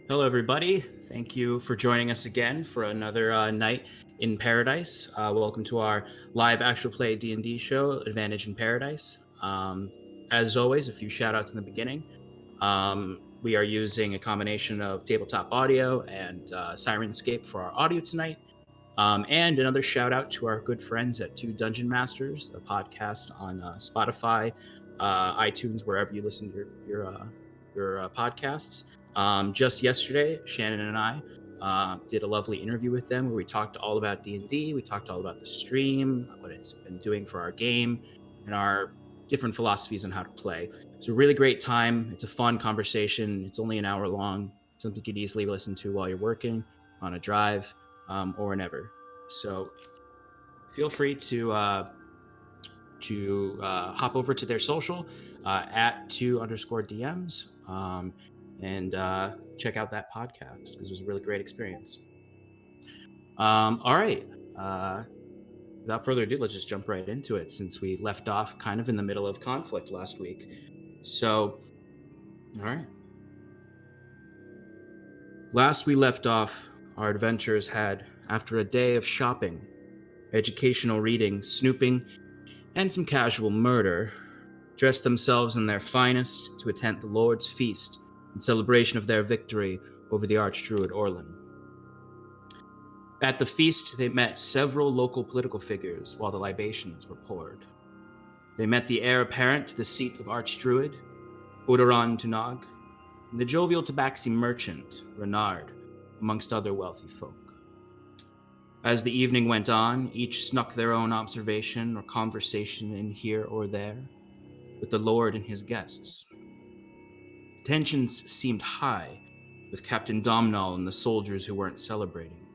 Hello, everybody. Thank you for joining us again for another night in Paradise. Welcome to our live actual play D&D show, Advantage in Paradise. As always, a few shout outs in the beginning. We are using a combination of tabletop audio and Sirenscape for our audio tonight. And another shout out to our good friends at Two Dungeon Masters, a podcast on Spotify, iTunes, wherever you listen to your podcasts. Just yesterday, Shannon and I did a lovely interview with them where we talked all about D&D. We talked all about the stream, what it's been doing for our game, and our different philosophies on how to play. It's a really great time. It's a fun conversation. It's only an hour long, something you could easily listen to while you're working, on a drive, or whenever. So feel free to hop over to their social at 2_DMs and check out that podcast because it was a really great experience. All right. Without further ado, let's just jump right into it since we left off kind of in the middle of conflict last week. So, all right. Last we left off, our adventurers had, after a day of shopping, educational reading, snooping, and some casual murder, dressed themselves in their finest to attend the Lord's feast in celebration of their victory over the Archdruid Orlin. At the feast, they met several local political figures while the libations were poured. They met the heir apparent to the seat of Archdruid, Udaran Tunag, and the jovial tabaxi merchant, Renard, amongst other wealthy folk. As the evening went on, each snuck their own observation or conversation in here or there with the Lord and his guests. Tensions seemed high, with Captain Domnall and the soldiers who weren't celebrating,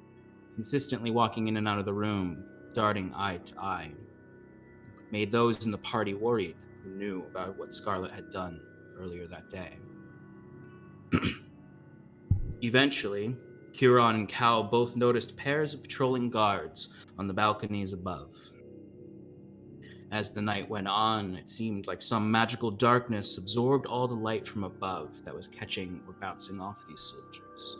consistently walking in and out of the room, darting eye to eye. It made those in the party worried who knew about what Scarlet had done earlier that day. Eventually, Huron and Cal both noticed pairs of patrolling guards on the balconies above. As the night went on, it seemed like some magical darkness absorbed all the light from above that was catching or bouncing off these soldiers.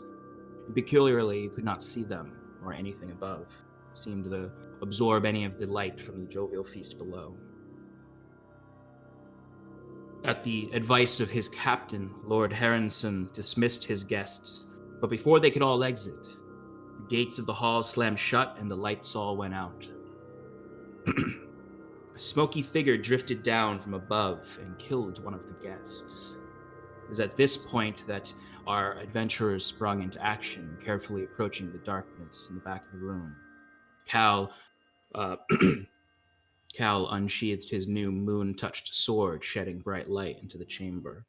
And peculiarly, you could not see them or anything above. It seemed to absorb any of the light from the jovial feast below. At the advice of his captain, Lord Heronson dismissed his guests, but before they could all exit, the gates of the hall slammed shut and the lights all went out. A smoky figure drifted down from above and killed one of the guests. It was at this point that our adventurers sprung into action, carefully approaching the darkness in the back of the room. Cal unsheathed his new moon-touched sword, shedding bright light into the chamber.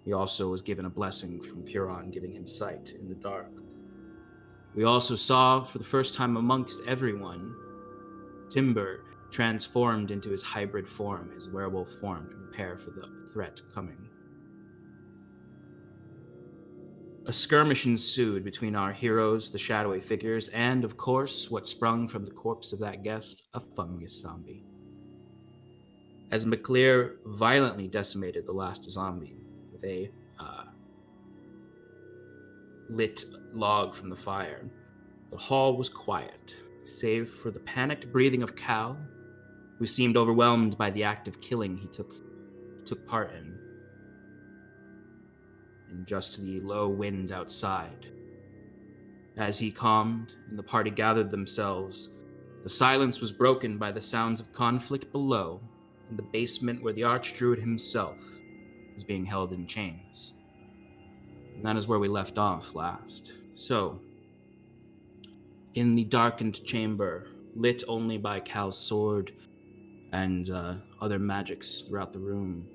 He also was given a blessing from Huron, giving him sight in the dark. We also saw, for the first time amongst everyone, Timber transformed into his hybrid form, his werewolf form, to prepare for the threat coming. A skirmish ensued between our heroes, the shadowy figures, and, of course, what sprung from the corpse of that guest, a fungus zombie. As McClear violently decimated the last zombie with a lit log from the fire, the hall was quiet, save for the panicked breathing of Cal, who seemed overwhelmed by the act of killing he took part in, and just the low wind outside. As he calmed and the party gathered themselves, the silence was broken by the sounds of conflict below in the basement where the Archdruid himself was being held in chains. And that is where we left off last. So, in the darkened chamber, lit only by Cal's sword and other magics throughout the room,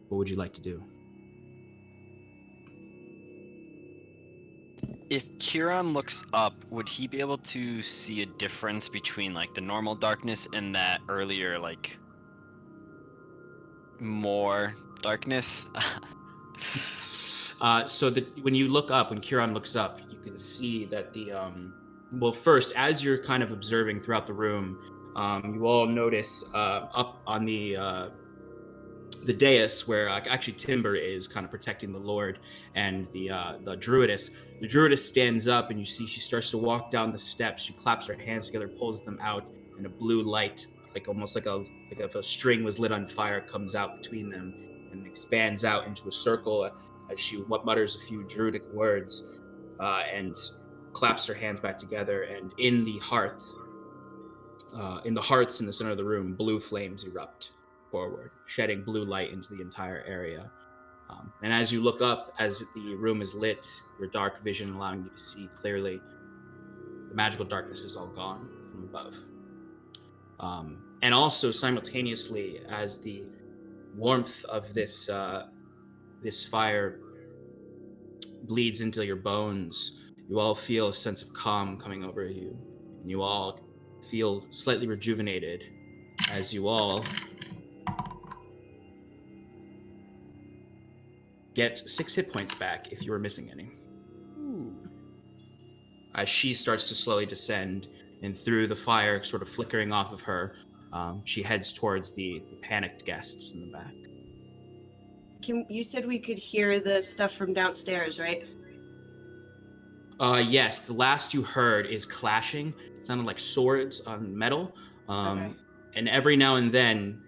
what would you like to do? If Huron looks up, would he be able to see a difference between like the normal darkness and that earlier like more darkness? So that when you look up, when Huron looks up, you can see that well, first, as you're kind of observing throughout the room, you all notice up on the the dais where actually Timber is kind of protecting the Lord and the Druidess. The Druidess stands up, and you see she starts to walk down the steps. She claps her hands together, pulls them out, and a blue light, like almost like if a string was lit on fire, comes out between them and expands out into a circle as she mutters a few Druidic words and claps her hands back together. And in the hearths in the center of the room, blue flames erupt forward, shedding blue light into the entire area. And as you look up, as the room is lit, your dark vision allowing you to see clearly, the magical darkness is all gone from above. And also, simultaneously, as the warmth of this fire bleeds into your bones, you all feel a sense of calm coming over you, and you all feel slightly rejuvenated as you all get 6 hit points back if you were missing any. Ooh. As she starts to slowly descend, and through the fire sort of flickering off of her, she heads towards the panicked guests in the back. You said we could hear the stuff from downstairs, right? Yes, the last you heard is clashing. It sounded like swords on metal. Okay. And every now and then,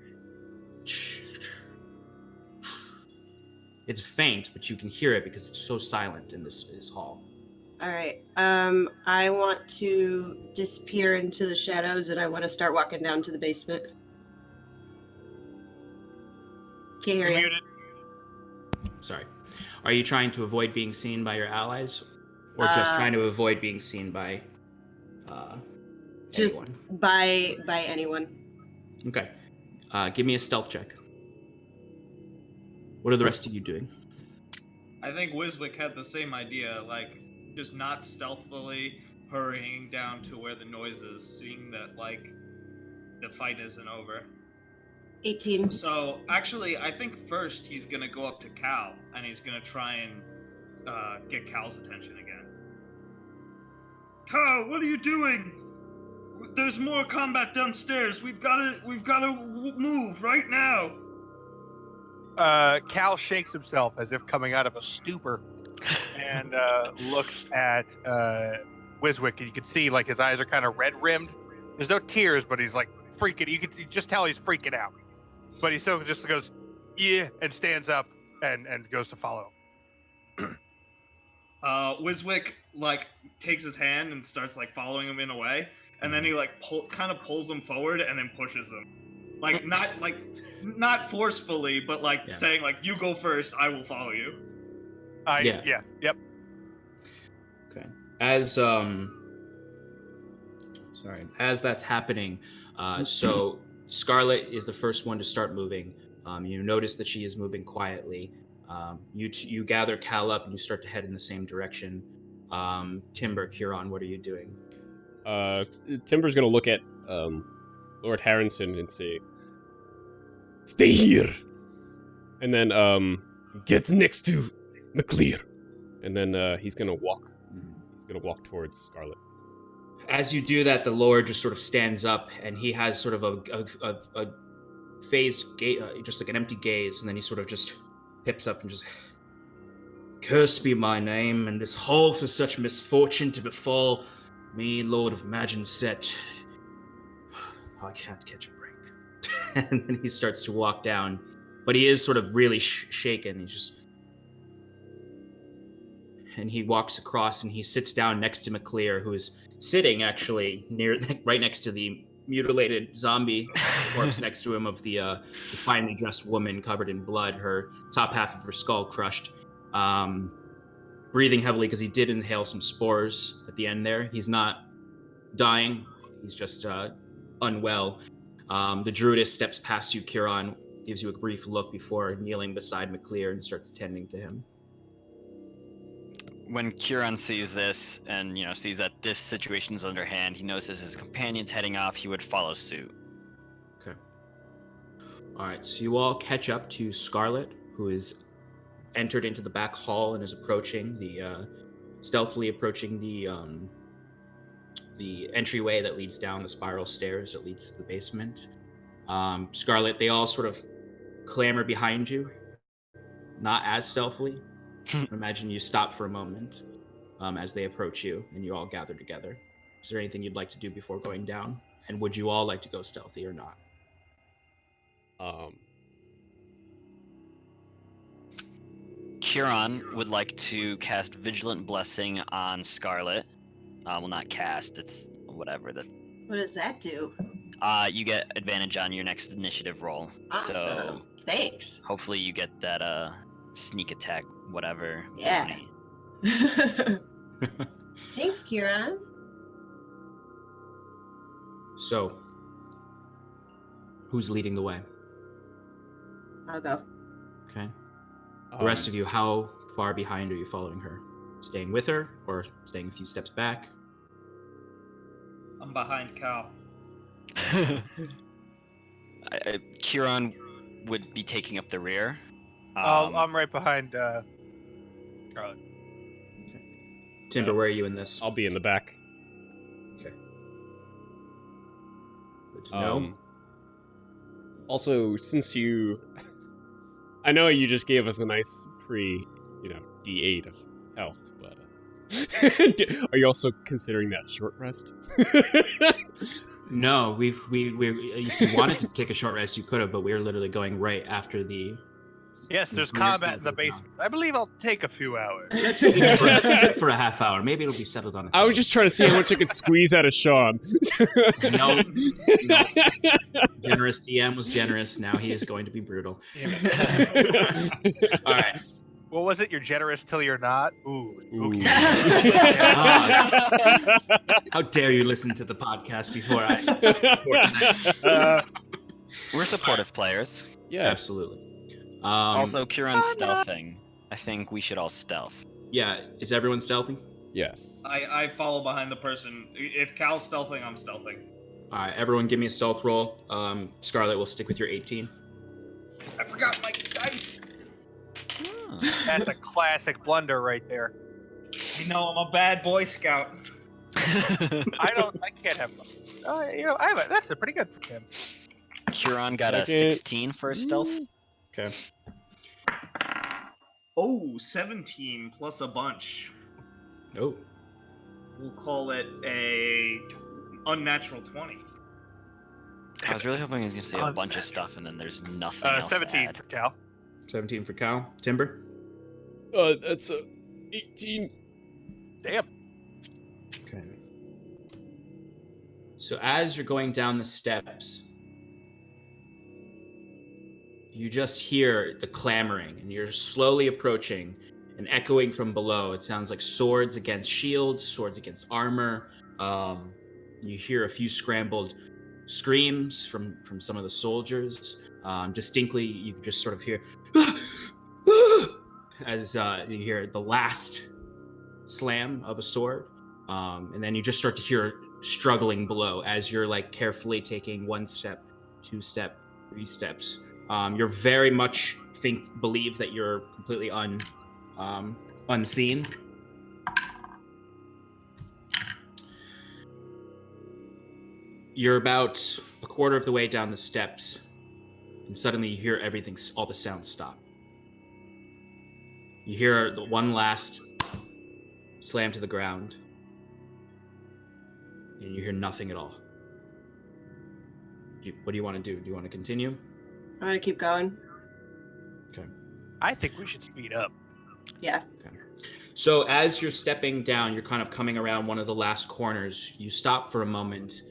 it's faint, but you can hear it because it's so silent in this hall. All right. I want to disappear into the shadows, and I want to start walking down to the basement. Can't hear you. Muted. Sorry. Are you trying to avoid being seen by your allies? Or just trying to avoid being seen by just anyone? by anyone. Okay. Give me a stealth check. What are the rest of you doing? I think Wiswick had the same idea, like, just not stealthily hurrying down to where the noise is, seeing that, like, the fight isn't over. 18. So, actually, I think first he's gonna go up to Cal, and he's gonna try and get Cal's attention again. Cal, what are you doing? There's more combat downstairs. We've gotta move right now. Cal shakes himself as if coming out of a stupor and looks at Wiswick, and you can see like his eyes are kind of red rimmed. There's no tears, but he's like freaking. You can just tell he's freaking out. But he still just goes, yeah, and stands up and goes to follow him. Wiswick like takes his hand and starts like following him in a way, and then he like kind of pulls him forward and then pushes him, like not forcefully, but like saying like, you go first, I will follow you. Yep. Okay. As that's happening, so Scarlet is the first one to start moving. You notice that she is moving quietly. You gather Cal up and you start to head in the same direction. Timber, Kieran, what are you doing? Timber's gonna look at Lord Harrison and say, "Stay here," and then get next to McClear, and then he's gonna walk. He's gonna walk towards Scarlet. As you do that, the Lord just sort of stands up, and he has sort of a phased gaze, just like an empty gaze, and then he sort of just pips up and just, "Cursed be my name, and this hall for such misfortune to befall me, Lord of Maginset. I can't catch a break." And then he starts to walk down, but he is sort of really shaken. He's just, and he walks across and he sits down next to McClear, who is sitting actually right next to the mutilated zombie corpse next to him of the finely dressed woman covered in blood, her top half of her skull crushed, breathing heavily because he did inhale some spores at the end there. He's not dying, he's just unwell. The Druidess steps past you, Kieran, gives you a brief look before kneeling beside McClear and starts tending to him. When Kieran sees this and, sees that this situation is underhand, he notices his companion's heading off, he would follow suit. Okay. All right, so you all catch up to Scarlet, who is entered into the back hall and is stealthily approaching the entryway that leads down the spiral stairs that leads to the basement. Scarlet, they all sort of clamor behind you, not as stealthily. Imagine you stop for a moment as they approach you and you all gather together. Is there anything you'd like to do before going down? And would you all like to go stealthy or not? Kieran would like to cast Vigilant Blessing on Scarlet. Well, not cast, it's whatever. What does that do? You get advantage on your next initiative roll. Awesome. So Thanks. hopefully you get that sneak attack, whatever. Yeah. 20. Thanks, Kieran. So, who's leading the way? I'll go. Okay. The rest of you, how far behind are you following her? Staying with her or staying a few steps back? I'm behind Cal. Kieran would be taking up the rear. I'm right behind Charlotte. Timber, where are you in this? I'll be in the back. Okay. Good to know. Also, since you... I know you just gave us a nice free, D8 of health, but... Are you also considering that short rest? No, if you wanted to take a short rest, you could have, but we're literally going right after the... Yes, there's we're combat in the down. basement. I believe I'll take a few hours. Let's sit for a half hour. Maybe it'll be settled on its I own. was just trying to see how much I could squeeze out of Sean. No. Generous DM was generous. Now he is going to be brutal. All right. What was it? You're generous till you're not? Ooh. Ooh. How dare you listen to the podcast before We're supportive players. Yeah. Absolutely. Also, Kieran's stealthing. I think we should all stealth. Yeah. Is everyone stealthing? Yes. I follow behind the person. If Cal's stealthing, I'm stealthing. All right. Everyone, give me a stealth roll. Scarlet will stick with your 18. I forgot my dice. That's a classic blunder right there. You know I'm a bad Boy Scout. I can't have. That's a pretty good for Tim. Kieran got a Second. 16 for his stealth. Okay. Oh, 17 plus a bunch. Oh. We'll call it a unnatural 20. I was really hoping he was going to say a bunch of stuff, and then there's nothing else 17 to add. for Cal. 17 for Cal. Timber? That's a 18. Damn. Okay. So as you're going down the steps, you just hear the clamoring, and you're slowly approaching, and echoing from below. It sounds like swords against shields, swords against armor. You hear a few scrambled screams from some of the soldiers. Distinctly, you can just sort of hear as you hear the last slam of a sword, and then you just start to hear struggling below as you're like carefully taking 1 step, 2 step, 3 steps. You're very much believe that you're completely unseen. You're about a quarter of the way down the steps, and suddenly you hear all the sounds stop. You hear the one last slam to the ground, and you hear nothing at all. What do you want to do? Do you want to continue? I'm gonna keep going. Okay. I think we should speed up. Yeah. Okay. So as you're stepping down, you're kind of coming around one of the last corners. You stop for a moment,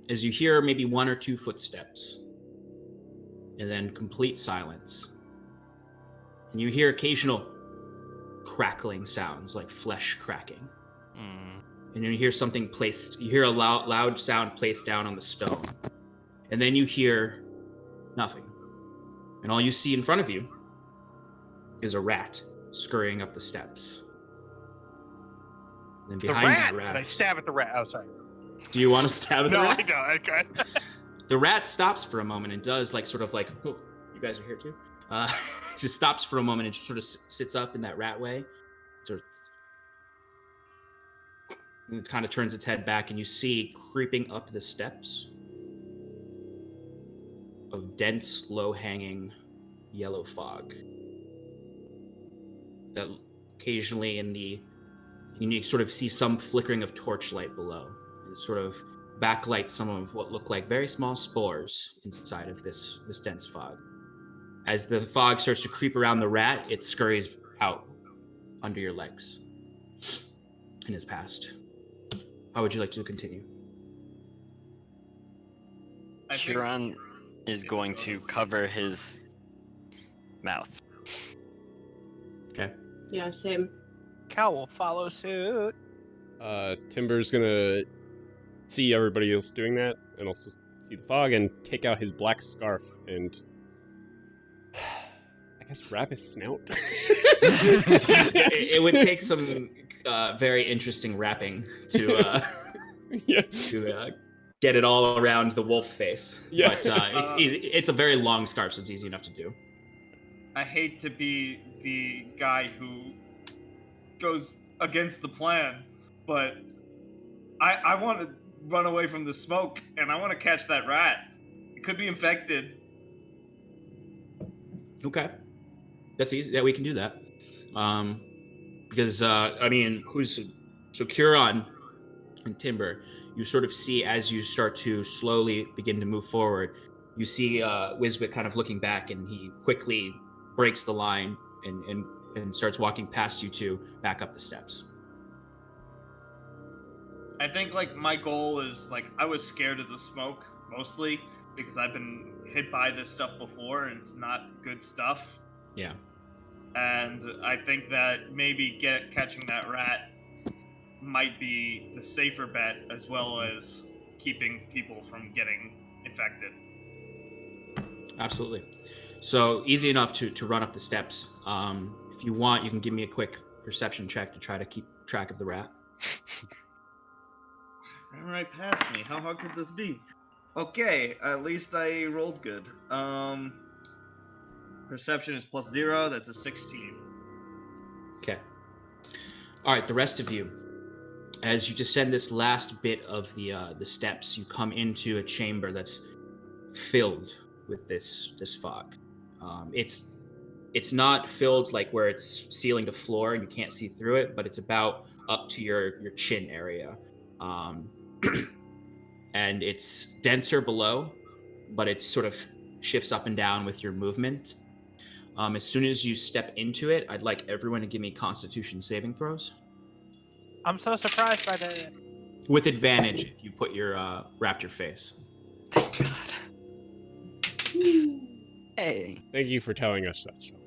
as you hear maybe 1 or 2 footsteps, and then complete silence. And you hear occasional crackling sounds, like flesh cracking. And you hear something placed. You hear a loud sound placed down on the stone, and then you hear nothing. And all you see in front of you is a rat scurrying up the steps. And then behind the rat. the rat, And I stab at the rat. Oh, sorry. do you want to stab at the No, rat? I don't. Okay. The rat stops for a moment and does sort of like, oh, you guys are here too? Just stops for a moment and just sort of sits up in that rat way. And it kind of turns its head back, and you see creeping up the steps of dense, low-hanging yellow fog that occasionally you sort of see some flickering of torchlight below. It sort of backlights some of what look like very small spores inside of this dense fog. As the fog starts to creep around the rat, it scurries out under your legs and is past. How would you like to continue? I think- Kieran is going to cover his mouth. Okay. Yeah, same. Cal will follow suit. Timber's gonna see everybody else doing that, and also see the fog, and take out his black scarf and, I guess, wrap his snout. It would take some very interesting wrapping to Yeah. get it all around the wolf face. Yeah. But it's easy. It's a very long scarf, so it's easy enough to do. I hate to be the guy who goes against the plan, but I want to run away from the smoke, and I want to catch that rat. It could be infected. Okay, that's easy. Yeah, we can do that. Because so Curon and Timber, you sort of see as you start to slowly begin to move forward, you see Wiswick kind of looking back, and he quickly breaks the line and starts walking past you two back up the steps. I think like my goal is like I was scared of the smoke mostly because I've been hit by this stuff before and it's not good stuff. Yeah. And I think that maybe catching that rat might be the safer bet as well as keeping people from getting infected. Absolutely. So easy enough to run up the steps. If you want, you can give me a quick perception check to try to keep track of the rat. Ran right past me. How hard could this be? Okay, at least I rolled good. Perception is +0. That's a 16. Okay. All right, the rest of you, as you descend this last bit of the steps, you come into a chamber that's filled with this fog. It's not filled like where it's ceiling to floor and you can't see through it, but it's about up to your chin area. And it's denser below, but it sort of shifts up and down with your movement. As soon as you step into it, I'd like everyone to give me Constitution saving throws. I'm so surprised by that. With advantage if you put your wrapped your face. Thank God. Hey. Thank you for telling us that, Sean.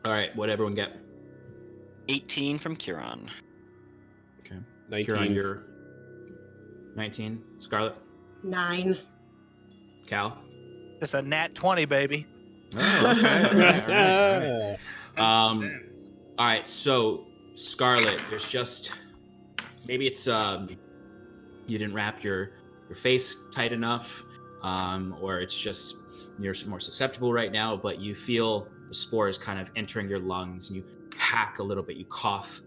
All right, what everyone get? 18 from Kieran. Okay. 19. Kieran, you're 19. Scarlet, 9. Cal. Just a nat 20, baby. Oh, okay. All right. Thanks. All right, so Scarlet, there's just maybe it's you didn't wrap your face tight enough, or it's just you're more susceptible right now, but you feel the spores kind of entering your lungs, and you hack a little bit, you cough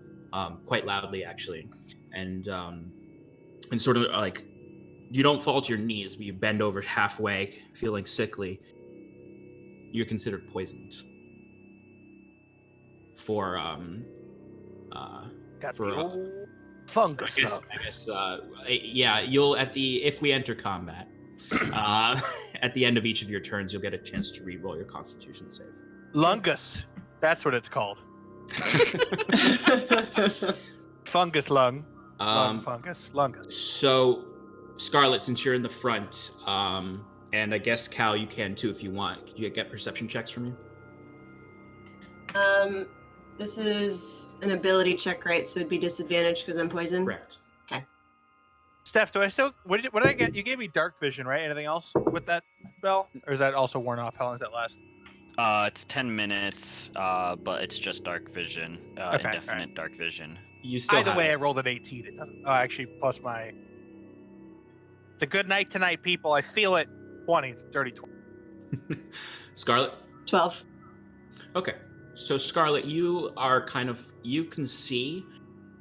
quite loudly actually, and sort of like you don't fall to your knees, but you bend over halfway, feeling sickly. You're considered poisoned for Got for the old fungus. I guess yeah, you'll if we enter combat, at the end of each of your turns, you'll get a chance to re-roll your Constitution save. Lungus. That's what it's called. Fungus lung. Lung fungus. Lungus. So, Scarlet, since you're in the front, and I guess Cal, you can too if you want. Could you get perception checks from you? This is an ability check, right? So it'd be disadvantage because I'm poisoned. Correct. Steph, do I still? What did I get? You gave me dark vision, right? Anything else with that spell, or is that also worn off? How long does that last? It's 10 minutes, but it's just dark vision. Okay, Indefinite alright. dark vision. You still Either have way, I it. rolled an 18. It doesn't. Oh, actually, plus my. It's a good night tonight, people. I feel it. 20. It's dirty 20. Scarlet. 12. Okay. So Scarlet, you are you can see,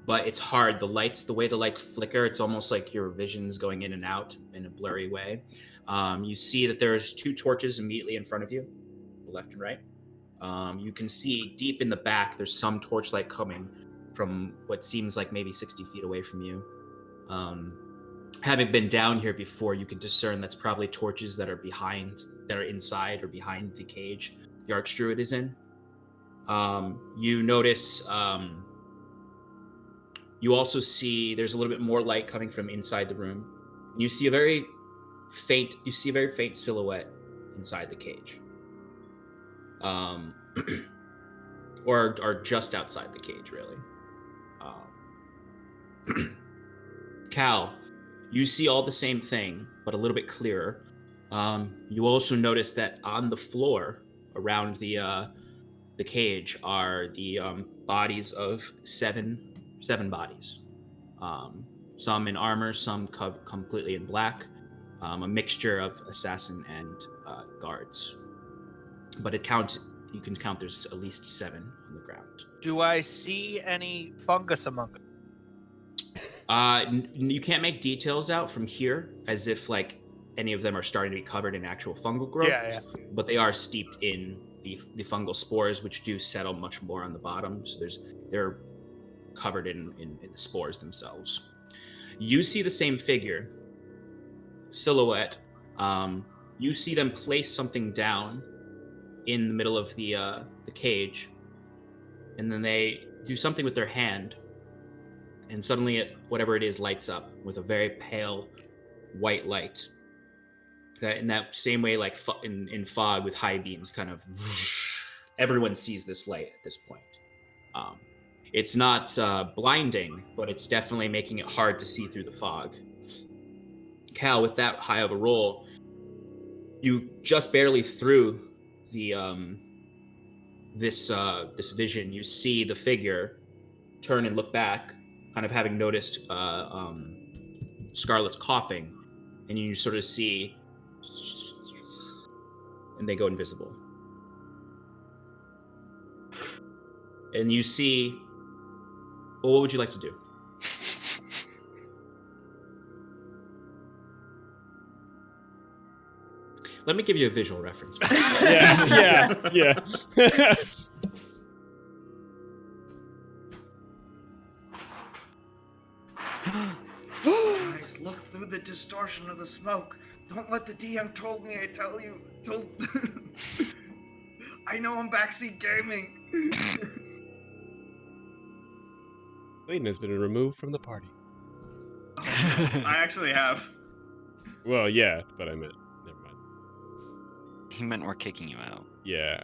but it's hard. The way the lights flicker, it's almost like your vision's going in and out in a blurry way. You see that there's 2 torches immediately in front of you, left and right. You can see deep in the back, there's some torchlight coming from what seems like maybe 60 feet away from you. Having been down here before, you can discern that's probably torches that are inside or behind the cage the Archdruid is in. You notice, you also see there's a little bit more light coming from inside the room. And you see a very faint silhouette inside the cage. Or just outside the cage, really. Cal, you see all the same thing, but a little bit clearer. You also notice that on the floor around the cage are the bodies of seven bodies. Some in armor, some completely in black. A mixture of assassin and guards. But you can count there's at least 7 on the ground. Do I see any fungus among them? You can't make details out from here, as if like any of them are starting to be covered in actual fungal growths. Yeah. But they are steeped in the fungal spores, which do settle much more on the bottom. So they're covered in the spores themselves. You see the same figure, silhouette. You see them place something down in the middle of the cage, and then they do something with their hand, and suddenly whatever it is lights up with a very pale white light. That in that same way, like in fog with high beams, kind of everyone sees this light at this point. It's not blinding, but it's definitely making it hard to see through the fog. Cal, with that high of a roll, you just barely through the this vision. You see the figure turn and look back, kind of having noticed Scarlet's coughing, and you sort of see, and they go invisible. And you see, well, what would you like to do? Let me give you a visual reference. Yeah. Guys, look through the distortion of the smoke. Don't let the DM told me I tell you. I know I'm backseat gaming. Clayton has been removed from the party. I actually have. Well, yeah, but I meant, never mind. He meant we're kicking you out. Yeah.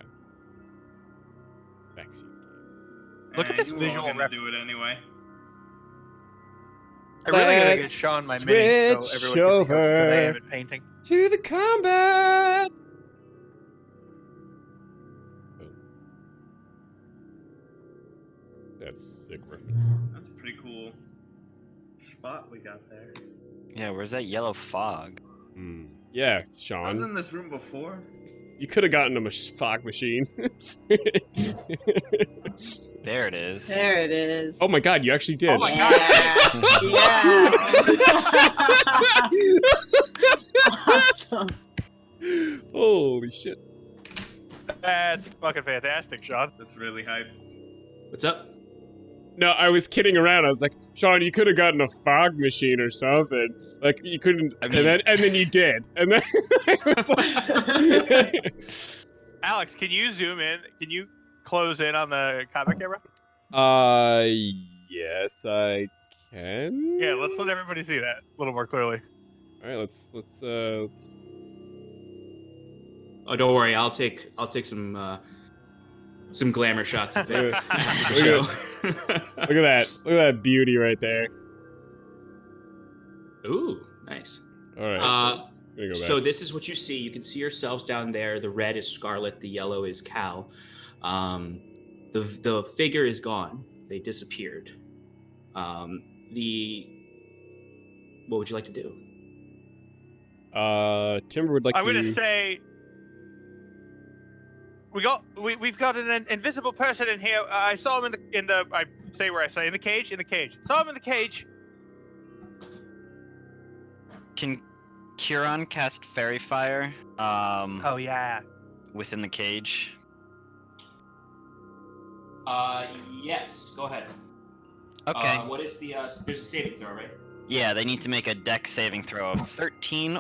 Backseat. Look at this you were visual all gonna rep- do it anyway. I really gotta get Let's Sean my mini so switch everyone can see how good I over. am at painting. To the combat! Oh. That's sick reference. That's a pretty cool spot we got there. Yeah, where's that yellow fog? Yeah, I was Sean. in this room before. You could have gotten a fog machine. There it is. There it is. Oh my god, you actually did. Oh my Yeah. Awesome. Holy shit. That's fucking fantastic, Sean. That's really hype. What's up? No, I was kidding around. I was like, Sean, you could have gotten a fog machine or something. Like you couldn't, I mean- and then you did, and then I was like, Alex, can you zoom in? Can you close in on the comic camera? yes, I can. Yeah, let's let everybody see that a little more clearly. All right, let's. Oh, don't worry. I'll take some glamour shots of it. Look at that! Look at that beauty right there. Ooh, nice. All right, Uh, gonna go back. So this is what you see. You can see yourselves down there. The red is Scarlet. The yellow is Cal. The figure is gone. They disappeared. What would you like to do? Timber would like I'm to. gonna say we've got an invisible person in here. I saw him in the I say where I say in the cage. Saw him in the cage. Can Kieran cast Fairy Fire? Oh yeah. Within the cage. Yes. Go ahead. Okay. What is the? There's a saving throw, right? Yeah, they need to make a Dex saving throw of 13.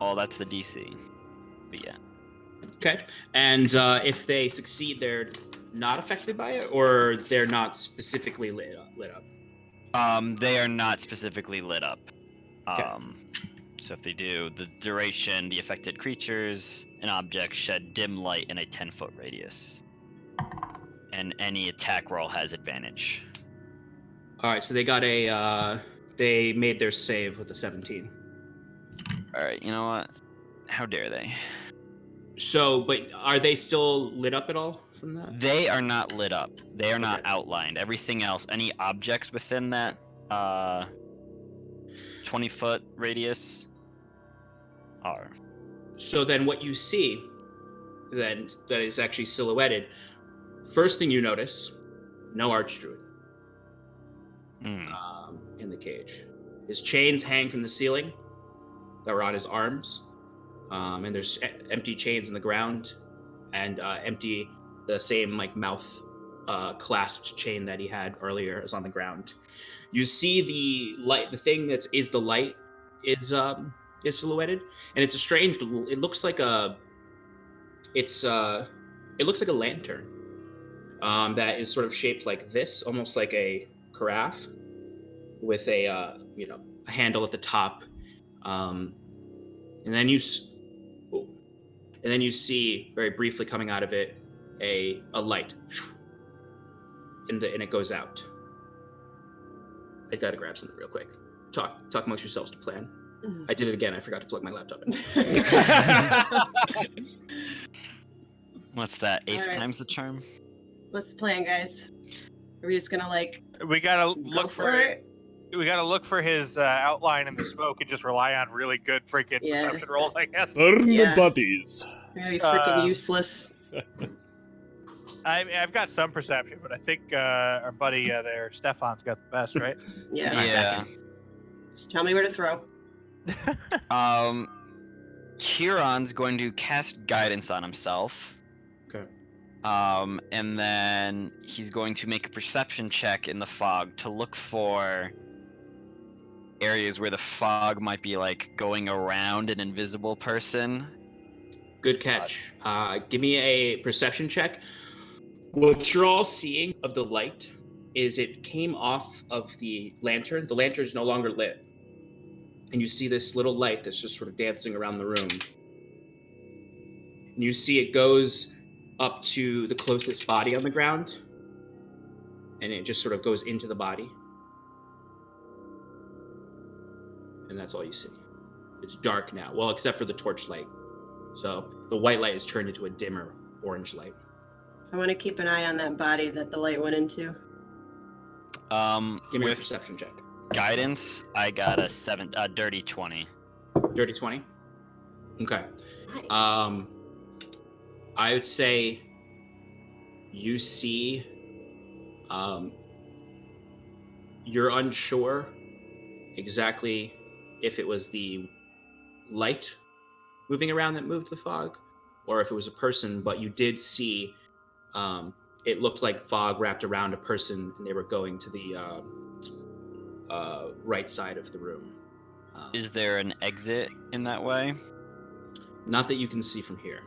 Oh, that's the DC. But yeah. Okay. And if they succeed, they're not affected by it, or they're not specifically lit up. They are not specifically lit up. Okay. So if they do, the duration, the affected creatures and objects shed dim light in a 10-foot radius. And any attack roll has advantage. All right. So they got a. They made their save with a 17. All right, you know what? How dare they? So, but are they still lit up at all from that? They are not lit up. They are not Okay. outlined. Everything else, any objects within that 20-foot radius are. So then what you see then that is actually silhouetted, first thing you notice, no archdruid in the cage. His chains hang from the ceiling that were on his arms, and there's empty chains in the ground, and empty, the same like mouth clasped chain that he had earlier is on the ground. You see the light, the thing that is the light is silhouetted, and it's a strange. It looks like a. It looks like a lantern that is sort of shaped like this, almost like a carafe, with a a handle at the top, and then you see very briefly coming out of it a light, and it goes out. I gotta grab something real quick. Talk amongst yourselves to plan. I did it again. I forgot to plug my laptop in. What's that? Eighth Alright. time's the charm? What's the plan, guys? Are we just gonna like We gotta go look for it? We gotta look for his outline in the smoke and just rely on really good freaking Yeah. perception rolls, I guess. Burn Yeah. the bodies. We're gonna be freaking Um, useless. I've got some perception, but I think our buddy there, Stefan's got the best, right? Yeah. Yeah. Just tell me where to throw. Kieran's going to cast guidance on himself. Okay. And then he's going to make a perception check in the fog to look for areas where the fog might be like going around an invisible person. Good catch. Give me a perception check. What you're all seeing of the light is it came off of the lantern. The lantern is no longer lit. And you see this little light that's just sort of dancing around the room. And you see it goes up to the closest body on the ground. And it just sort of goes into the body. And that's all you see. It's dark now. Well, except for the torch light. So the white light is turned into a dimmer orange light. I want to keep an eye on that body that the light went into. Give me a With perception check. guidance, I got a dirty 20. Dirty 20? Okay. Nice. I would say you see, you're unsure exactly if it was the light moving around that moved the fog, or if it was a person, but you did see, it looked like fog wrapped around a person, and they were going to the right side of the room. Is there an exit in that way? Not that you can see from here.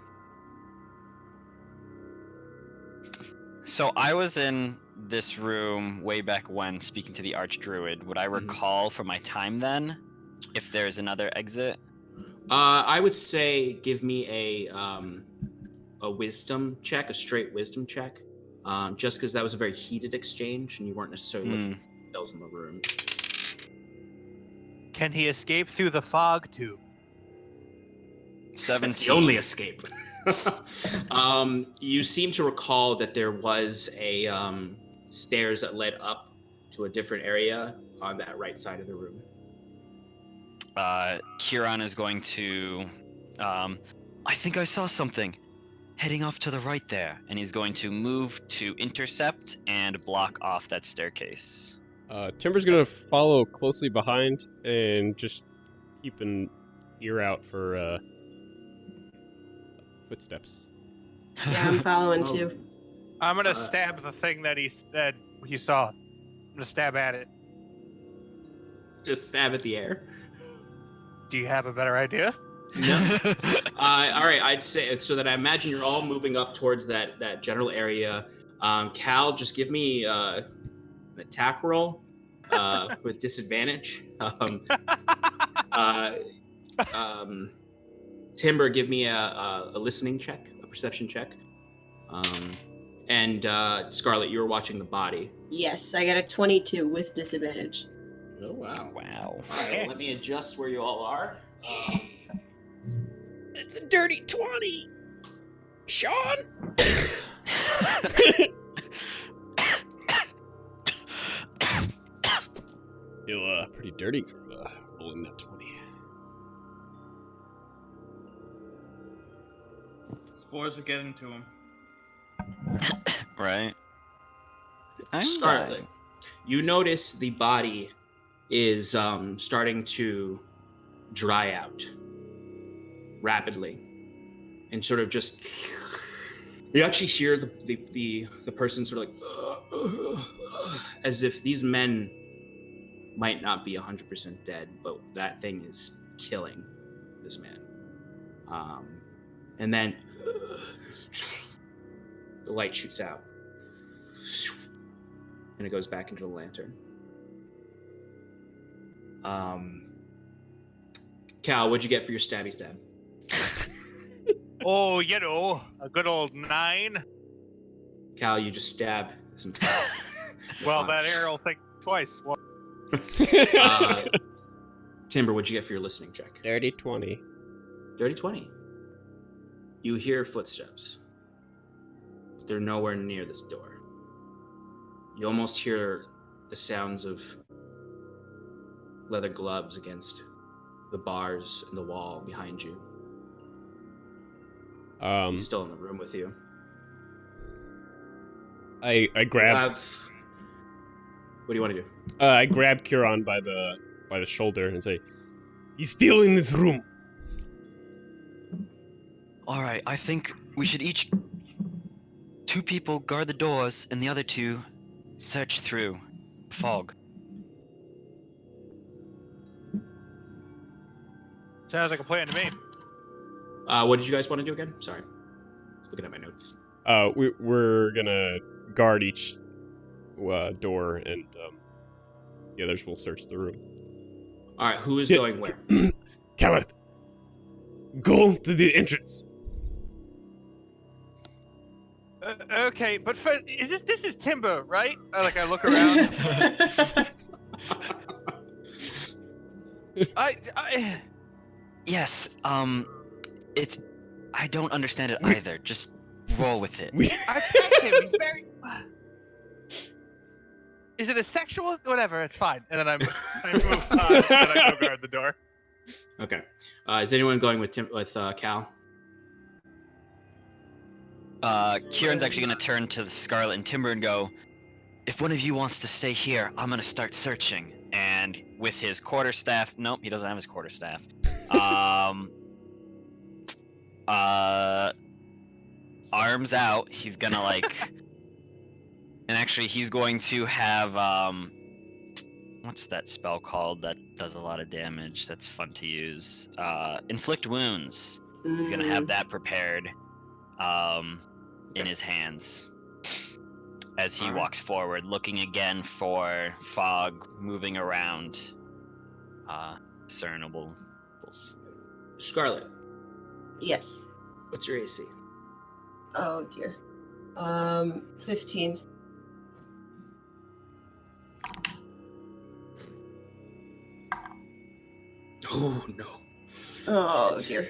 So I was in this room way back when speaking to the Archdruid. Would I recall from my time then if there's another exit? I would say give me a wisdom check, a straight wisdom check, just because that was a very heated exchange and you weren't necessarily looking for details in the room. Can he escape through the fog tube? 17. That's the only escape. You seem to recall that there was a stairs that led up to a different area on that right side of the room. Kieran is going to. I think I saw something. heading off to the right there. And he's going to move to intercept and block off that staircase. Timber's gonna follow closely behind and just keep an ear out for footsteps. Yeah, I'm following Oh, too. I'm gonna Uh, stab the thing that he said he saw. I'm gonna stab at it. Just stab at the air. Do you have a better idea? No. All right, I'd say so that I imagine you're all moving up towards that general area. Cal, just give me an attack roll with disadvantage. Uh, Timber, give me a listening check, a perception check. And Scarlet, you were watching the body. Yes, I got a 22 with disadvantage. Oh wow! Wow. All right, well, let me adjust where you all are. It's a dirty 20! Sean! Feel pretty dirty from rolling that 20. Spores are getting to him. Right. I'm Scarlet, fine. you notice the body is starting to dry out rapidly, and sort of just. You actually hear the person sort of like, as if these men might not be 100% dead, but that thing is killing this man. And then the light shoots out, and it goes back into the lantern. Cal, what'd you get for your stabby stab? Oh, you know, a good old 9. Cal, you just stab some. Well, that arrow will think twice. Well, Timber, what'd you get for your listening check? Dirty 20. Dirty 20. You hear footsteps, but they're nowhere near this door. You almost hear the sounds of leather gloves against the bars and the wall behind you. He's still in the room with you. I grab What do you want to do? I grab Kieran by the shoulder and say, "He's still in this room." All right, I think we should each 2 people guard the doors and the other 2 search through fog. sounds like a plan to me. What did you guys want to do again? Sorry. I was looking at my notes. We're gonna guard each door, and the others will search the room. All right, who is Yeah. going where? Khaled, go to the entrance. Okay, but this is Timber, right? I look around. I Yes, it's I don't understand it either. Just roll with it. I pet him. He's very. Is it a sexual? Whatever, it's fine. And then I move on, and I go guard the door. Okay. Is anyone going with Cal? Kieran's actually going to turn to the Scarlet and Timber and go, if one of you wants to stay here, I'm going to start searching. And with his quarterstaff, nope, he doesn't have his quarterstaff. Arms out, he's going to and actually he's going to have, what's that spell called that does a lot of damage? That's fun to use. Inflict wounds. He's going to have that prepared. In his hands as he walks forward, looking again for fog moving around discernibles. Scarlet, Yes. what's your AC? Oh dear. 15. Oh no. Oh dear.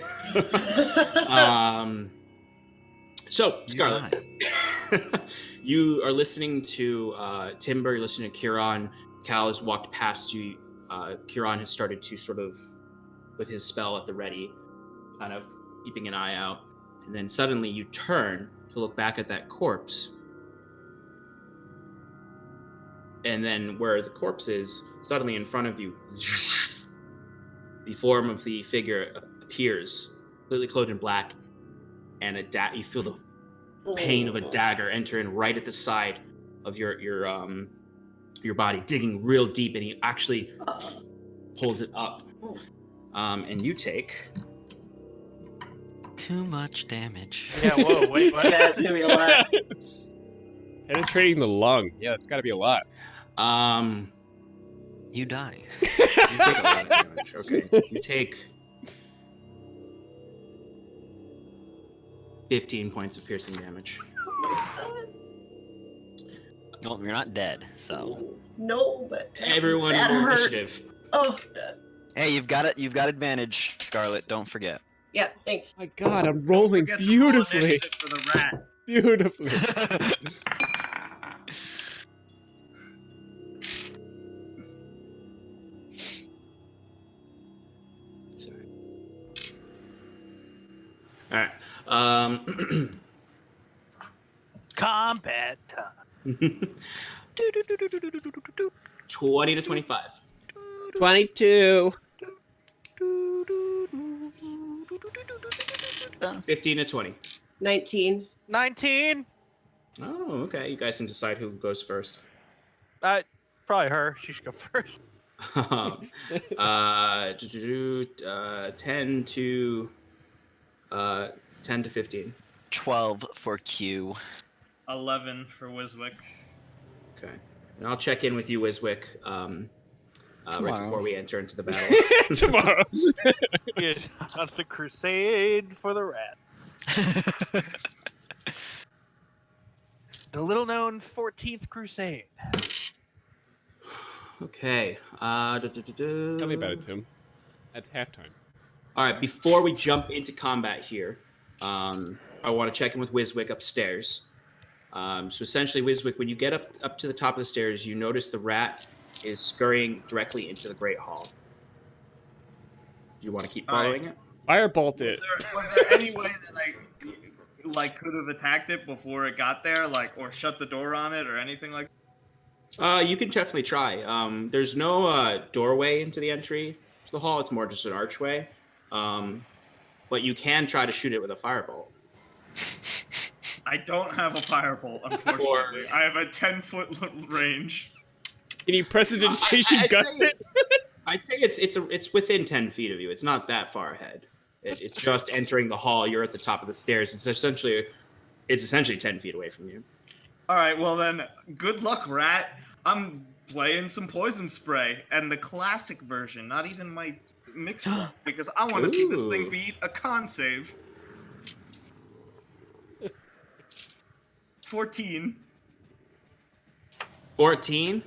So Scarlet, you are listening to Timber. You're listening to Kieran. Cal has walked past you. Kieran has started to sort of, with his spell at the ready, kind of keeping an eye out. And then suddenly you turn to look back at that corpse. And then where the corpse is, suddenly in front of you, the form of the figure appears, completely clothed in black, and you feel the pain of a dagger enter in right at the side of your body, digging real deep, and he actually pulls it up. And you take Too much damage. Yeah, whoa, wait, what? That's gonna be a lot. Penetrating the lung. Yeah, it's got to be a lot. You die. You take a lot of damage. Okay. You take 15 points of piercing damage. Well, you're not dead, so. No, but Everyone that roll hurt. initiative. Oh, Hey, you've got it. You've got advantage, Scarlet. Don't forget. yeah. Thanks. My God, I'm rolling Forget to roll beautifully. initiative for the rat. Beautifully. Sorry. All right. Combat time. 20 to 25. 22. 15 to 20. 19. 19. Oh, okay. You guys can decide who goes first. Probably her. She should go first. 10 to 15. 12 for Q. 11 for Wiswick. Okay. And I'll check in with you, Wiswick, right Tomorrow. before we enter into the battle. Tomorrow. Yeah, on the crusade for the rat. The little-known 14th Crusade. Okay. Tell me about it, Tim. At halftime. All right. Before we jump into combat here, I want to check in with Wiswick upstairs. So essentially, Wiswick, when you get up to the top of the stairs, you notice the rat is scurrying directly into the Great Hall. Do you want to keep following it? Firebolt it. Was there any way that I could have attacked it before it got there, or shut the door on it or anything like that? You can definitely try. There's no doorway into the entry to the hall. It's more just an archway. But you can try to shoot it with a firebolt. I don't have a firebolt, unfortunately. I have a 10-foot range. Can you prestidigitation gust it? I'd say it's within 10 feet of you. It's not that far ahead. It's just entering the hall. You're at the top of the stairs. It's essentially 10 feet away from you. All right, well then, good luck, rat. I'm playing some poison spray, and the classic version, not even my mixed one, because I want to see this thing beat a con save. 14. 14?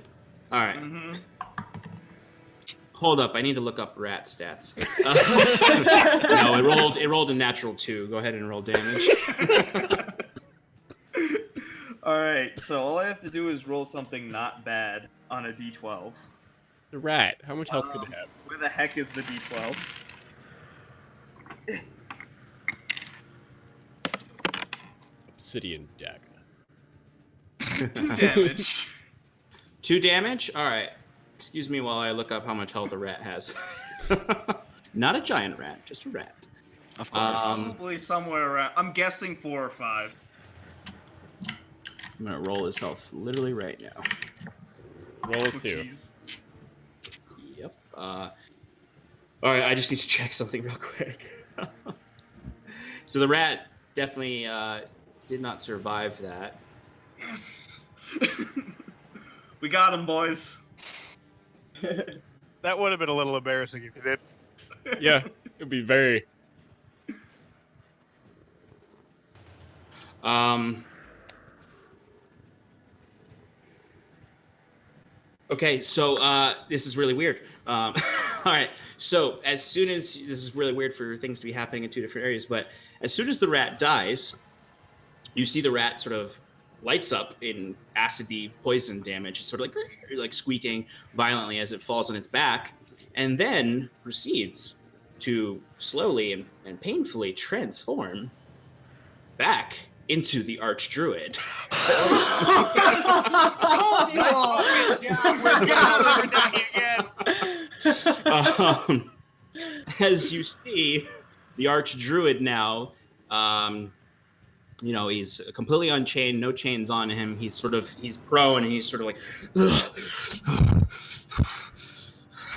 All right. Mm-hmm. Hold up. I need to look up rat stats. No, it rolled a natural 2. Go ahead and roll damage. All right, so all I have to do is roll something not bad on a d12. The rat. How much health could it have? Where the heck is the d12? Obsidian dagger. 2 damage. 2 damage? All right. Excuse me while I look up how much health a rat has. Not a giant rat, just a rat. Of course. Probably somewhere around. I'm guessing 4 or 5. I'm gonna roll his health literally right now. Roll a Oh, 2. jeez. Yep. All right, I just need to check something real quick. So the rat definitely did not survive that. Yes. We got him, boys. That would have been a little embarrassing if you did. Yeah, it'd be very. Okay, so this is really weird. All right, so as soon as this is really weird for things to be happening in 2 different areas, but as soon as the rat dies, you see the rat sort of lights up in acidy poison damage. It's sort of like squeaking violently as it falls on its back, and then proceeds to slowly and painfully transform back into the Archdruid. As you see, the Archdruid now, he's completely unchained, no chains on him. He's prone and he's sort of like,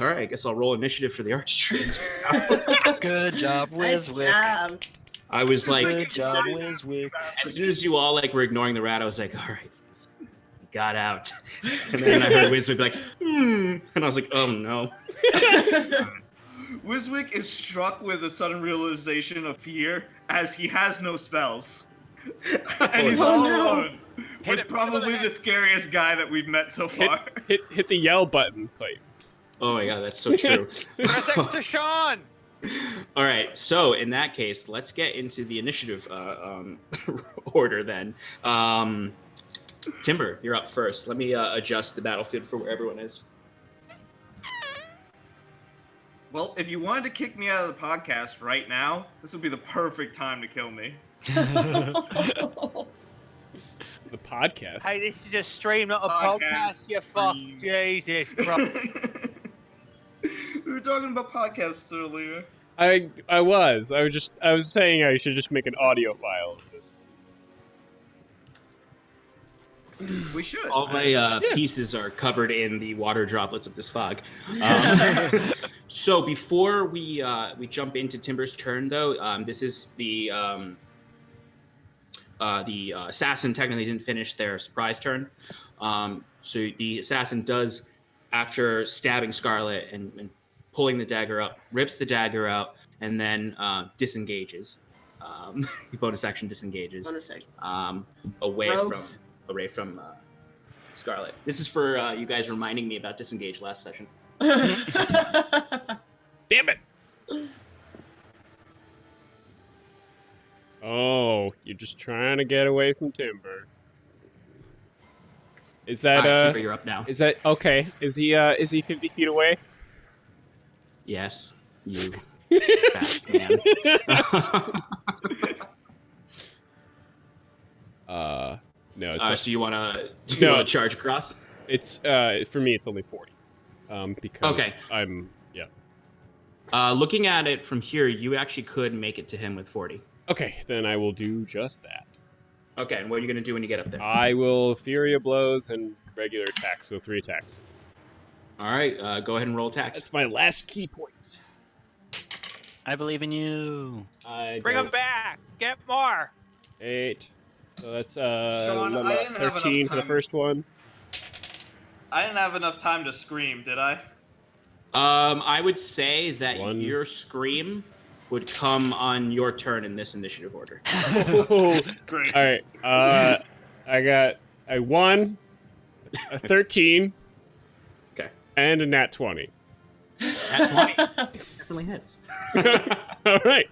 all right, I guess I'll roll initiative for the Archdruid. Good job, Nice Wiswick. job. I was like, Good job, Wiswick. as soon as you all like were ignoring the rat, I was like, all right, he got out. And then I heard Wiswick be like, and I was like, oh no. Wiswick is struck with a sudden realization of fear as he has no spells. And he's all alone. With probably the scariest guy that we've met so far. Hit the yell button, Clayton. Oh my god, that's so true. Press X to Sean! All right, so in that case, let's get into the initiative order then. Timber, you're up first. Let me adjust the battlefield for where everyone is. Well, if you wanted to kick me out of the podcast right now, this would be the perfect time to kill me. The podcast. Hey, this is a stream, not a Podcast podcast, you fuck. stream. Jesus Christ. We were talking about podcasts earlier. I was saying I should just make an audio file of this. We should. All my pieces are covered in the water droplets of this fog. So before we jump into Timber's turn, though, this is the assassin technically didn't finish their surprise turn. So the assassin does, after stabbing Scarlet and pulling the dagger up, rips the dagger out, and then disengages. Bonus action disengages. Bonus action. Away Rogues. from Scarlet. This is for you guys reminding me about disengage last session. Damn it! Oh, you're just trying to get away from Timber. Is that All right, Timber, you're up now. Is that okay? Is he 50 feet away? Yes, you fast man. No. It's So you wanna charge across? It's for me. It's only 40. Because Okay. I'm Looking at it from here, you actually could make it to him with 40. Okay, then I will do just that. Okay, and what are you gonna do when you get up there? I will Fury of Blows and regular attacks, so 3 attacks. All right, go ahead and roll attacks. That's my last key point. I believe in you. Bring him back! Get more! 8. So that's Sean, I didn't have 13 enough for the time. first one. I didn't have enough time to scream, did I? I would say that 1. your scream would come on your turn in this initiative order. Oh, Great. all right. I got a 1, a 13, Okay. and a nat 20. That's 20. Definitely hits. All right.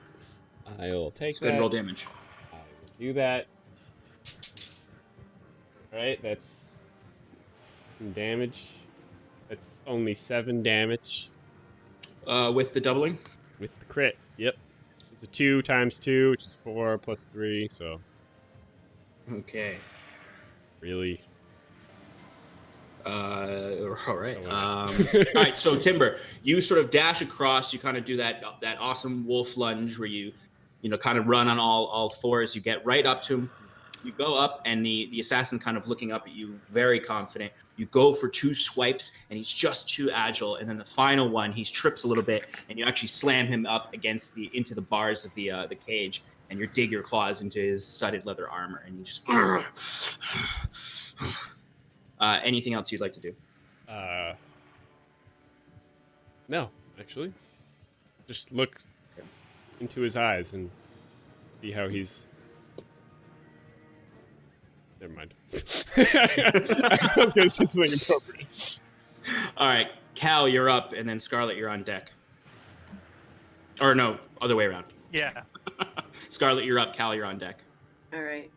I will take Go ahead and that. roll damage. I will do that. All right, that's some damage. That's only 7 damage With the doubling? with the crit. Yep. It's a 2 times 2, which is 4 plus 3, so Okay. really. All right. Oh, All right. So Timber, you sort of dash across. You kind of do that awesome wolf lunge where you kind of run on all fours. You get right up to him. You go up, and the assassin kind of looking up at you, very confident. You go for 2 swipes, and he's just too agile. And then the final one, he trips a little bit, and you actually slam him up into the bars of the cage, and you dig your claws into his studded leather armor, and you just. Anything else you'd like to do? No, actually. Just look into his eyes and see how he's. Never mind. I was going to say something appropriate. All right, Cal, you're up, and then Scarlet, you're on deck. Or no, other way around. Yeah. Scarlet, you're up. Cal, you're on deck. All right.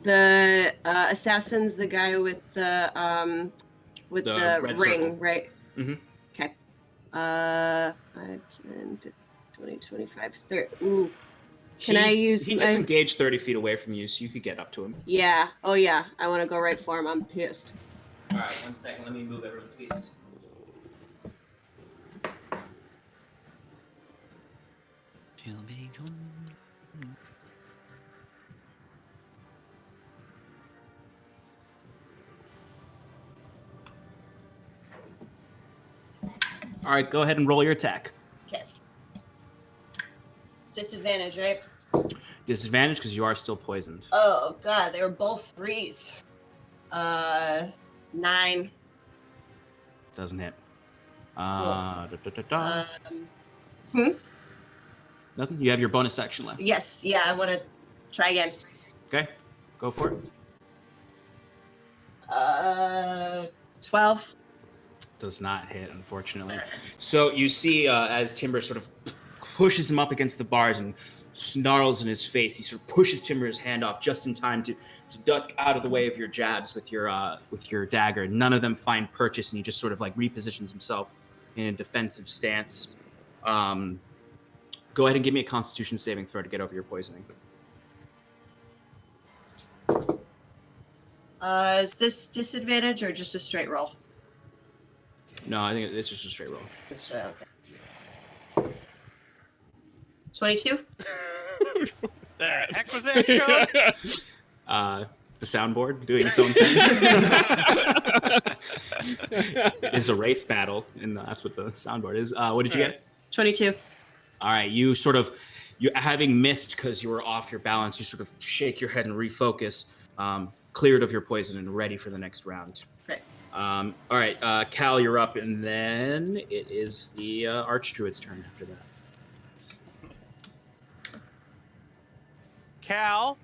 The assassin's the guy with the The red ring, circle. right? Mhm. Okay. 5, 10, 15, 20, 25, 30. Ooh. Can I use He my- disengaged 30 feet away from you, so you could get up to him. Yeah. Oh yeah. I want to go right for him. I'm pissed. All right, 1 second. Let me move everyone's pieces. She'll be gone. All right, go ahead and roll your attack. Okay. Disadvantage, right? Disadvantage because you are still poisoned. Oh god, they were both 3s. 9. Doesn't hit. Nothing. You have your bonus action left. Yes. Yeah. I want to try again. Okay, go for it. 12. Does not hit, unfortunately. So you see, as Timber sort of pushes him up against the bars and snarls in his face, he sort of pushes Timber's hand off just in time to duck out of the way of your jabs with your dagger. None of them find purchase, and he just sort of like repositions himself in a defensive stance. Go ahead and give me a Constitution saving throw to get over your poisoning. Is this disadvantage or just a straight roll? No, I think it's just a straight roll. Okay. 22. What's that? Heck was that, Sean? The soundboard doing its own thing. It is a wraith battle, and that's what the soundboard is. What did you get? 22. All right, you having missed because you were off your balance, you sort of shake your head and refocus, cleared of your poison and ready for the next round. Right. All right, Cal, you're up, and then it is the Archdruid's turn after that. Cal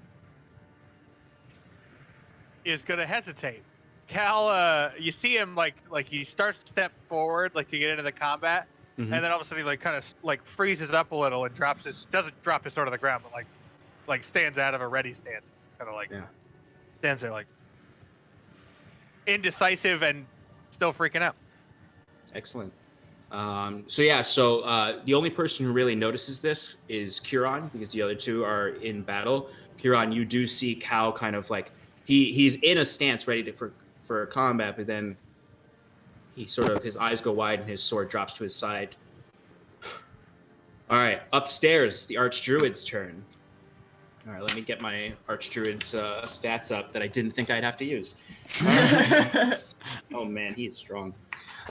is gonna hesitate. Cal, you see him like he starts to step forward, like to get into the combat, Mhm. and then all of a sudden he like kind of like freezes up a little and doesn't drop his sword on the ground, but like stands out of a ready stance, kind of like stands there like indecisive and still freaking out. Excellent. So the only person who really notices this is Kieran, because the other two are in battle. Kieran, you do see Cal kind of like he's in a stance ready for combat, but then he sort of his eyes go wide and his sword drops to his side. All right, upstairs, the Archdruid's turn. All right, let me get my Archdruid's stats up that I didn't think I'd have to use. Oh man, he's strong.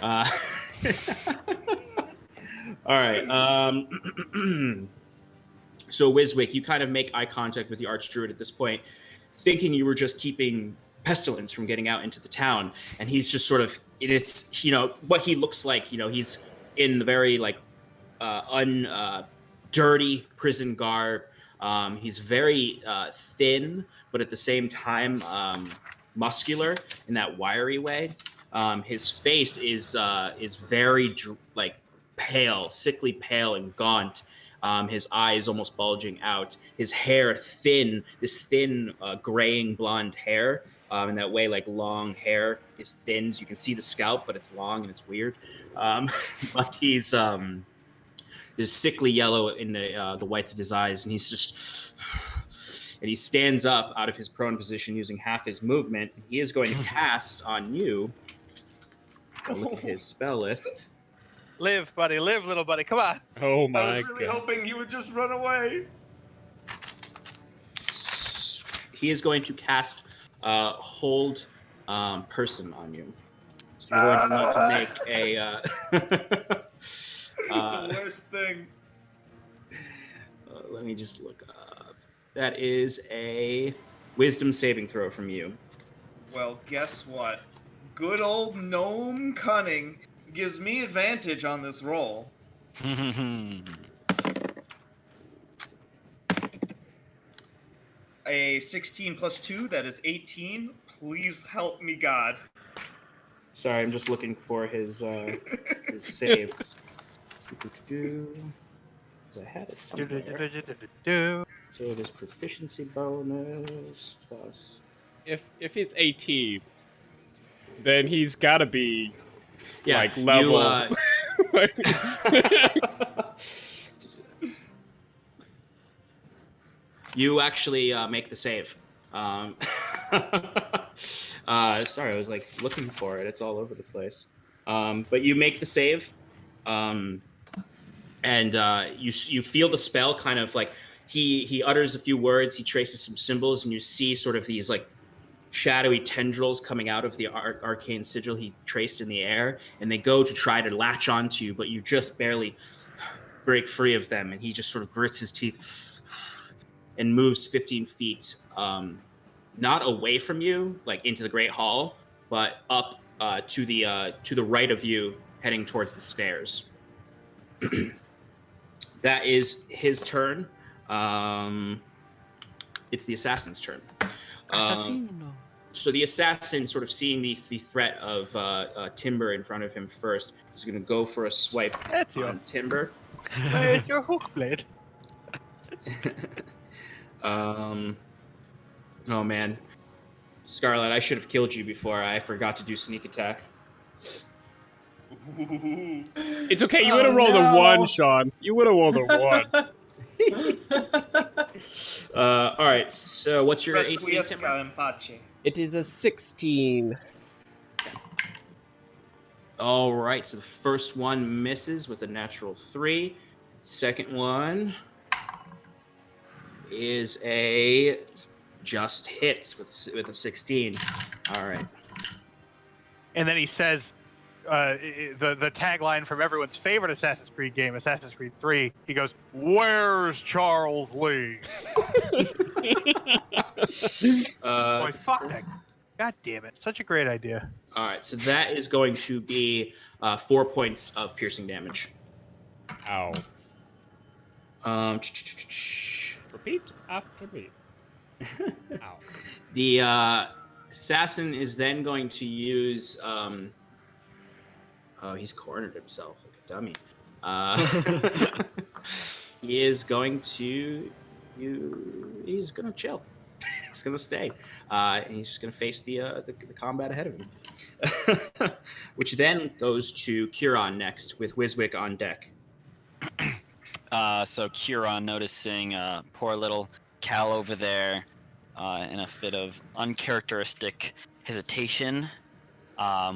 All right. So Wiswick, you kind of make eye contact with the Archdruid at this point, thinking you were just keeping pestilence from getting out into the town, and he's just sort of it's what he looks like. He's in the very like dirty prison garb. He's very thin, but at the same time muscular in that wiry way. His face is very pale, sickly pale and gaunt. His eyes almost bulging out. His hair thin, this thin graying blonde hair. In that way, like long hair is thin, so you can see the scalp, but it's long and it's weird. But he's sickly yellow in the whites of his eyes, and he's just. And he stands up out of his prone position using half his movement. He is going to cast on you. Look at his spell list. Live, buddy, live, little buddy. Come on. Oh I my was really god. hoping you would just run away. He is going to cast Hold Person on you. So you're going to want to make a. The worst thing. Let me just look up. That is a Wisdom saving throw from you. Well, guess what? Good old gnome cunning gives me advantage on this roll. A 16 plus 2, that is 18. Please help me, God. Sorry, I'm just looking for his save. I had it somewhere. So it is proficiency bonus plus. If it's 18, then he's got to be like you, level. You actually make the save. Sorry, I was like looking for it. It's all over the place. But you make the save, and you feel the spell kind of like he utters a few words. He traces some symbols, and you see sort of these like shadowy tendrils coming out of the arcane sigil he traced in the air, and they go to try to latch onto you, but you just barely break free of them, and he just sort of grits his teeth and moves 15 feet, not away from you, like into the Great Hall, but up to the right of you, heading towards the stairs. That is his turn. It's the assassin's turn. So the assassin, sort of seeing the threat of Timber in front of him first, is going to go for a swipe on Timber. Where's your hook blade? Oh man, Scarlet, I should have killed you before I forgot to do sneak attack. It's okay. You would have rolled a 1, Sean. You would have rolled a 1. All right. So what's your AC, Timber? It is a 16. All right. So the first one misses with a natural 3. Second one is a just hits with a 16. All right. And then he says, the tagline from everyone's favorite Assassin's Creed game, Assassin's Creed 3. He goes, "Where's Charles Lee?" Boy, fuck that! God damn it! Such a great idea. All right. So that is going to be 4 points of piercing damage. Ow. Repeat Repeat after me. Ow. The assassin is then going to use. Oh, he's cornered himself like a dummy. He is going to. He's going to chill. He's going to stay, and he's just going to face the combat ahead of him. Which then goes to Curon next, with Wiswick on deck. So Curon, noticing poor little Cal over there in a fit of uncharacteristic hesitation,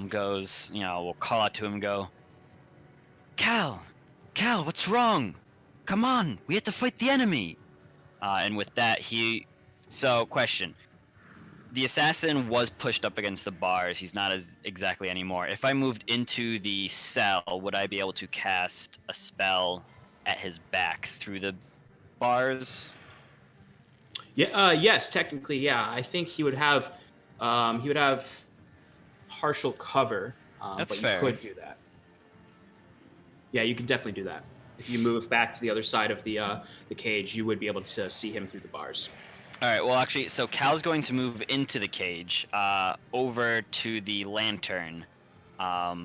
goes, we'll call out to him and go, Cal, what's wrong? Come on, we have to fight the enemy. And with that, question. The assassin was pushed up against the bars. He's not as exactly anymore. If I moved into the cell, would I be able to cast a spell at his back through the bars? Yeah. Yes. Technically, yeah. I think he would have partial cover. That's but fair. You could do that. Yeah, you could definitely do that. If you move back to the other side of the cage, you would be able to see him through the bars. All right. Well, actually, so Cal's going to move into the cage, over to the lantern. Oh,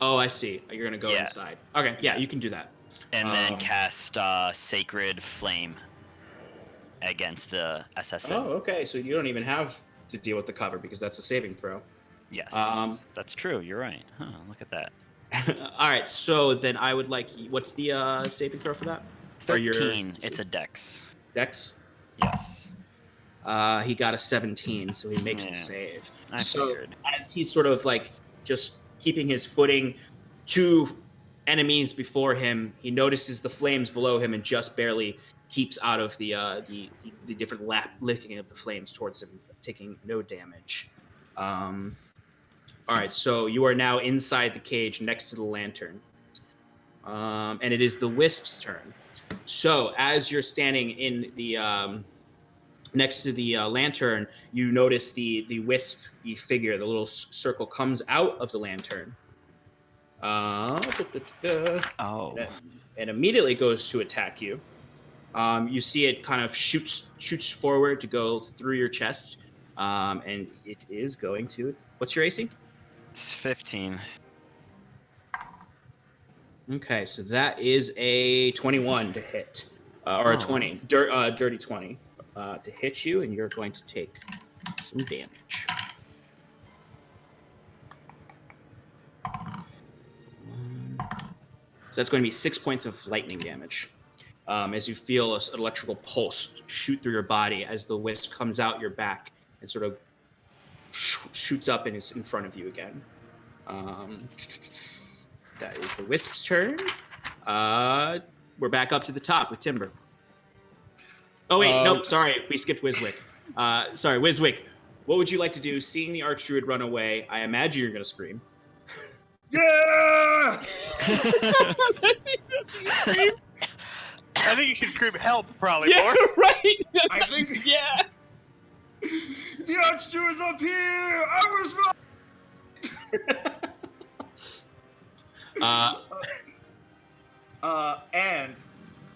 I see. You're gonna go inside. Okay. Yeah, you can do that. And then cast Sacred Flame against the assassin. Oh, okay. So you don't even have to deal with the cover because that's a saving throw. Yes, that's true. You're right. Huh, look at that. All right. So then I would like. What's the saving throw for that? 13. It's a dex. Dex? Yes. He got a 17, so he makes the save. I figured. As he's sort of like just keeping his footing, 2 enemies before him, he notices the flames below him and just barely keeps out of the different licking of the flames towards him, taking no damage. All right, so you are now inside the cage next to the lantern, and it is the Wisp's turn. So as you're standing in the next to the lantern, you notice the Wisp figure, the little circle, comes out of the lantern. Oh. And immediately goes to attack you. You see it kind of shoots forward to go through your chest, and it is going to. What's your AC? It's 15. Okay, so that is a 21 to hit, or a 20, dirty 20 to hit you, and you're going to take some damage. So that's going to be 6 points of lightning damage. as you feel an electrical pulse shoot through your body as the wisp comes out your back and sort of shoots up and is in front of you again. That is the wisp's turn. We're back up to the top with Timber. Oh wait, nope, sorry, we skipped Wiswick. Sorry, Wiswick, what would you like to do? Seeing the Archdruid run away, I imagine you're gonna scream. Yeah! I think you should scream help, probably Yeah, more. right. I think Yeah. the Archdruid's up here! I was right! And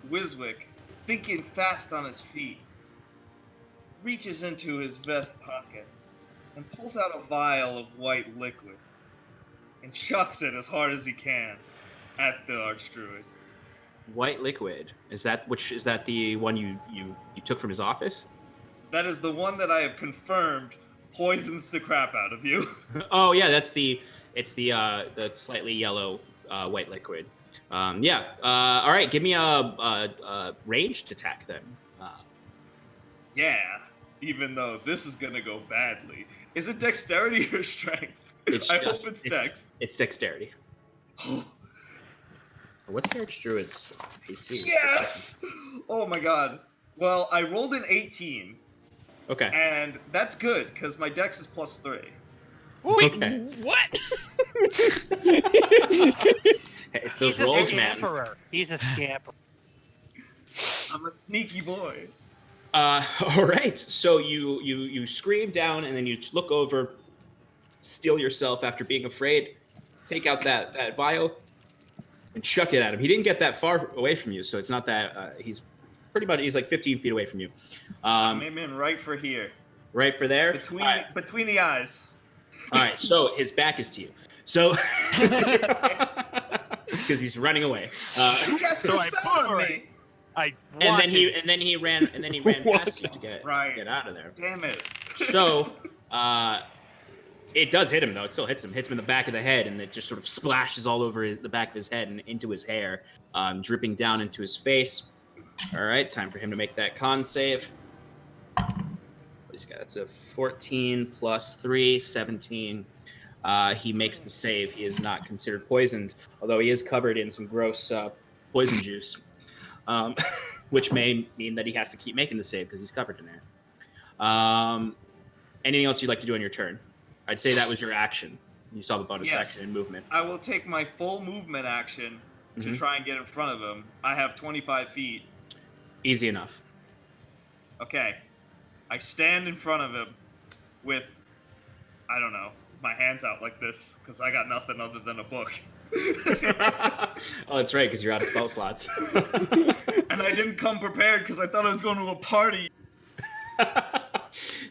Wiswick, thinking fast on his feet, reaches into his vest pocket and pulls out a vial of white liquid and chucks it as hard as he can at the Archdruid. White liquid. Is that the one you took from his office? That is the one that I have confirmed poisons the crap out of you. Oh yeah, it's the slightly yellow white liquid. All right, give me a ranged attack then. Yeah, even though this is gonna go badly. Is it dexterity or strength? I hope it's dex. It's dexterity. What's the Archdruid's AC? Yes! Oh my god. Well, I rolled an 18. Okay. And that's good, because my dex is +3. Wait, Okay. what? It's those He's rolls, a man. scamperer. He's a scamper. I'm a sneaky boy. All right. So you scream down, and then you look over, steal yourself after being afraid, take out that vial, and chuck it at him. He didn't get that far away from you, so it's not that he's he's like 15 feet away from you. I'm aiming right for here. Right for there. Between the eyes. All right. So his back is to you. So because he's running away. You got So I me. want And then he ran past you to get out of there. Damn it. So, it does hit him though. It still hits him. Hits him in the back of the head, and it just sort of splashes all over the back of his head and into his hair, dripping down into his face. All right, time for him to make that con save. What he's got? It's a 14 plus 3, 17. He makes the save. He is not considered poisoned, although he is covered in some gross poison juice, which may mean that he has to keep making the save because he's covered in it. Anything else you'd like to do on your turn? I'd say that was your action. You saw the bonus action and movement. I will take my full movement action to try and get in front of him. I have 25 feet. Easy enough. Okay. I stand in front of him with, I don't know, my hands out like this, because I got nothing other than a book. Oh, that's right, because you're out of spell slots. And I didn't come prepared because I thought I was going to a party.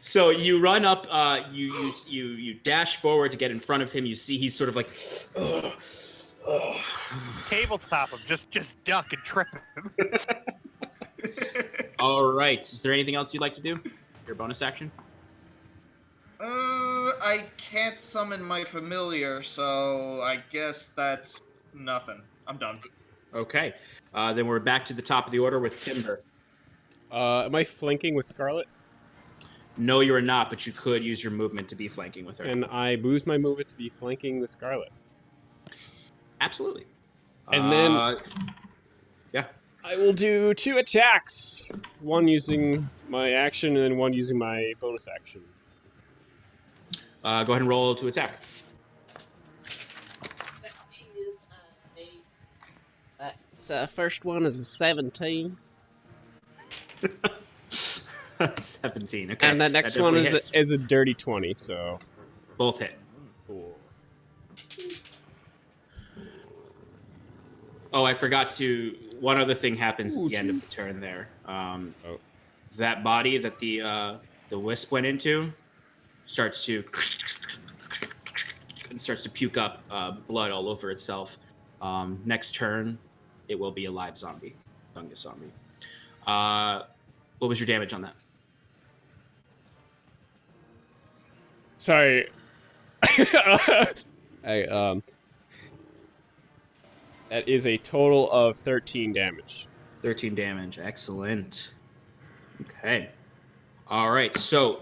So you run up, you dash forward to get in front of him. You see he's sort of like, tabletop him. Just duck and trip him. All right. Is there anything else you'd like to do? Your bonus action? I can't summon my familiar, so I guess that's nothing. I'm done. Okay. Then we're back to the top of the order with Timber. Am I flanking with Scarlet? No, you are not, but you could use your movement to be flanking with her. And I boost my movement to be flanking the Scarlet. Absolutely. And then I will do 2 attacks. One using my action and one using my bonus action. Go ahead and roll to attack. First one is a 17. 17. Okay. And the next That one definitely is a dirty 20, so... Both hit. Cool. Oh, I forgot to... One other thing happens at the end of the turn there. That body that the wisp went into starts to puke up blood all over itself. Next turn, it will be a live zombie. Fungus zombie. What was your damage on that? Sorry. That is a total of 13 damage. 13 damage. Excellent. Okay. All right. So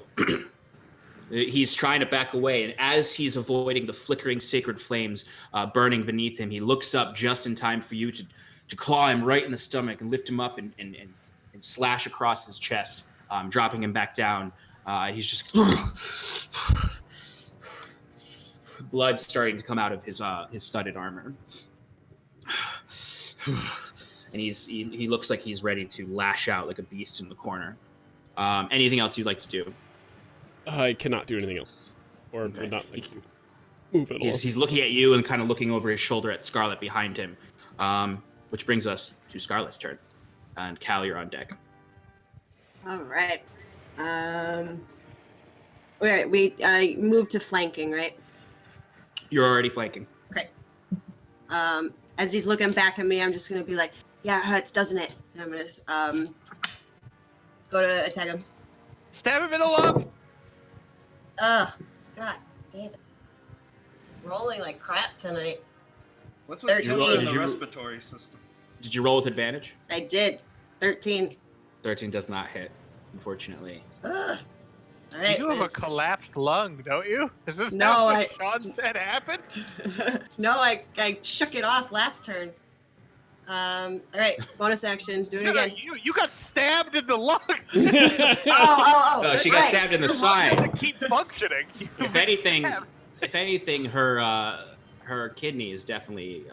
he's trying to back away, and as he's avoiding the flickering sacred flames burning beneath him, he looks up just in time for you to claw him right in the stomach and lift him up and slash across his chest, dropping him back down. He's just blood starting to come out of his studded armor, and he looks like he's ready to lash out like a beast in the corner. Anything else you'd like to do? I cannot do anything else, or Okay. would not like to move at all. He's looking at you and kind of looking over his shoulder at Scarlet behind him, which brings us to Scarlet's turn. And Cal, you're on deck. All right. I moved to flanking, right? You're already flanking. Okay. As he's looking back at me, I'm just gonna be like, "Yeah, it hurts, doesn't it?" And I'm gonna go to attack him. Stab him in the lung. Ugh, God damn it! Rolling like crap tonight. What's with you 13. in Did the you- respiratory system? Did you roll with advantage? I did. 13. 13 does not hit, unfortunately. Ugh. All You right. do have a collapsed lung, don't you? Is this No, what Sean said happened? No, I shook it off last turn. All right, bonus action. Do it No, no, again. you got stabbed in the lung. Oh, Oh, she got right. stabbed in the Your lung side. doesn't keep functioning. You've If been anything, stabbed. her kidney is definitely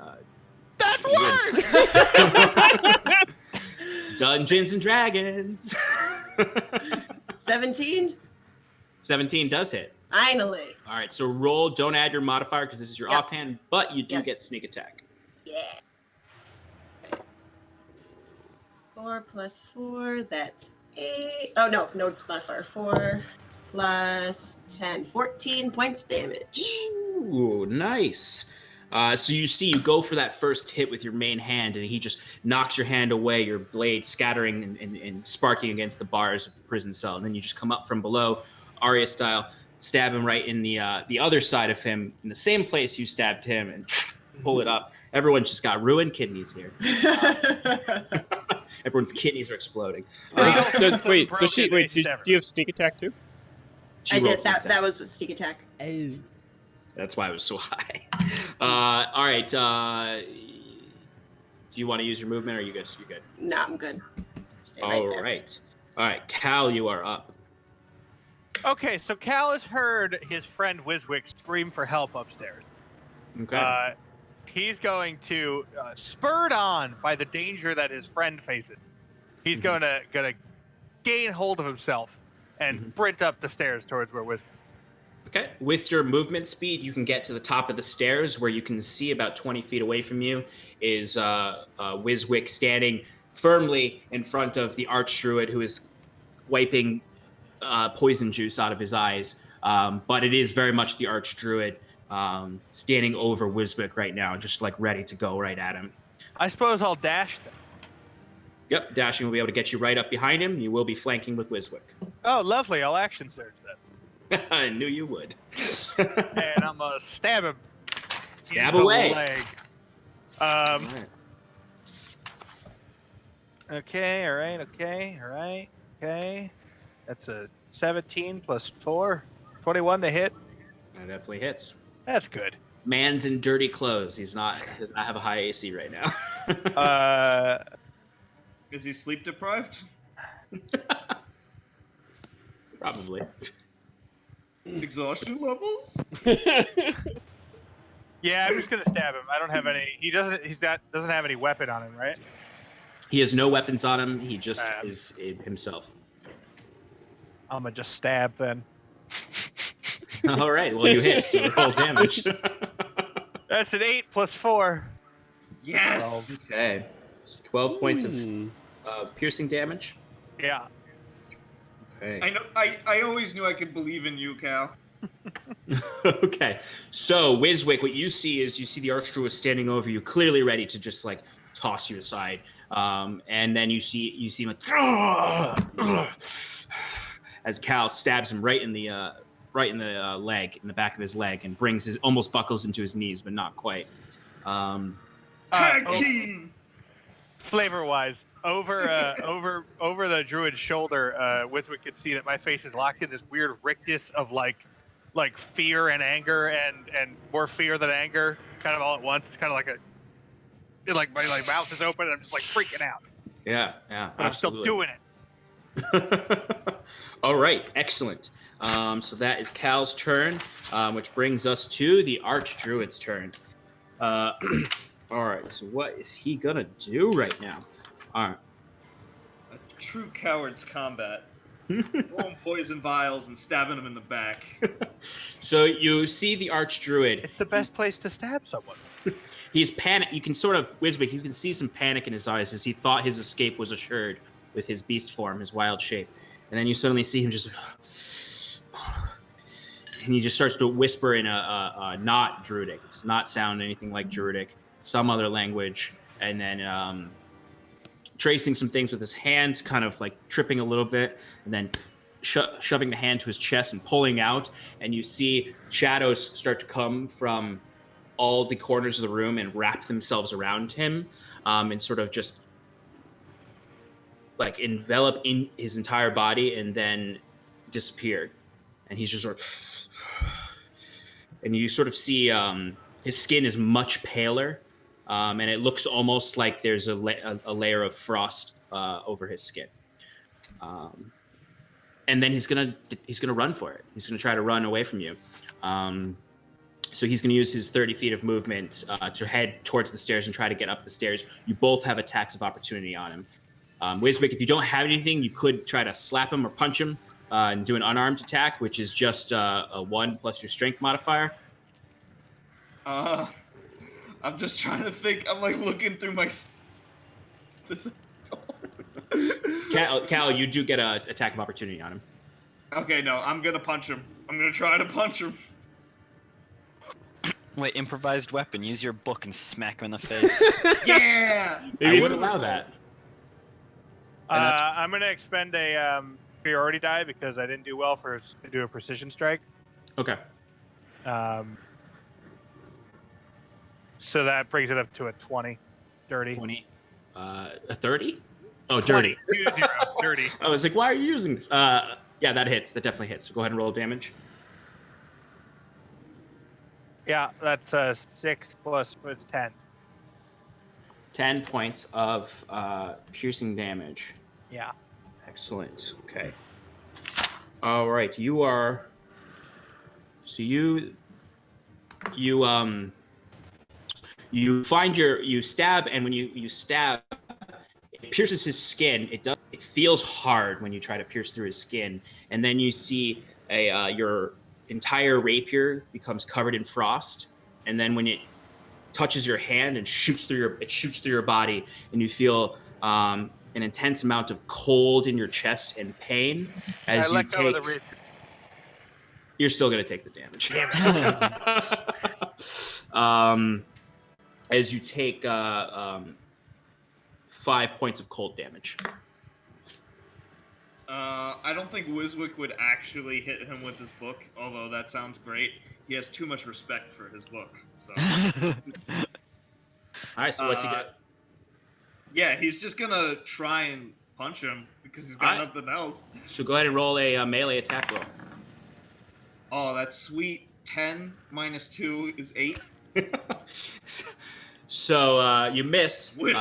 That's experienced. worse. Dungeons and Dragons. 17. 17 does hit. Finally. All right, so roll. Don't add your modifier because this is your Yep. offhand, but you do Yep. get sneak attack. Yeah. 4 plus 4, that's 8. Oh, no modifier. 4 plus 10, 14 points of damage. Ooh, nice. So you go for that first hit with your main hand, and he just knocks your hand away, your blade scattering and sparking against the bars of the prison cell. And then you just come up from below, Arya style, stab him right in the other side of him, in the same place you stabbed him, and pull it up. Everyone's just got ruined kidneys here. Everyone's kidneys are exploding. Does Wait, broken do you severed. have sneak attack too? She I rolled did. sneak That attack. that was with sneak attack. That's why it was so high. All right. Do you want to use your movement, or you guys? You good? No, I'm good. Stay right All there. right. All right. Cal, you are up. Okay, so Cal has heard his friend Wiswick scream for help upstairs. Okay. He's going to, spurred on by the danger that his friend faces, he's gonna gain hold of himself and sprint up the stairs towards where Wiswick. Okay. With your movement speed, you can get to the top of the stairs, where you can see about 20 feet away from you is Wiswick standing firmly in front of the Archdruid, who is wiping poison juice out of his eyes. But it is very much the Archdruid standing over Wiswick right now, just like ready to go right at him. I suppose I'll dash them. Yep, dashing will be able to get you right up behind him. You will be flanking with Wiswick. Oh, lovely. I'll action surge then. I knew you would. And I'm gonna stab him. Stab in the away. leg. All right. Okay, all right. Okay. That's a 17 plus 4. 21 to hit. That definitely hits. That's good. Man's in dirty clothes. Does not have a high AC right now. Is he sleep deprived? Probably. Exhaustion levels? Yeah, I'm just gonna stab him. I don't have any. He doesn't. Doesn't have any weapon on him, right? He has no weapons on him. He just Ah. is himself. I'm gonna just stab then. All right. Well, you hit. So roll damage. That's an 8 plus 4. Yes! Okay. So 12 points Hmm. of piercing damage. Yeah. Okay. I know. I always knew I could believe in you, Cal. Okay. So, Wiswick, what you see is the Archdruid standing over you, clearly ready to just like toss you aside. And then you see him like, as Cal stabs him right in the leg, in the back of his leg, and almost buckles into his knees, but not quite. Tag Oh, team! flavor-wise, over the druid's shoulder, Wiswick could see that my face is locked in this weird rictus of like fear and anger and more fear than anger, kind of all at once. It's kind of like my mouth is open and I'm just like freaking out. Yeah, But I'm still doing it. All right, excellent. So that is Cal's turn, which brings us to the Archdruid's turn. All right, so what is he gonna do right now? All right. A true coward's combat. Throwing poison vials and stabbing him in the back. So you see the Archdruid. It's the best place to stab someone. He's panic. You can sort of, Wiswick, you can see some panic in his eyes as he thought his escape was assured with his beast form, his wild shape. And then you suddenly see him just, and he just starts to whisper in a not Druidic. It does not sound anything like Druidic, some other language. And then tracing some things with his hands, kind of like tripping a little bit, and then shoving the hand to his chest and pulling out. And you see shadows start to come from all the corners of the room and wrap themselves around him, and sort of just like envelop in his entire body and then disappeared. And he's just sort of, and you sort of see his skin is much paler, and it looks almost like there's a layer of frost over his skin. And then he's gonna run for it. He's gonna try to run away from you. So he's going to use his 30 feet of movement to head towards the stairs and try to get up the stairs. You both have attacks of opportunity on him. Wiswick, if you don't have anything, you could try to slap him or punch him and do an unarmed attack, which is just a 1 plus your strength modifier. I'm just trying to think. I'm like looking through my... Cal, you do get an attack of opportunity on him. Okay, no, I'm going to punch him. I'm going to try to punch him. Wait, improvised weapon. Use your book and smack him in the face. Yeah! I would allow that. I'm going to expend a priority die because I didn't do well to do a precision strike. Okay. So that brings it up to a 20. Dirty. 20. A 30? Oh, dirty. 20, dirty. I was like, why are you using this? Yeah, that hits. That definitely hits. So go ahead and roll damage. Yeah, that's 6 plus, it's 10. 10 points of piercing damage. Yeah. Excellent. Okay. All right. You are. So you find you stab, and when you stab, it pierces his skin. It feels hard when you try to pierce through his skin, and then you see your entire rapier becomes covered in frost, and then when it touches your hand and shoots through your body, and you feel an intense amount of cold in your chest and pain as you take. You're still gonna take the damage. As you take 5 points of cold damage. I don't think Wiswick would actually hit him with his book, although that sounds great. He has too much respect for his book. So. All right, so what's he got? Yeah, he's just gonna try and punch him because he's got nothing else. So go ahead and roll a melee attack roll. Oh, that's sweet. 10 minus 2 is 8. So you miss. Sort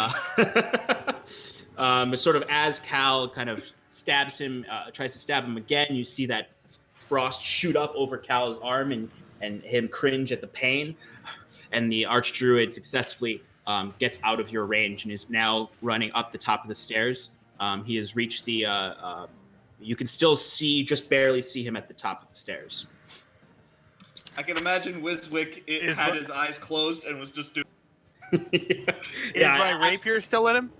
of as Cal kind of stabs him, tries to stab him again, you see that frost shoot up over Cal's arm and him cringe at the pain. And the Archdruid successfully gets out of your range and is now running up the top of the stairs. He has reached the... you can still just barely see him at the top of the stairs. I can imagine Wiswick had his eyes closed and was just doing... Is my rapier still in him?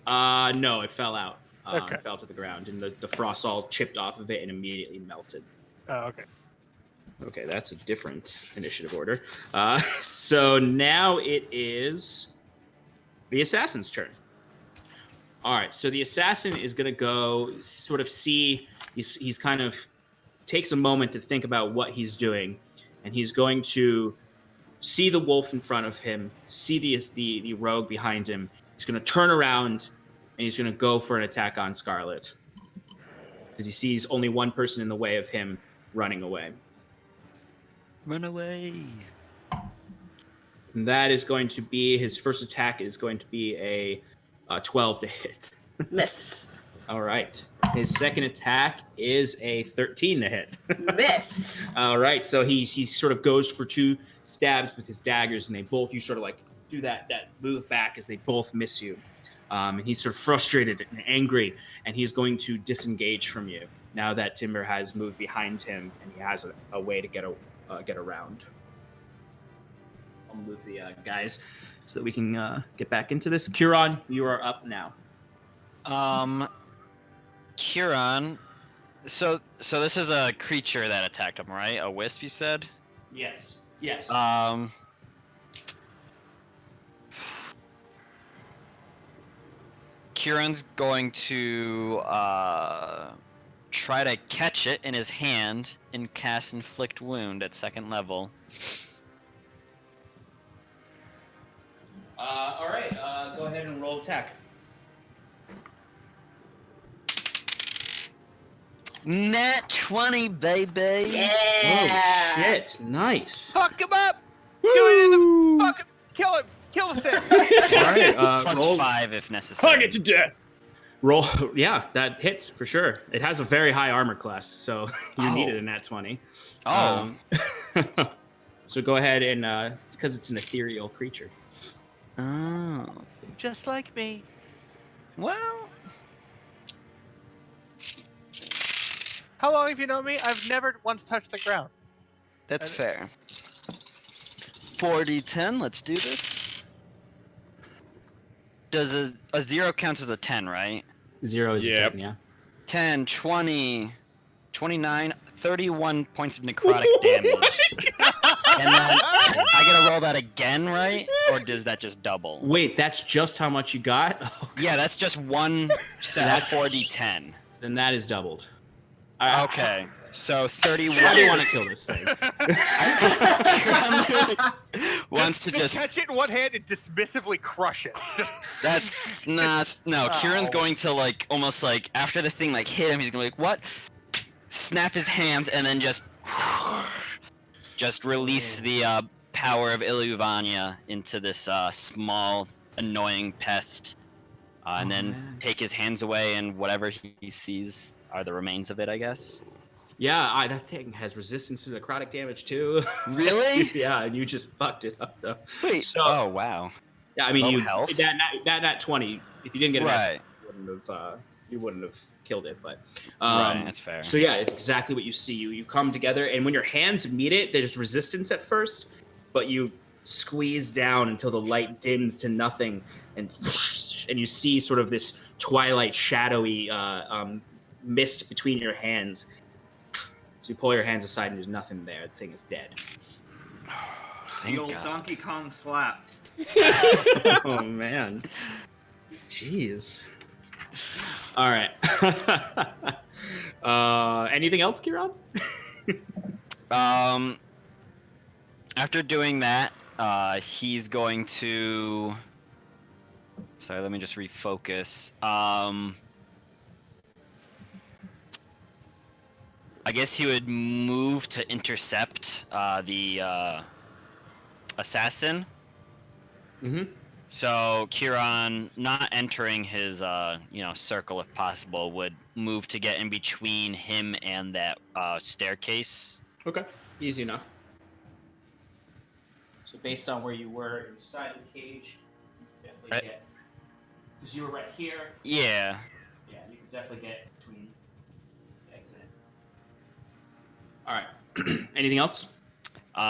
No, it fell out. Okay. It fell to the ground, and the frost all chipped off of it and immediately melted. Oh, okay. Okay, that's a different initiative order. So now it is the assassin's turn. All right, so the assassin is going to go sort of see... He's kind of takes a moment to think about what he's doing, and he's going to see the wolf in front of him, see the rogue behind him. He's going to turn around and he's going to go for an attack on Scarlet because he sees only one person in the way of him running away. Run away. And that is going to be his first attack. Is going to be a 12 to hit. Miss. All right. His second attack is a 13 to hit. Miss. All right. So he sort of goes for 2 stabs with his daggers, and they both, you sort of like do that move back as they both miss you. And he's sort of frustrated and angry, and he's going to disengage from you now that Timber has moved behind him and he has a way to get around. I'll move the guys so that we can get back into this. Curon, you are up now. Curon. So this is a creature that attacked him, right? A wisp, you said? Yes. Yes. Kieran's going to try to catch it in his hand and cast Inflict Wound at 2nd level. All right. Go ahead and roll attack. Nat 20, baby! Yeah. Oh shit! Nice. Fuck him up! Do it in the fucking kill him! Kill the thing! All right. Plus Roll. 5 if necessary. Hug it to death. Roll. Yeah, that hits for sure. It has a very high armor class, so you Oh. need it in that 20. Oh. So go ahead and it's because it's an ethereal creature. Oh. Just like me. Well, How long have you known me? I've never once touched the ground. that's fair. 4d10, let's do this. Does a 0 counts as a 10, right? 0 is a Yep. 10, yeah. 10, 20, 29, 31 points of necrotic damage. And then I gotta roll that again, right? Or does that just double? Wait, that's just how much you got? Oh, Yeah, that's just one set of 4d10. then that is doubled. Okay, so 31. I do want to kill this thing. Wants to just just catch it in one hand and dismissively crush it. Just no. Kieran's Oh. going to like almost like after the thing like hit him, he's gonna be like what? Snap his hands and then just release the power of Illuvania into this small annoying pest, and then man. take his hands away and whatever he sees are the remains of it, I guess. Yeah, that thing has resistance to necrotic damage too. Really? Yeah, and you just fucked it up though. Wait. So- oh wow. Yeah, I mean, Low you health? that 20. If you didn't get it, Right. you wouldn't have killed it. But Right. That's fair. So yeah, it's exactly what you see. You come together, and when your hands meet it, there's resistance at first, but you squeeze down until the light dims to nothing, and you see sort of this twilight, shadowy mist between your hands. So you pull your hands aside, and there's nothing there. The thing is dead. Thank The old God. Donkey Kong slap. Oh man, jeez. All right. Anything else, Kieran? After doing that, he's going to. Sorry, let me just refocus. I guess he would move to intercept the assassin. Mm-hmm. So Kieran, not entering his circle if possible, would move to get in between him and that staircase. Okay, easy enough. So based on where you were inside the cage, you could definitely get. Because you were right here. Yeah. Yeah, you could definitely get between the exit. All right. Anything else? No,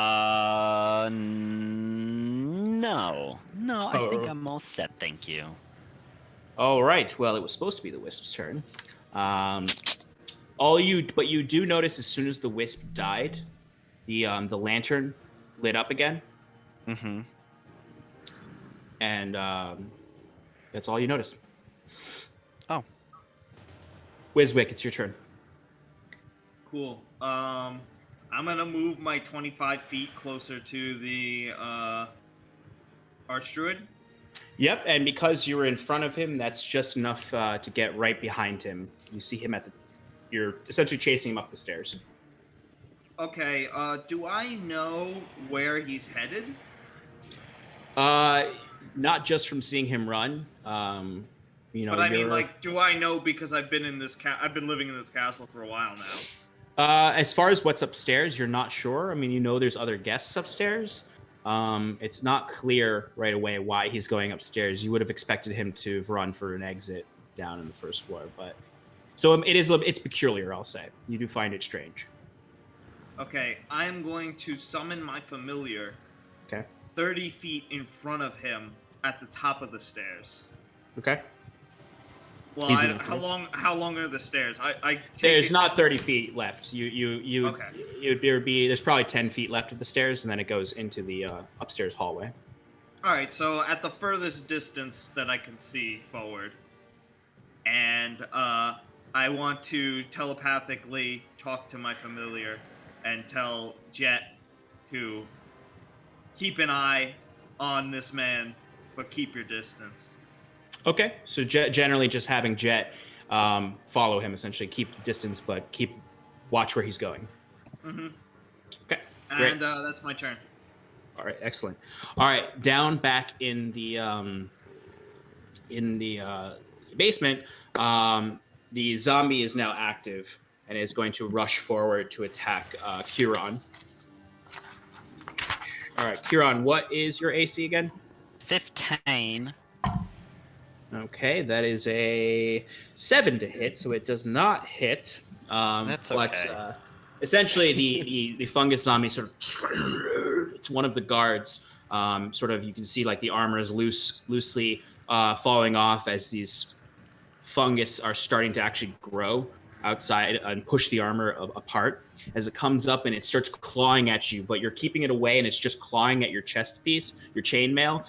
I think Oh. I'm all set. Thank you. All right. Well, it was supposed to be the wisp's turn. But you do notice as soon as the wisp died, the lantern lit up again, Mm-hmm. and that's all you notice. Oh. Wiswick, it's your turn. Cool. I'm gonna move my 25 feet closer to the Archdruid. Yep, and because you were in front of him, that's just enough to get right behind him. You see him you're essentially chasing him up the stairs. Okay, do I know where he's headed? Not just from seeing him run. But I mean, like, do I know because I've been in this I've been living in this castle for a while now. As far as what's upstairs, you're not sure. I mean, you know there's other guests upstairs. It's not clear right away why he's going upstairs. You would have expected him to run for an exit down in the first floor, but so it's peculiar, I'll say. You do find it strange. Okay, I'm going to summon my familiar. Okay. 30 feet in front of him at the top of the stairs. Okay. Well, how long are the stairs? There's not 30 feet left. You Okay. There's probably 10 feet left of the stairs, and then it goes into the upstairs hallway. All right, so at the furthest distance that I can see forward, and I want to telepathically talk to my familiar and tell Jet to keep an eye on this man, but keep your distance. Okay, so generally just having Jet follow him, essentially keep the distance, but watch where he's going. Mm-hmm. Okay, great. And that's my turn. All right, excellent. All right, down back in the basement, the zombie is now active and is going to rush forward to attack Kieran. All right, Kieran, what is your AC again? 15. Okay, that is a 7 to hit, so it does not hit. That's okay. But essentially, the fungus zombie sort of it's one of the guards. Sort of, you can see like the armor is loosely falling off as these fungus are starting to actually grow outside and push the armor apart as it comes up and it starts clawing at you, but you're keeping it away and it's just clawing at your chest piece, your chainmail,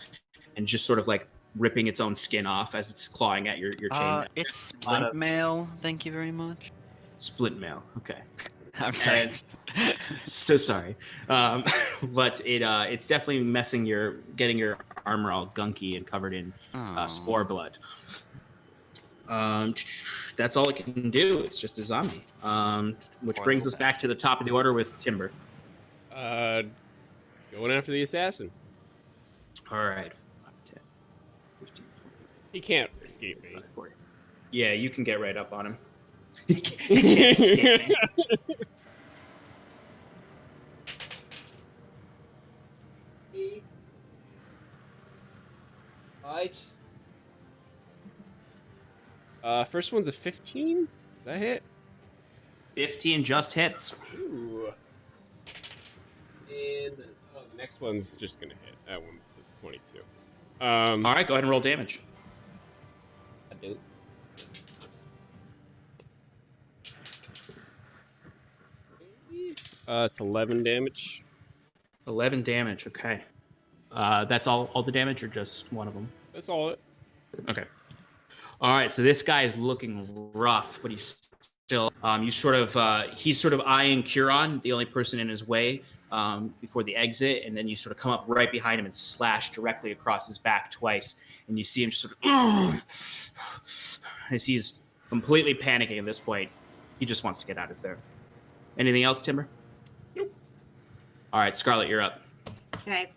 and just sort of like ripping its own skin off as it's clawing at your chainmail. It's splint mail. Thank you very much. Splint mail. Okay. I'm sorry. So sorry. But it's definitely getting your armor all gunky and covered in spore blood. That's all it can do. It's just a zombie. Which brings us back to the top of the order with Timber. Going after the assassin. All right. 5, 10, 15, 20, He can't escape me. 40. Yeah, you can get right up on him. He can't escape me. Right. First one's a 15. Does that hit? 15 just hits. Ooh. And the next one's just gonna hit. That one's a 22. All right, go ahead and roll damage. I do. It's 11 damage. 11 damage. Okay. That's all the damage, or just one of them? That's all it. Okay. All right. So this guy is looking rough, but he's still. He's sort of eyeing Kieran, the only person in his way, before the exit, and then you sort of come up right behind him and slash directly across his back twice, and you see him just sort of as he's completely panicking at this point. He just wants to get out of there. Anything else, Timber? Nope. All right, Scarlet, you're up. Okay.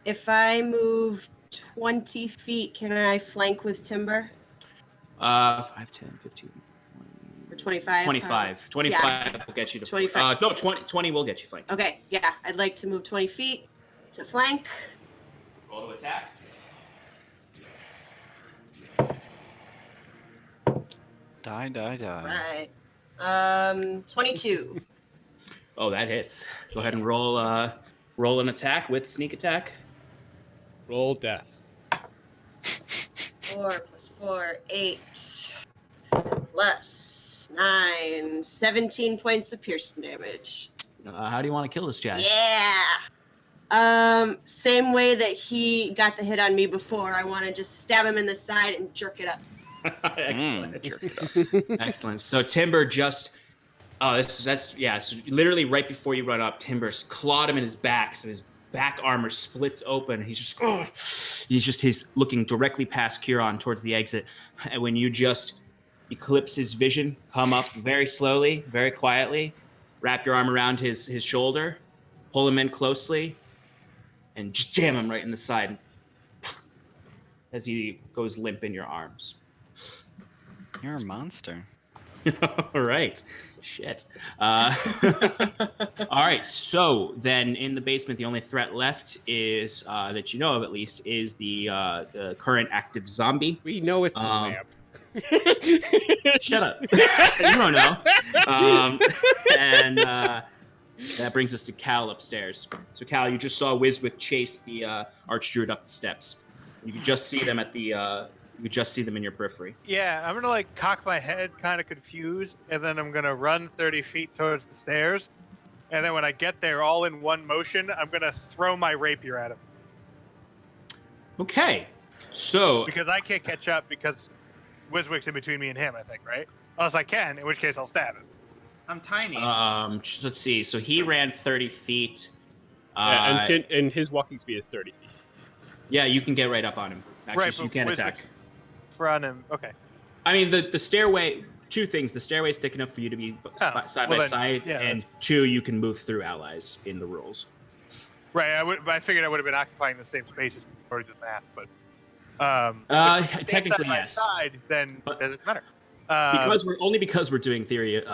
If I move 20 feet, can I flank with Timber? 5, 10, 15. Or 25? 25. 25 will get you to 25. No, 20 will get you flanked. Okay, yeah. I'd like to move 20 feet to flank. Roll to attack. Die. Right. 22. Oh, that hits. Go ahead and roll an attack with sneak attack. Roll death. 4 plus 4, 8 plus 9, 17 points of piercing damage. How do you want to kill this guy? Yeah. Same way that he got the hit on me before. I want to just stab him in the side and jerk it up. Excellent. Excellent. So Timber just so literally right before you run up, Timber's clawed him in his back, so his back armor splits open. He's looking directly past Kieran towards the exit. And when you just eclipse his vision, come up very slowly, very quietly, wrap your arm around his shoulder, pull him in closely, and just jam him right in the side as he goes limp in your arms. You're a monster. All right. Shit. All right. So then in the basement, the only threat left is, that you know of at least, is the current active zombie. We know it's the lamp. Shut up. You don't know. And that brings us to Cal upstairs. So Cal, you just saw Wiswick chase the Archdruid up the steps. You could just see them in your periphery. Yeah, I'm gonna like cock my head, kind of confused, and then I'm gonna run 30 feet towards the stairs. And then when I get there, all in one motion, I'm gonna throw my rapier at him Okay. So because I can't catch up because Wiswick's in between me and him. I think, right? Unless I can, in which case I'll stab him. I'm tiny. let's see. So he ran 30 feet. And his walking speed is 30 feet. Yeah, you can get right up on him. Actually, Right, so you but can't Wiswick's attack. Run him. Okay. I mean, the stairway. Two things: the stairway's thick enough for you to be side by then, side, yeah, and two, you can move through allies in the rules. Right. I figured I would have been occupying the same space as already did that, but if Technically, side by yes. Side, then But- it doesn't matter. Because we're doing theory,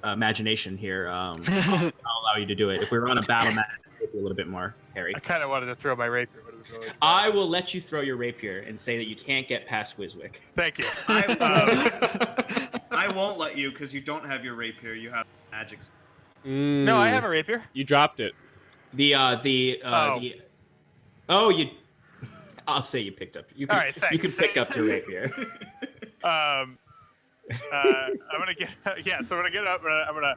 imagination here. I'll allow you to do it. If we were on a battle map, it would be a little bit more hairy. I kind of wanted to throw my rapier, but it was really. I will let you throw your rapier and say that you can't get past Wiswick. Thank you. I won't let you because you don't have your rapier. You have magic. No, I have a rapier. You dropped it. I'll say you picked up. You All can, right, thanks. you can pick up your rapier. I'm gonna get So I'm gonna get up. I'm gonna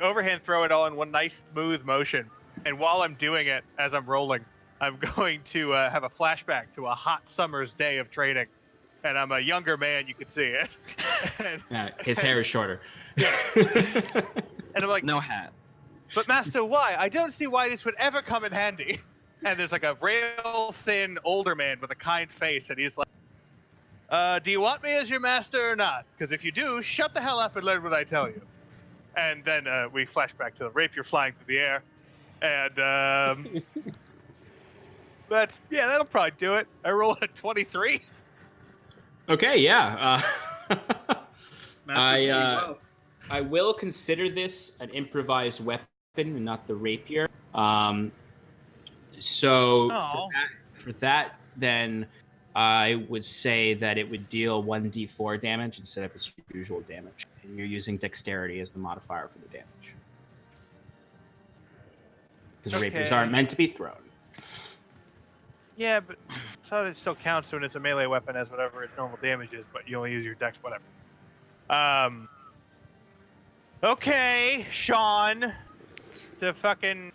overhand throw it all in one nice smooth motion. And while I'm doing it, as I'm rolling, I'm going to have a flashback to a hot summer's day of training. And I'm a younger man. You can see it. His hair is shorter. And I'm like, No hat. but Master, why? I don't see why this would ever come in handy. And there's like a rail thin older man with a kind face, and he's like, do you want me as your master or not? Because if you do, shut the hell up and learn what I tell you. And then we flash back to the rapier flying through the air. And that'll probably do it. I roll a 23. Okay, yeah. Master I will consider this an improvised weapon and not the rapier. So Aw. for that, then I would say that it would deal 1d4 damage instead of its usual damage. And you're using dexterity as the modifier for the damage. Because rapiers Okay. aren't meant to be thrown. Yeah, but I thought it still counts when it's a melee weapon as whatever its normal damage is, but you only use your dex, whatever. Okay, Sean. To fucking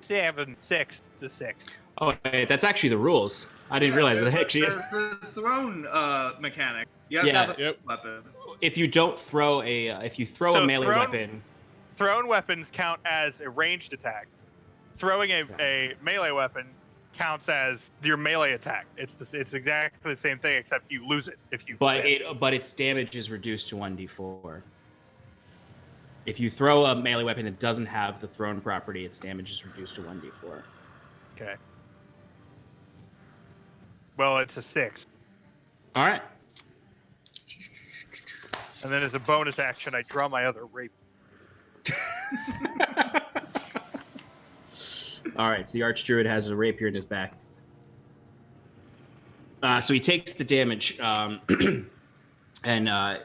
7, 6 to 6. Oh, wait, that's actually the rules. I didn't realize that. Actually, There's the throne mechanic. You have Yeah. to have a Yep. weapon. if you don't throw a So melee thrown- weapon, Thrown weapons count as a ranged attack. Throwing a melee weapon counts as your melee attack. It's exactly the same thing, except you lose it if you. but hit. its damage is reduced to 1d4. If you throw a melee weapon that doesn't have the thrown property, its damage is reduced to 1d4. Okay. Well, it's a 6, All right. and then as a bonus action, I draw my other rape. All right, so the Archdruid has a rapier in his back. So he takes the damage, and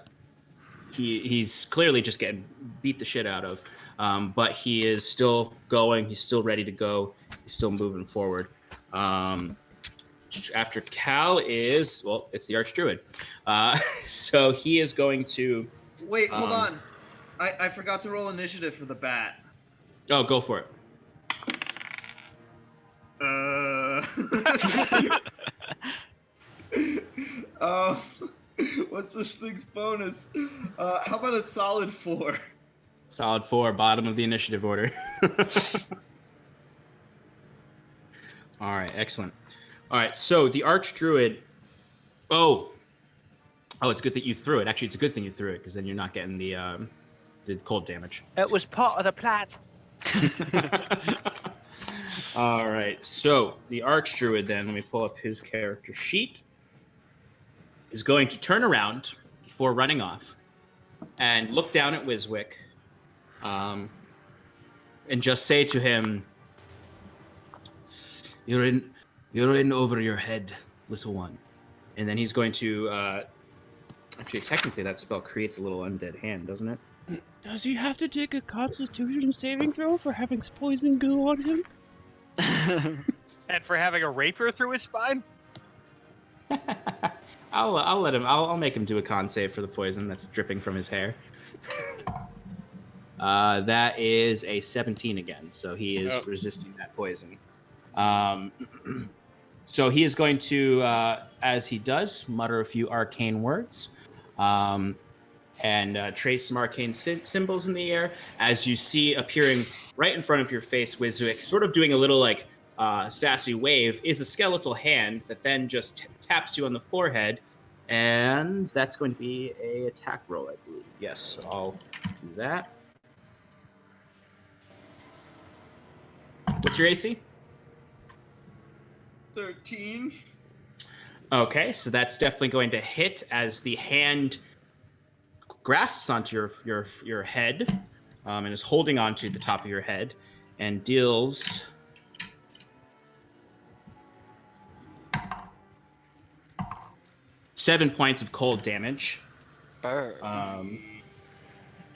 he's clearly just getting beat the shit out of. But he is still going. He's still ready to go. He's still moving forward. After Cal is, well, it's the Archdruid. So he is going to... Wait, hold on. I forgot to roll initiative for the bat. Oh, go for it. What's this thing's bonus? How about a solid 4? Solid 4, bottom of the initiative order. All right, excellent. All right, so the Archdruid. Oh, it's good that you threw it. Actually, it's a good thing you threw it because then you're not getting the cold damage. It was part of the plan. All right, so the Archdruid then, let me pull up his character sheet, is going to turn around before running off and look down at Wiswick and just say to him, You're in over your head, little one. And then he's going to, actually, technically that spell creates a little undead hand, doesn't it? Does he have to take a Constitution saving throw for having poison goo on him? And for having a rapier through his spine? I'll let him. I'll make him do a con save for the poison that's dripping from his hair. That is a 17 again, so he is resisting that poison. So he is going to, as he does, mutter a few arcane words, and trace some arcane symbols in the air. As you see appearing right in front of your face, Wiswick, sort of doing a little like sassy wave, is a skeletal hand that then just taps you on the forehead, and that's going to be a attack roll, I believe. Yes, so I'll do that. What's your AC? 13. Okay, so that's definitely going to hit as the hand grasps onto your head and is holding onto the top of your head and deals 7 points of cold damage.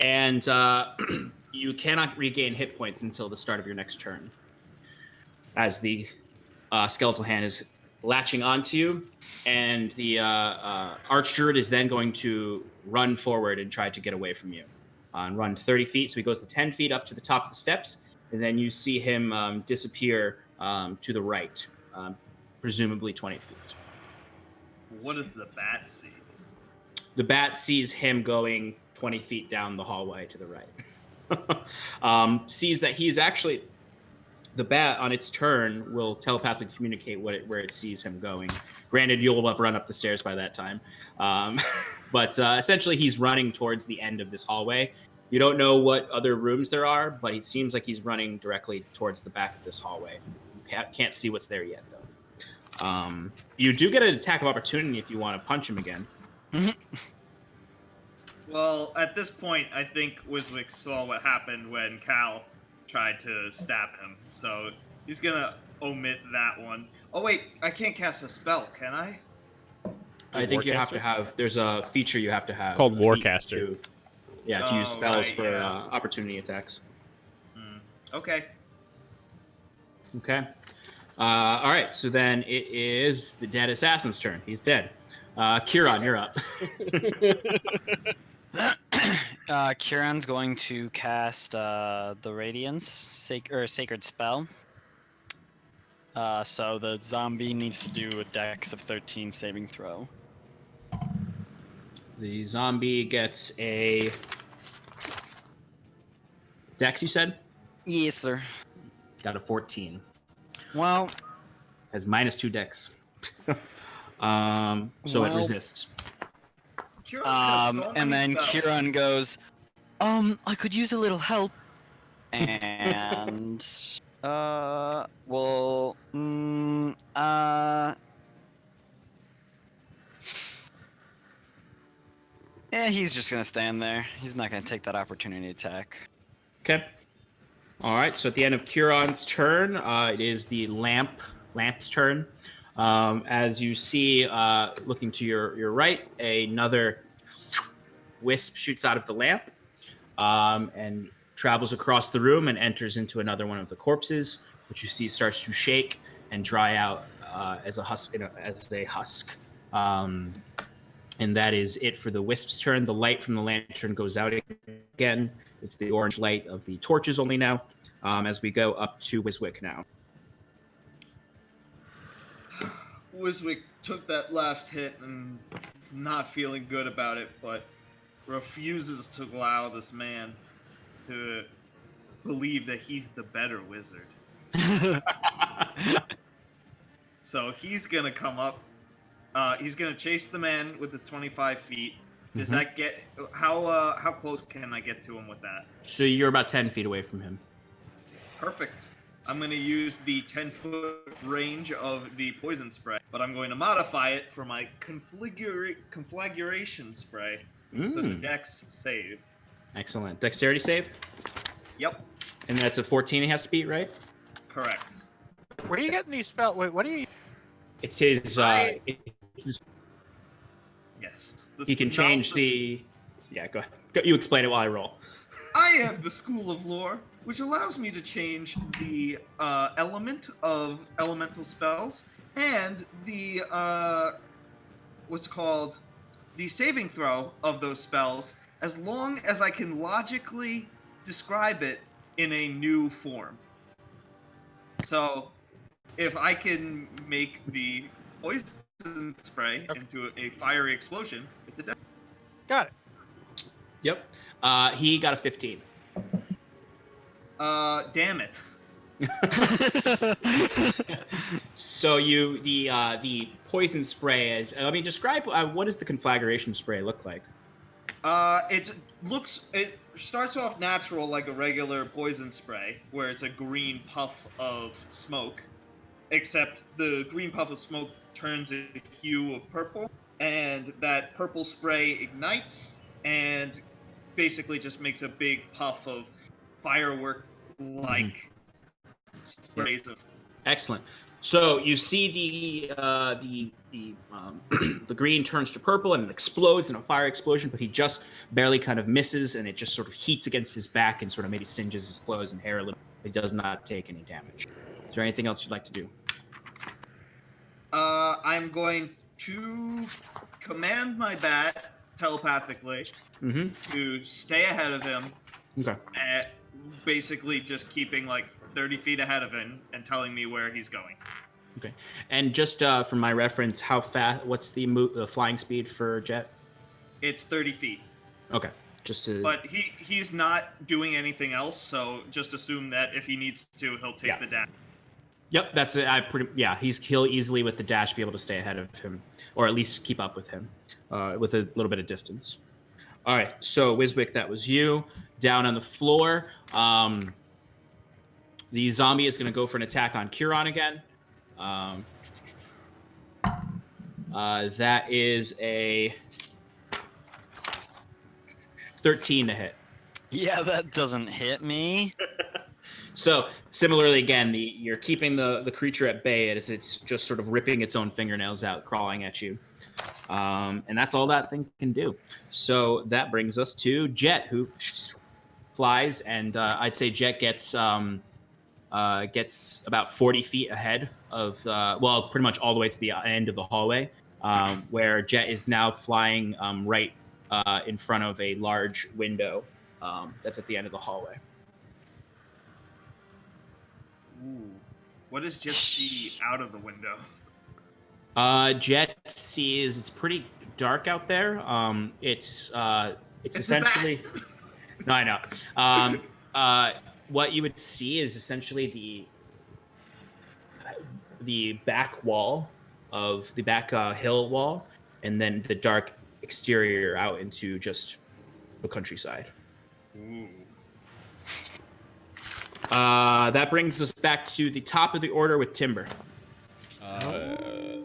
And you cannot regain hit points until the start of your next turn, as the skeletal hand is latching onto you, and the Archdruid is then going to run forward and try to get away from you. And run 30 feet, so he goes the 10 feet up to the top of the steps, and then you see him disappear to the right, presumably 20 feet. What does the bat see? The bat sees him going 20 feet down the hallway to the right. Sees that he's actually... The bat, on its turn, will telepathically communicate where it sees him going. Granted, you'll have run up the stairs by that time. But essentially, he's running towards the end of this hallway. You don't know what other rooms there are, but he seems like he's running directly towards the back of this hallway. You can't see what's there yet, though. You do get an attack of opportunity if you want to punch him again. Well, at this point, I think Wiswick saw what happened when Cal tried to stab him, so he's gonna omit that one. Oh wait, I can't cast a spell, can I? I think you have to have. There's a feature you have to have Called a Warcaster. feat to use spells right, for yeah. opportunity attacks. Okay. Okay. All right. So then it is the dead assassin's turn. He's dead. Kieran, you're up. Kieran's going to cast the Radiance Sacred Spell. So the zombie needs to do a Dex of 13 saving throw. The zombie gets a Dex, you said? Yes, sir. Got a 14. Well, Has -2 Dex. So it resists. Kieran's got so and many then spells. Kieran goes, I could use a little help. And, yeah, he's just gonna stand there. He's not gonna take that opportunity attack. Okay. All right. So at the end of Kieran's turn, it is the lamp's turn. As you see, looking to your right, another wisp shoots out of the lamp and travels across the room and enters into another one of the corpses, which you see starts to shake and dry out as a husk. And that is it for the wisp's turn. The light from the lantern goes out again. It's the orange light of the torches only now, as we go up to Wiswick now. Wiswick took that last hit and is not feeling good about it, but refuses to allow this man to believe that he's the better wizard. So he's gonna come up. He's gonna chase the man with his 25 feet. Does that get how close can I get to him with that? So you're about 10 feet away from him. Perfect. I'm going to use the 10-foot range of the poison spray, but I'm going to modify it for my conflagration spray. So the dex save. Excellent. Dexterity save? Yep, And that's a 14 he has to beat, right? correct. Where are you getting these spells? Wait, what are you? It's his. Yes. He can change the. Yeah, go ahead. You explain it while I roll. I have the School of Lore, which allows me to change the element of elemental spells and the what's called the saving throw of those spells, as long as I can logically describe it in a new form. So, if I can make the poison spray into a fiery explosion, it's a death. Got it. Yep. He got a 15. Damn it. So the poison spray is. I mean, describe what does the conflagration spray look like? It starts off natural like a regular poison spray, where it's a green puff of smoke, except the green puff of smoke turns a hue of purple, and that purple spray ignites and basically just makes a big puff of firework-like sprays of. Excellent. So you see the green turns to purple and it explodes in a fire explosion, but he just barely kind of misses, and it just sort of heats against his back and sort of maybe singes his clothes and hair a little. He does not take any damage. Is there anything else you'd like to do? I'm going to command my bat telepathically to stay ahead of him. Okay. Basically just keeping like 30 feet ahead of him and telling me where he's going. Okay. And just for my reference, how fast? What's the flying speed for Jet? It's 30 feet. Okay. Just to. But he's not doing anything else, so just assume that if he needs to, he'll take the dash. Yep, that's it. He'll easily with the dash be able to stay ahead of him, or at least keep up with him, with a little bit of distance. All right, so Wiswick, that was you. Down on the floor, the zombie is going to go for an attack on Curon again. That is a 13 to hit. Yeah, that doesn't hit me. So similarly, again, you're keeping the creature at bay as it's just sort of ripping its own fingernails out, crawling at you. And that's all that thing can do. So that brings us to Jet, who flies, and I'd say Jet gets about 40 feet ahead of, pretty much all the way to the end of the hallway, where Jet is now flying right in front of a large window that's at the end of the hallway. Ooh. What does Jet see out of the window? Jet sees it's pretty dark out there. It's essentially. No, I know. What you would see is essentially the back wall of the back hill wall, and then the dark exterior out into just the countryside. Ooh. That brings us back to the top of the order with Timber. I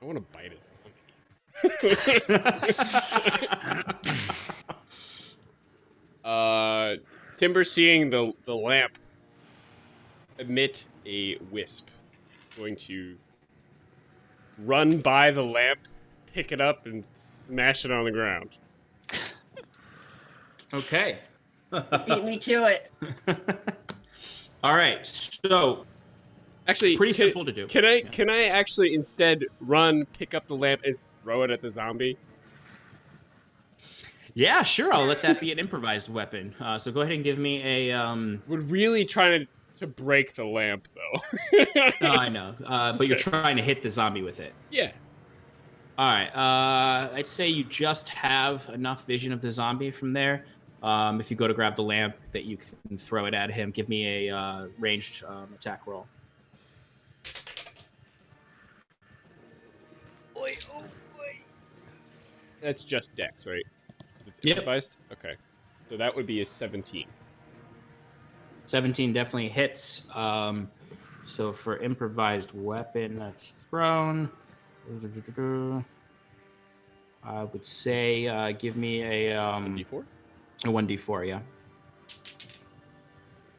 want to bite his Timber, seeing the lamp emit a wisp, going to run by the lamp, pick it up, and smash it on the ground. Okay. Beat me to it. All right. So, actually, pretty simple to do. Can I actually instead run, pick up the lamp, and throw it at the zombie? Yeah, sure. I'll let that be an improvised weapon. So go ahead and give me a. We're really trying to break the lamp, though. No, I know. But you're trying to hit the zombie with it. Yeah. All right. I'd say you just have enough vision of the zombie from there If you go to grab the lamp, that you can throw it at him. Give me a ranged attack roll. That's just Dex, right? It's Yep. improvised? Okay. So that would be a 17. 17 definitely hits. So for improvised weapon that's thrown, I would say give me a D4? a 1d4, yeah.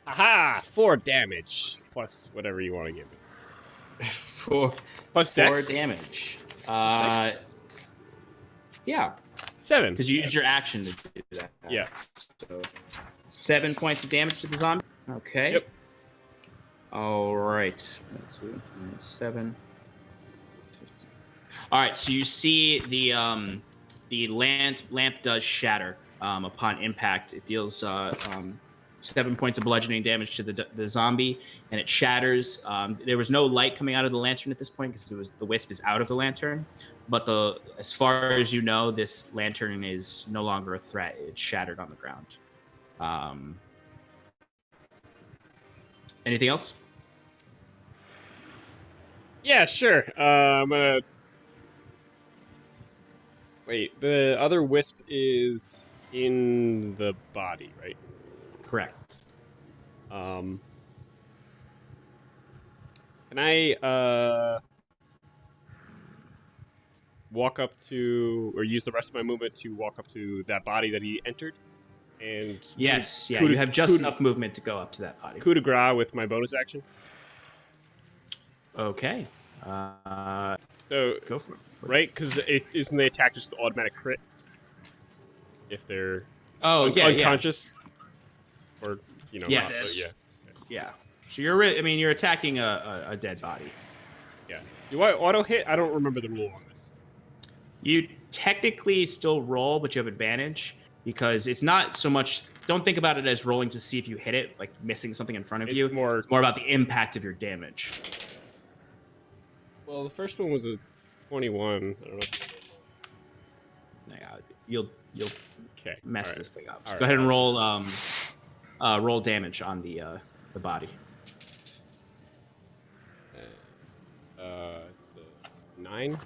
Aha! 4 damage. Plus whatever you want to give me. Four Plus Dex? damage. Dex? Yeah, 7. because you use your action to do that. Yeah. So 7 points of damage to the zombie. Okay. Yep. All right. 7. All right. So you see the lamp does shatter upon impact. It deals 7 points of bludgeoning damage to the zombie, and it shatters. There was no light coming out of the lantern at this point because the wisp is out of the lantern. But as far as you know, this lantern is no longer a threat. It's shattered on the ground. Anything else? Yeah, sure. I'm gonna... Wait, the other wisp is in the body, right? Correct. Can I walk up to, or use the rest of my movement to walk up to that body that he entered? And Yes. Yeah. coup de- You have just coup de- enough movement to go up to that body. coup de grace with my bonus action. Okay. So, Go for it. right? Because isn't the attack just an automatic crit? If they're Yeah. unconscious? Or, you know, Yes. so, yeah. Yeah. So you're attacking a dead body. Yeah. Do I auto hit? I don't remember the rule on this. You technically still roll, but you have advantage because it's not so much. Don't think about it as rolling to see if you hit it, like missing something in front of you. It's more about the impact of your damage. Well, the first one was a 21. I don't know. Yeah, you'll Okay. mess All this thing up. So All go ahead and right. roll damage on the body. It's a 9.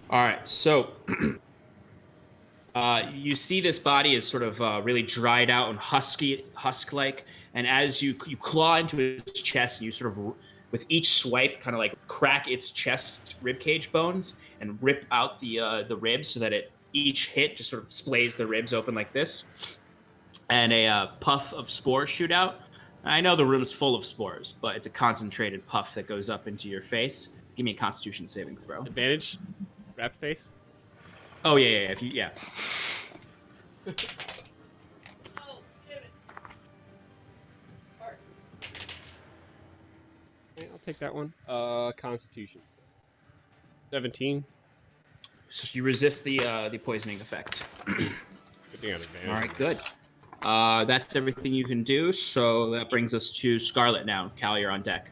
All right, so you see this body is sort of really dried out and husk-like, and as you claw into its chest, and you sort of, with each swipe, kind of like crack its chest ribcage bones and rip out the ribs so that each hit just sort of splays the ribs open like this, and a puff of spores shoot out. I know the room's full of spores, but it's a concentrated puff that goes up into your face. Give me a Constitution saving throw. Advantage? Wrap face? Oh yeah. If you Oh, damn it. Okay, I'll take that one. Constitution. 17. So you resist the poisoning effect. Sitting on advantage. All right, good. That's everything you can do. So that brings us to Scarlet now. Cal, you're on deck.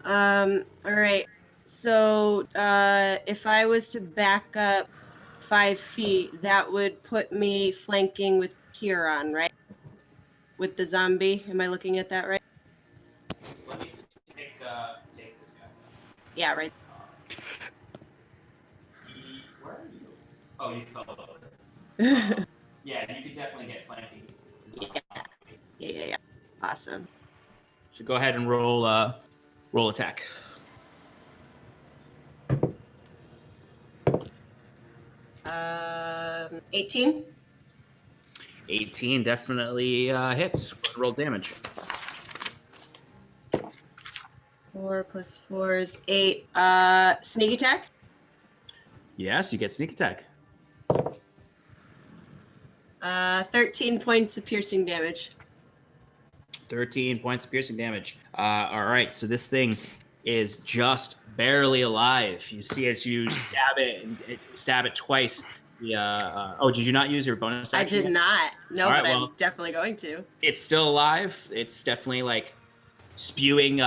All right. So, if I was to back up 5 feet, that would put me flanking with Kieran, right? With the zombie. Am I looking at that right? Let me take this guy. Yeah, right. Where are you? Oh, you fell over. Yeah, you could definitely get flanking. Yeah. Awesome. So go ahead and roll attack. 18. 18 definitely hits. Roll damage. 4 plus 4 is 8. Sneak attack. Yes, you get sneak attack. 13 points of piercing damage. 13 points of piercing damage. All right, so this thing is just barely alive. You see as you stab it twice. Did you not use your bonus action? I did not. No, All right, but well, I'm definitely going to. It's still alive. It's definitely like spewing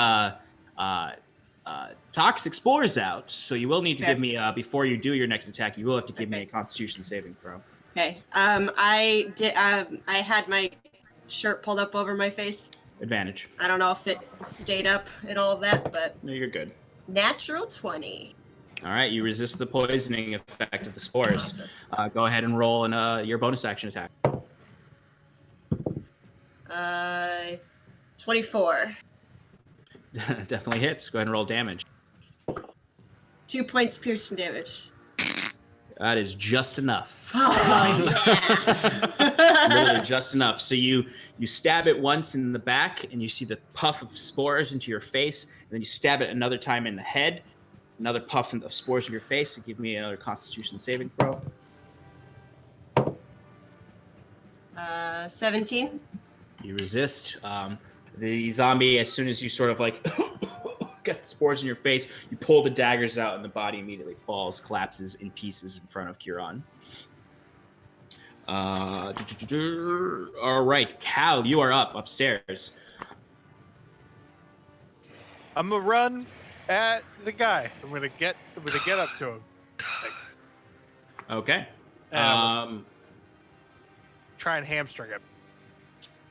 toxic spores out, so you will need to Okay. give me before you do your next attack. You will have to give me a Constitution saving throw. Okay. I did. I had my shirt pulled up over my face. Advantage. I don't know if it stayed up and all of that, but No, you're good. natural 20. All right, you resist the poisoning effect of the spores. Go ahead and roll your bonus action attack. 24. Definitely hits. Go ahead and roll damage. 2 points piercing damage. That is just enough. Oh, yeah. Literally just enough. So you stab it once in the back, and you see the puff of spores into your face, and then you stab it another time in the head, another puff of spores in your face, and give me another Constitution saving throw. 17. You resist. The zombie, as soon as you sort of like get the spores in your face, you pull the daggers out, and the body immediately falls, collapses in pieces in front of Kieran. All right, Cal, you are up upstairs. I'm gonna run at the guy. I'm gonna get up to him. Okay. And I'm gonna try and hamstring him.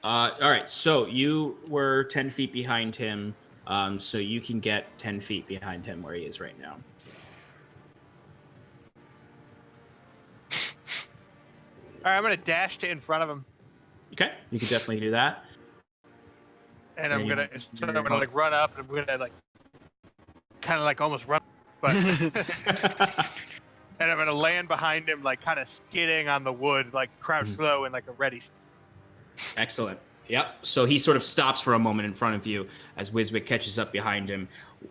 All right, so you were 10 feet behind him, so you can get 10 feet behind him where he is right now. All right, I'm gonna dash to in front of him, Okay, you can definitely do that. and Yeah, I'm you- gonna like run up, and I'm gonna like kind of like almost run, but and I'm gonna land behind him, like kind of skidding on the wood, like crouched low in like a ready. Excellent. Yep. So he sort of stops for a moment in front of you as Wiswick catches up behind him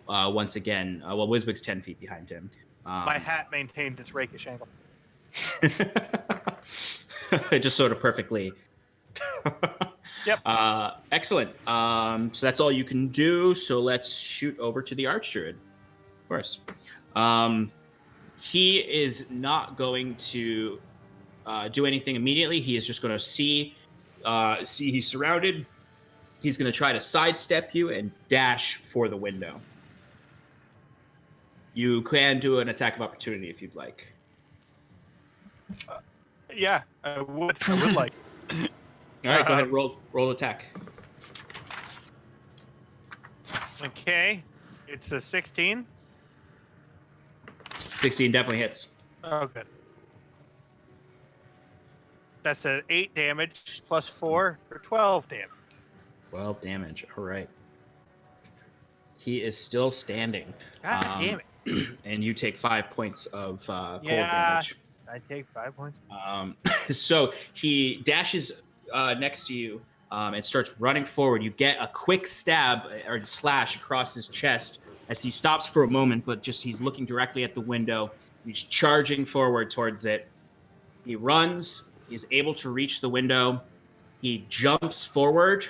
once again. Well, Wiswick's 10 feet behind him. My hat maintains its rakish angle. It just sort of perfectly. Yep. Excellent. So that's all you can do. So let's shoot over to the Archdruid. Of course. He is not going to do anything immediately. He is just going to see he's surrounded. He's going to try to sidestep you and dash for the window. You can do an attack of opportunity if you'd like. Yeah, I would like. All right, go ahead and roll attack. Okay, it's a 16. 16 definitely hits. Oh, good. That's an 8 damage plus 4 for 12 damage. 12 damage. All right. He is still standing. God damn it. And you take 5 points of cold Yeah. damage. I take 5 points. So he dashes next to you and starts running forward. You get a quick stab or slash across his chest as he stops for a moment, but just he's looking directly at the window. He's charging forward towards it. He runs. He's able to reach the window. He jumps forward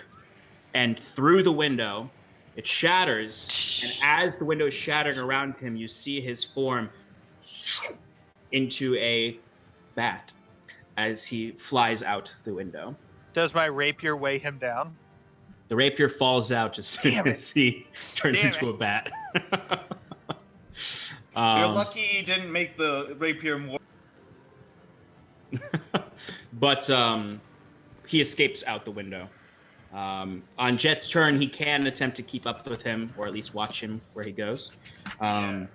and through the window. It shatters, and as the window is shattering around him, you see his form into a bat as he flies out the window. Does my rapier weigh him down? The rapier falls out as soon Damn it. as he turns Damn into a bat. You're lucky you didn't make the rapier more. But he escapes out the window. On Jet's turn, he can attempt to keep up with him, or at least watch him where he goes. But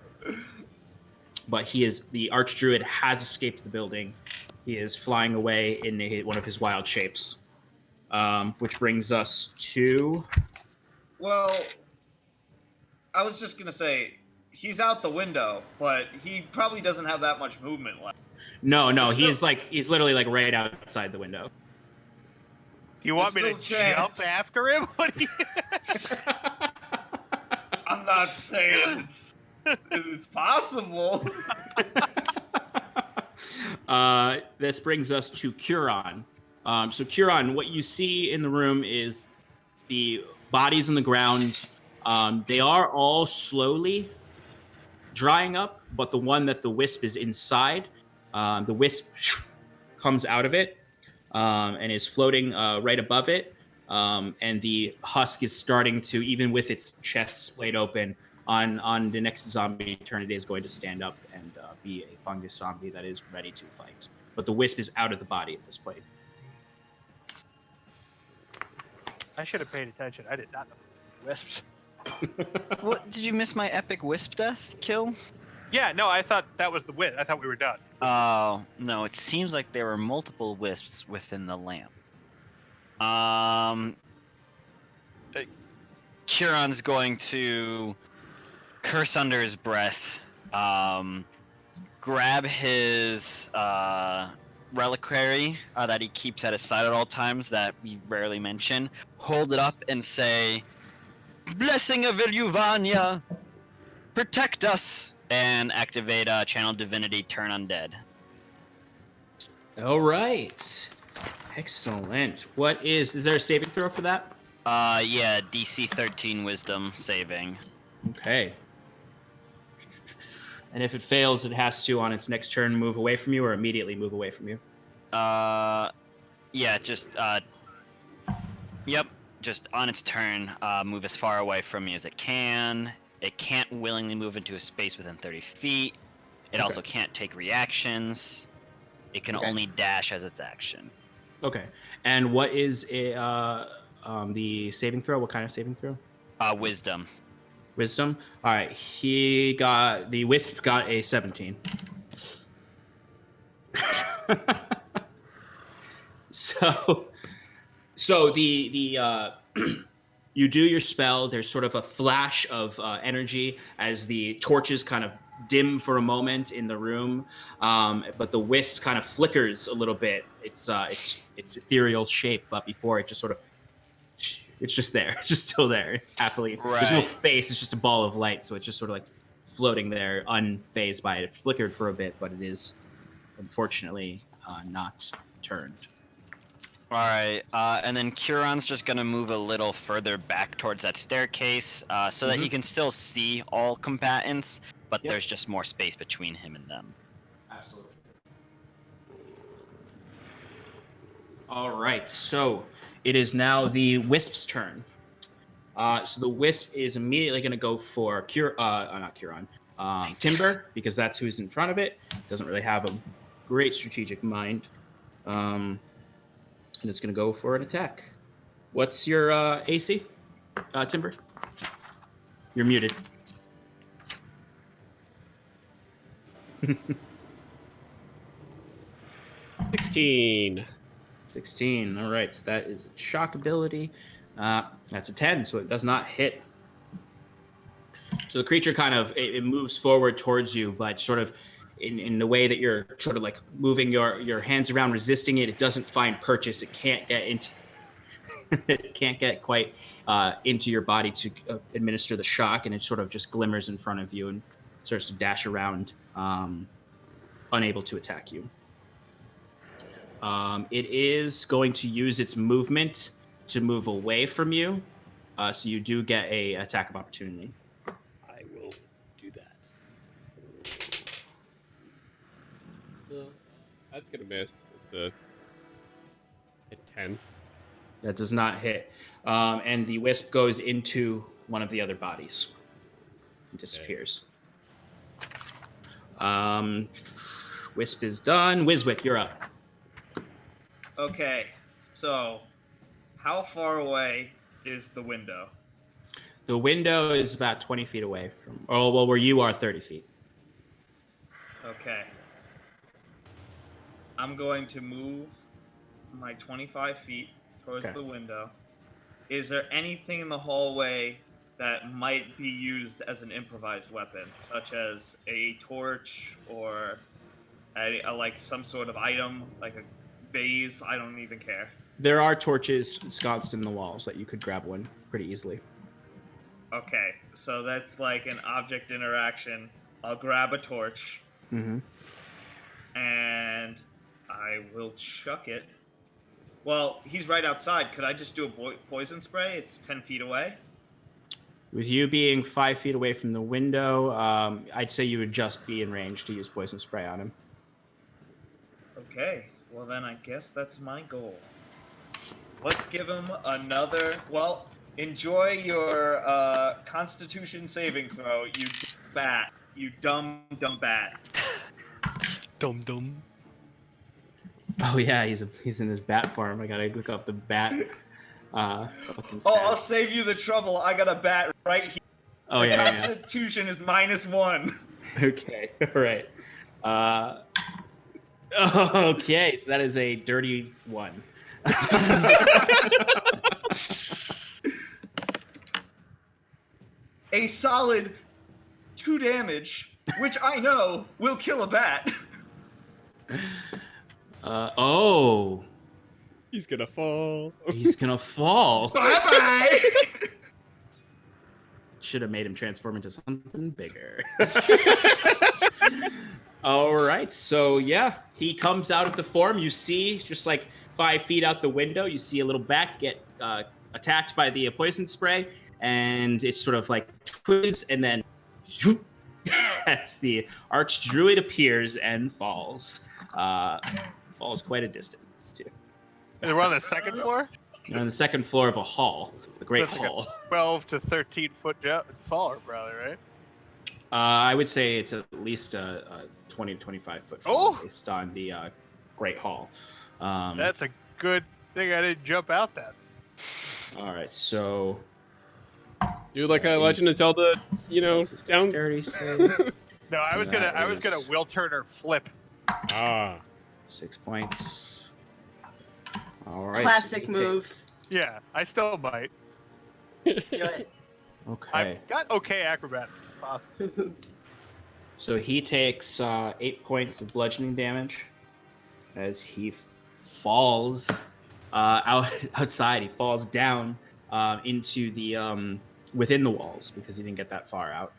the Archdruid has escaped the building. He is flying away in one of his wild shapes. Which brings us to... Well, I was just gonna say, he's out the window, but he probably doesn't have that much movement left. No, There's he's literally like right outside the window. Do you want me to There's still a chance. jump after him? What do you... I'm not saying it's possible. This brings us to Curon. So Curon, what you see in the room is the bodies in the ground. They are all slowly drying up, but the one that the wisp is inside, the wisp comes out of it and is floating right above it. and the husk is starting to, even with its chest splayed open, on the next zombie turn, it is going to stand up and be a fungus zombie that is ready to fight. But the wisp is out of the body at this point. I should have paid attention. I did not know wisps. What? Did you miss my epic wisp death kill? Yeah, no, I thought that was the win. I thought we were done. Oh, no, it seems like there were multiple wisps within the lamp. Kieran's going to curse under his breath, grab his reliquary that he keeps at his side at all times that we rarely mention, hold it up and say, "Blessing of Ilyuvania, protect us," and activate Channel Divinity Turn Undead. All right. Excellent. Is there a saving throw for that? Yeah, DC 13 Wisdom saving. Okay. And if it fails, it has to, on its next turn, move away from you or immediately move away from you. Yeah, just on its turn, move as far away from me as it can. It can't willingly move into a space within 30 feet. It also can't take reactions. It can only dash as its action. Okay. And what is the saving throw? What kind of saving throw? Wisdom. Wisdom. All right. The wisp got a 17. So the you do your spell. There's sort of a flash of energy as the torches kind of dim for a moment in the room, but the wisp kind of flickers a little bit. Its ethereal shape, but before it just sort of, it's just there. It's just still there, happily. Right. There's no face. It's just a ball of light. So it's just sort of like floating there, unfazed by it. It flickered for a bit, but it is unfortunately not turned. All right, and then Kieran's just gonna move a little further back towards that staircase, so that he can still see all combatants, but there's just more space between him and them. Absolutely. All right, so it is now the Wisp's turn. So the Wisp is immediately going to go for not Kieran, Timber, because that's who's in front of it. Doesn't really have a great strategic mind. And it's going to go for an attack. What's your AC, Timber? You're muted. 16. 16. All right, so that is a shock ability. That's a 10, so it does not hit. So the creature kind of it moves forward towards you, but sort of in the way that you're sort of like moving your hands around, resisting it. It doesn't find purchase. It can't get into. It can't get quite into your body to administer the shock, and it sort of just glimmers in front of you and starts to dash around, unable to attack you. It is going to use its movement to move away from you, so you do get a attack of opportunity. I will do that. That's gonna miss. It's a 10. That does not hit, and the wisp goes into one of the other bodies. It disappears. Wisp is done. Wiswick, you're up. Okay, so how far away is the window? The window is about 20 feet away from. Oh, well, where you are, 30 feet. Okay. I'm going to move my 25 feet towards the window. Is there anything in the hallway that might be used as an improvised weapon, such as a torch or like some sort of item, like a vase? I don't even care. There are torches ensconced in the walls that you could grab one pretty easily. Okay, so that's like an object interaction. I'll grab a torch. Mm-hmm. And I will chuck it. Well, he's right outside. Could I just do a poison spray? It's 10 feet away. With you being 5 feet away from the window, I'd say you would just be in range to use poison spray on him. Okay, well then I guess that's my goal. Let's give him another. Well, enjoy your Constitution saving throw. You bat. You dumb bat. Dum dum. Oh yeah, he's in his bat farm. I gotta look up the bat. Fucking stats. Oh, I'll save you the trouble. I got a bat right here. Oh yeah. Constitution is -1. Okay. All right. Okay, so that is a dirty 1. A solid 2 damage, which I know will kill a bat. Oh, He's gonna fall. he's gonna fall. Bye-bye! Should have made him transform into something bigger. All right, so yeah, he comes out of the form. You see, just like 5 feet out the window, you see a little bat get attacked by the poison spray, and it's sort of like twists, and then zoop, as the archdruid appears and falls. Falls quite a distance too. And we're on the second floor? You're on the second floor of a hall, a great That's like a hall. 12 to 13 foot fall, probably, right? I would say it's at least a 20 to 25 foot fall Oh! based on the great hall. That's a good thing I didn't jump out that. All right, so Do like a Legend of Zelda, this is down. dexterity save. No, I was gonna is- Will Turner flip. Ah. 6 points. All right. Classic so he move. takes- Yeah, I still might. Do it. Okay. I've got okay acrobatics. Possible. So he takes 8 points of bludgeoning damage as he falls outside. He falls down into the within the walls because he didn't get that far out.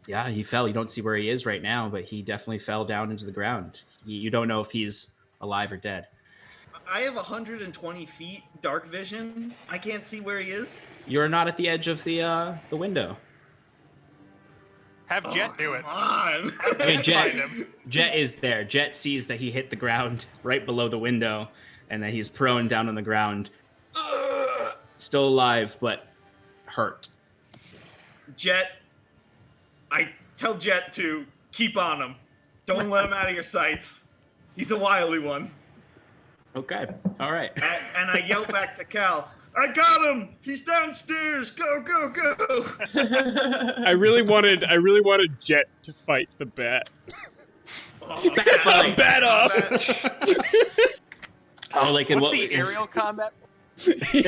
Yeah, he fell. You don't see where he is right now, but he definitely fell down into the ground. You don't know if he's alive or dead. I have 120 feet dark vision. I can't see where he is. You're not at the edge of the window. Have Jet do it. Come on. I mean, Jet, Find him. Jet is there. Jet sees that he hit the ground right below the window, and that he's prone down on the ground, still alive but hurt. Jet, I tell Jet to keep on him. Don't let him out of your sights. He's a wily one. Okay, all right. And I yell back to Cal, I got him! He's downstairs! Go, go, go! I really wanted Jet to fight the bat. Oh, Bat fight. Bat up. Oh, like in What's what the aerial combat? you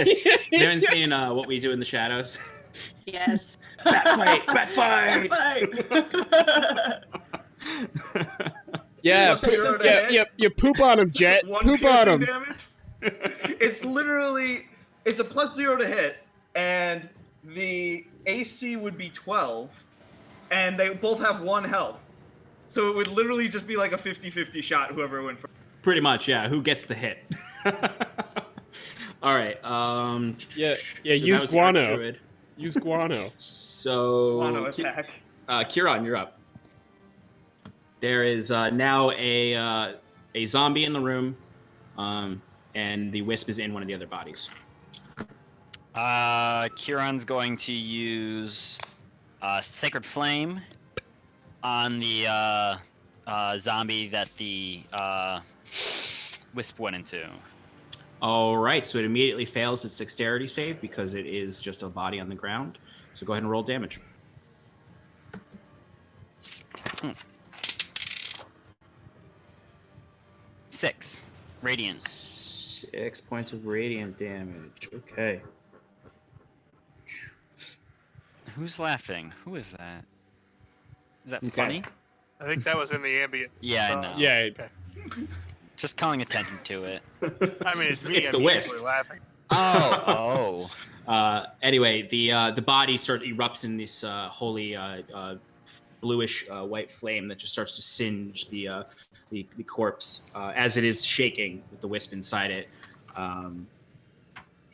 haven't seen What We Do in the Shadows? Yes. Bat fight! Bat fight! Yeah, What's your yeah, head? yeah. You poop on him, Jet. One Poop on piercing him. damage? It's literally, it's a +0 to hit, and the AC would be 12, and they both have 1 health. So it would literally just be like a 50-50 shot, whoever went first. Pretty much, yeah. Who gets the hit? All right. Yeah, so use that was the guano. Archdruid. Use guano. So, Mono attack. Kieran, you're up. There is now a zombie in the room, and the wisp is in one of the other bodies. Kieran's going to use Sacred Flame on the zombie that the wisp went into. All right, so it immediately fails its dexterity save because it is just a body on the ground. So go ahead and roll damage. Six. Radiant. 6 points of radiant damage. Okay. Who's laughing? Who is that? Is that Okay. funny? I think that was in the ambient. Yeah, I know. Yeah. Okay. Just calling attention to it. I mean, it's me. It's the I'm wisp. usually laughing. Oh. Anyway, the body sort of erupts in this holy bluish white flame that just starts to singe the corpse as it is shaking with the wisp inside it,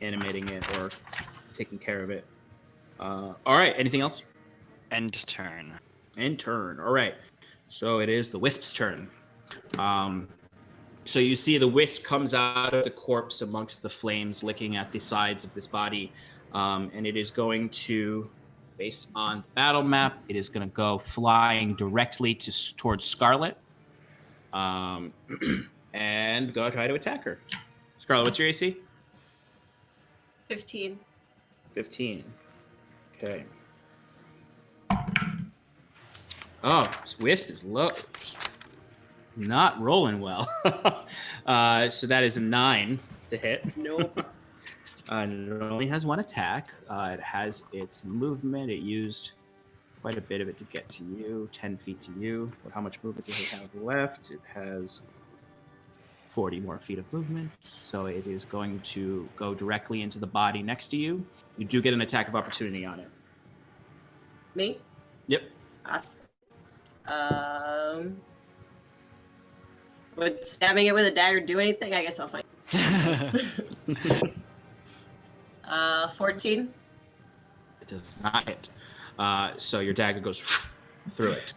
animating it or taking care of it. All right, anything else? End turn. End turn. All right, so it is the wisp's turn. So you see the wisp comes out of the corpse amongst the flames, licking at the sides of this body, and it is going to, based on the battle map, it is going to go flying directly towards Scarlet, and go try to attack her. Scarlet, what's your AC? 15. 15. Okay. Oh, this wisp is low. Not rolling well. So that is a 9 to hit. Nope. And it only has one attack. It has its movement. It used quite a bit of it to get to you, 10 feet to you. How much movement does it have left? It has 40 more feet of movement. So it is going to go directly into the body next to you. You do get an attack of opportunity on it. Me? Yep. Awesome. Would stabbing it with a dagger do anything? I guess I'll find. 14. It does not hit. So your dagger goes through it.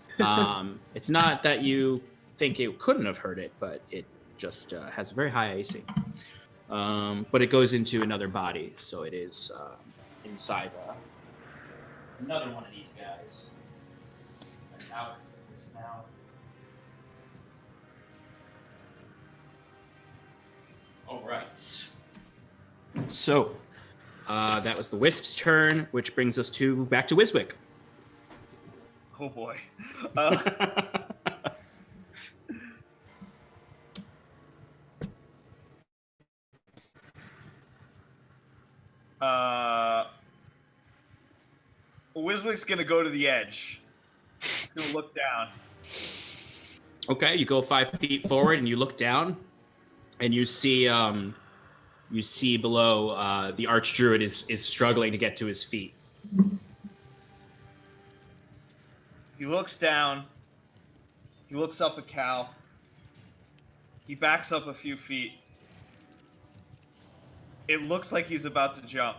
It's not that you think it couldn't have hurt it, but it just has a very high AC. But it goes into another body, so it is inside another one of these guys. That's out of this now. All right. So that was the Wisp's turn, which brings us back to Wiswick. Oh boy. Wiswick's gonna go to the edge. He's gonna look down. Okay, you go 5 feet forward and you look down, and you see below the Archdruid is struggling to get to his feet. He looks down. He looks up at Cal. He backs up a few feet. It looks like he's about to jump.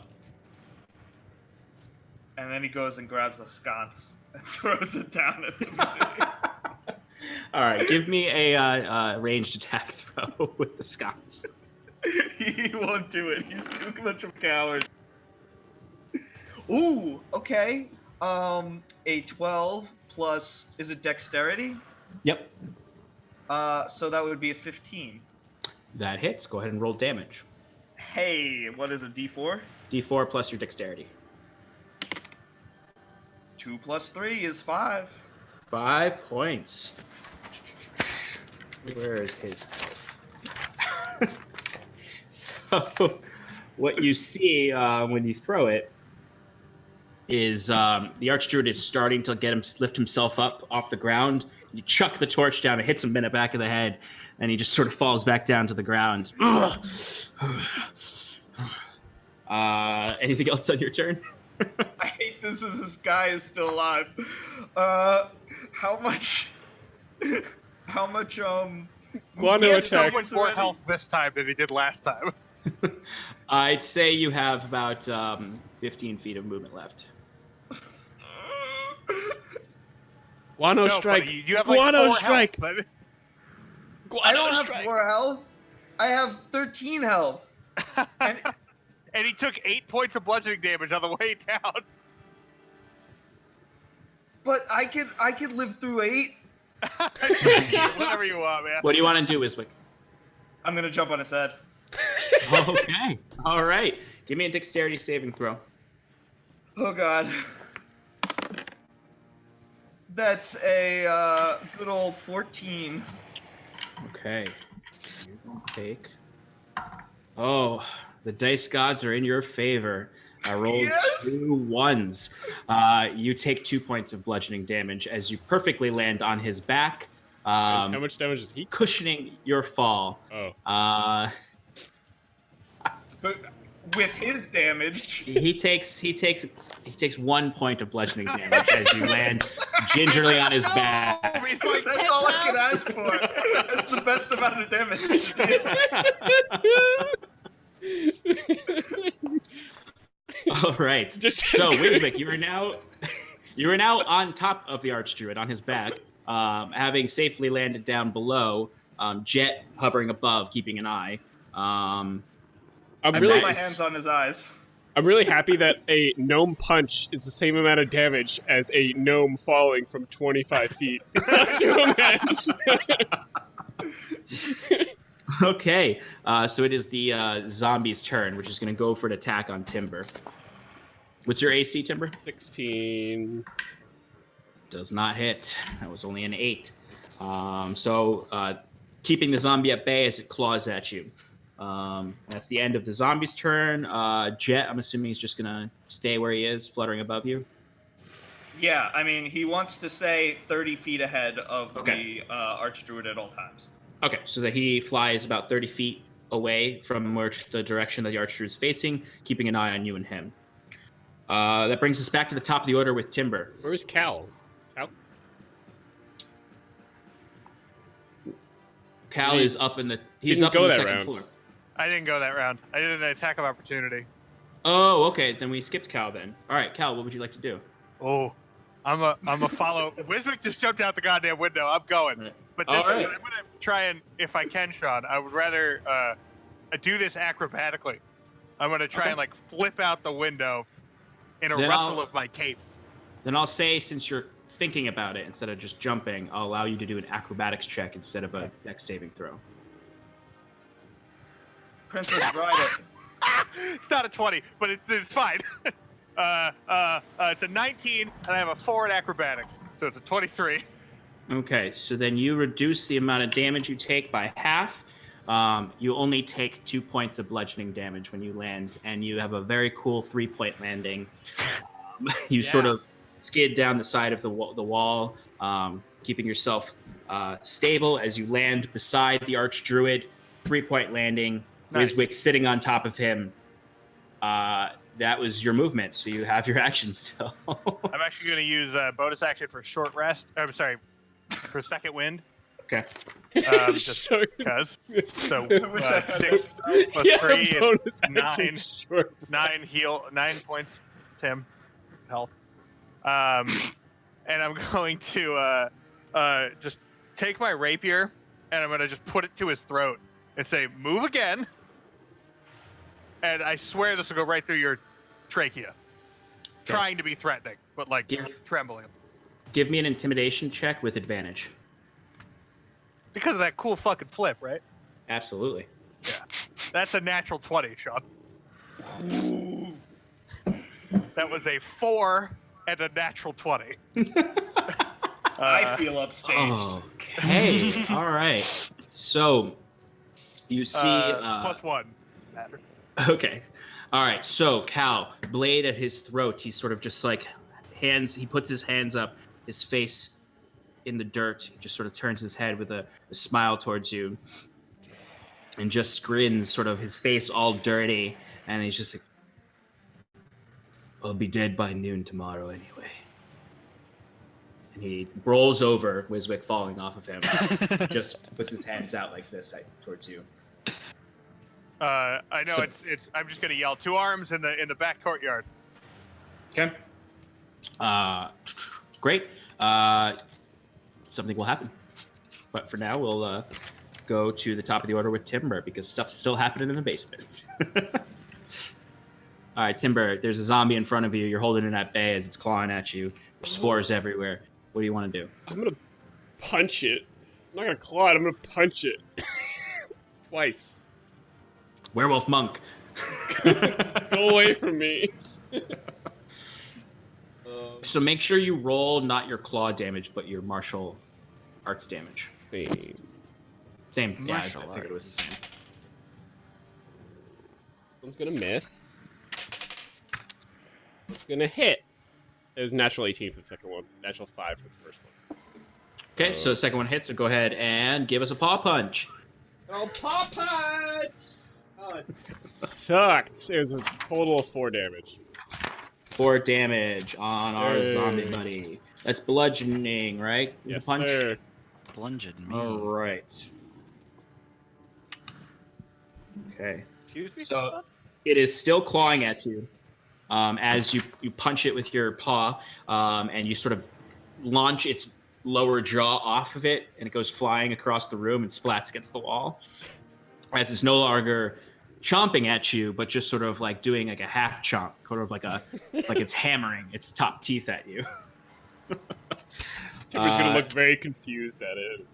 And then he goes and grabs a sconce and throws it down at the enemy. All right, give me a ranged attack throw with the sconce. He won't do it. He's too much of a coward. Ooh, okay. A 12 plus, is it dexterity? Yep. So that would be a 15. That hits. Go ahead and roll damage. Hey, what is a D4? D4 plus your dexterity. 2 plus 3 is 5. 5 points. Where is his health? So, what you see when you throw it is the Archdruid is starting to lift himself up off the ground. You chuck the torch down, it hits him in the back of the head, and he just sort of falls back down to the ground. Anything else on your turn? I hate this guy is still alive. How much Guano He has so attack. much more health this time than he did last time. I'd say you have about 15 feet of movement left. Guano No, strike. buddy, you have like Guano 4 strike. health, but- I don't have 4 health. I have 13 health. And and he took 8 points of bludgeoning damage on the way down. but I could live through 8. Whatever you want, man. What do you want to do, Wiswick? I'm gonna jump on his head. Okay. All right. Give me a dexterity saving throw. Oh god. That's a good old 14. Okay. You will take. Oh, the dice gods are in your favor. I rolled Yes! 2 1s. You take 2 points of bludgeoning damage as you perfectly land on his back, How much damage is he? cushioning your fall. Oh. But with his damage, He takes 1 point of bludgeoning damage as you land gingerly on his back. He's like, that's all I can ask for. That's the best amount of damage. All right. So, Wiswick, you are now on top of the Archdruid on his back, having safely landed down below. Jet hovering above, keeping an eye. I'm I really put my hands on his eyes. I'm really happy that a gnome punch is the same amount of damage as a gnome falling from 25 feet to a man. Okay, so it is the zombie's turn, which is going to go for an attack on Timber. What's your AC, Timber? 16. Does not hit. That was only an 8. Keeping the zombie at bay as it claws at you. That's the end of the zombie's turn. Jet, I'm assuming he's just going to stay where he is, fluttering above you. Yeah, I mean, he wants to stay 30 feet ahead of the Archdruid at all times. Okay, so that he flies about 30 feet away from the direction that the Archdruid is facing, keeping an eye on you and him. That brings us back to the top of the order with Timber. Where's Cal? Cal is up in the second round. floor. I didn't go that round. I did an attack of opportunity. Oh, okay. Then we skipped Cal then. All right, Cal, what would you like to do? Oh, I'm a follow. Wiswick just jumped out the goddamn window. I'm going. Right. But All this, right. I'm gonna try and, if I can, Sean, I would rather do this acrobatically. I'm gonna try and like flip out the window in a Then rustle of my cape. Then I'll say, since you're thinking about it instead of just jumping, I'll allow you to do an acrobatics check instead of a dex saving throw. Princess Bride. It's not a 20, but it's fine. It's a 19, and I have a 4 in acrobatics, so it's a 23. Okay, so then you reduce the amount of damage you take by half. You only take 2 points of bludgeoning damage when you land, and you have a very cool 3-point landing. You sort of skid down the side of the wall, keeping yourself stable as you land beside the Archdruid. 3-point landing. Nice. Wiswick sitting on top of him. That was your movement, so you have your action still. I'm actually going to use a bonus action for short rest. I'm sorry, for second wind. Okay. Just So- because. So 6 plus 3 is bonus 9. action, sure. 9 points, Tim, health. And I'm going to just take my rapier and I'm going to just put it to his throat and say, "Move again." And I swear this will go right through your trachea. Trying to be threatening, but like trembling. Give me an intimidation check with advantage. Because of that cool fucking flip, right? Absolutely. Yeah. That's a natural 20, Sean. That was a 4 and a natural 20. I feel upstaged. Okay. All right. So you see. Plus 1. Matter. Okay. All right. So Cal, blade at his throat. He's sort of just like hands. He puts his hands up, his face in the dirt. He just sort of turns his head with a smile towards you, and just grins, sort of his face all dirty, and he's just like, "I'll be dead by noon tomorrow anyway." And he rolls over, Wiswick falling off of him. Just puts his hands out like this towards you. I know So- it's. I'm just gonna yell 2 arms in the back courtyard. Okay. Great. Something will happen. But for now, we'll go to the top of the order with Timber because stuff's still happening in the basement. All right, Timber, there's a zombie in front of you. You're holding it at bay as it's clawing at you. There's spores everywhere. What do you want to do? I'm gonna punch it. I'm not gonna claw it, I'm gonna punch it. Twice. Werewolf monk. Go away from me. So make sure you roll not your claw damage, but your martial arts damage. Same. Yeah, I Martial figured it was the same. One's gonna miss. It's gonna hit. It was natural 18 for the second one. Natural 5 for the first one. Okay, so the second one hits, so go ahead and give us a paw punch. Oh, paw punch! Oh, it sucked. It was a total of 4 damage. 4 damage on our Hey. zombie buddy. That's bludgeoning, right? With Yes, a punch. sir. Blunged me. All right. Okay. Excuse me. So it is still clawing at you as you punch it with your paw, and you sort of launch its lower jaw off of it, and it goes flying across the room and splats against the wall. As it's no longer chomping at you, but just sort of like doing like a half chomp, sort of like it's hammering its top teeth at you. Timber's gonna look very confused at it.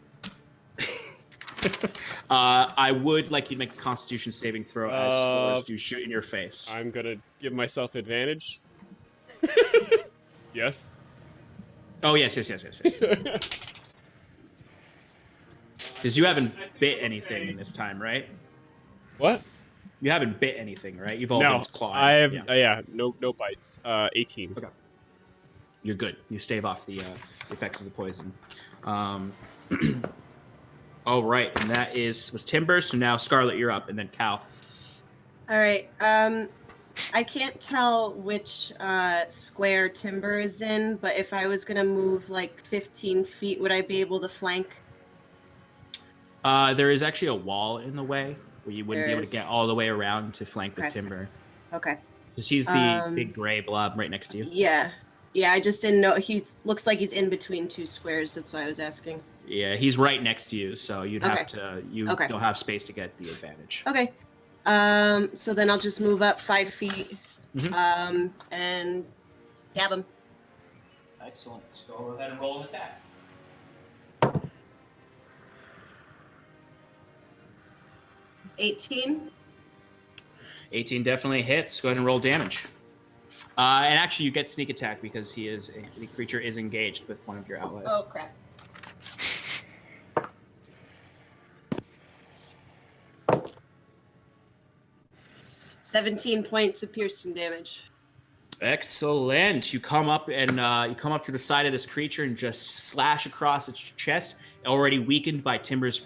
I would like you to make a Constitution saving throw as spores do shoot in your face. I'm gonna give myself advantage. Yes. Oh yes. Because you haven't bit anything in this time, right? What? You haven't bit anything, right? You've all No, been clawing. I have no bites. 18. Okay. You're good. You stave off the effects of the poison. All right, and that was Timber. So now Scarlet, you're up, and then Cal. All right. I can't tell which square Timber is in, but if I was gonna move like 15 feet, would I be able to flank? There is actually a wall in the way where you wouldn't There be able is. to get all the way around to flank with Okay. Timber. Okay. Because he's the big gray blob right next to you. Yeah. I just didn't know. He looks like he's in between two squares. That's why I was asking. Yeah, he's right next to you, so you'd have Okay. to. You Okay. don't have space to get the advantage. Okay. So then I'll just move up 5 feet. Mhm. And stab him. Excellent. Let's go ahead and roll an attack. 18. 18 definitely hits. Go ahead and roll damage. And actually, you get sneak attack because the creature is engaged with one of your allies. Oh crap. S- 17 points of piercing damage. Excellent. You come up and you come up to the side of this creature and just slash across its chest, already weakened by Timber's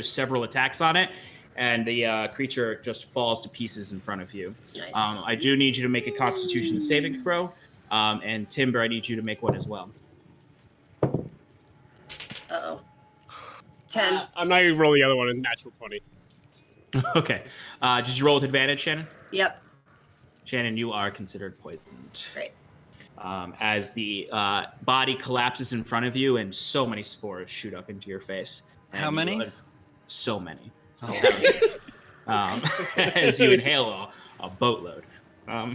several attacks on it, and the creature just falls to pieces in front of you. Nice. I do need you to make a Constitution saving throw, and Timber, I need you to make one as well. Uh-oh. 10. I'm not even rolling the other one. A natural 20. Okay. Did you roll with advantage, Shannon? Yep. Shannon, you are considered poisoned. Great. As the body collapses in front of you and so many spores shoot up into your face. How And many? So many. Oh. Thousands. As you inhale a boatload. Now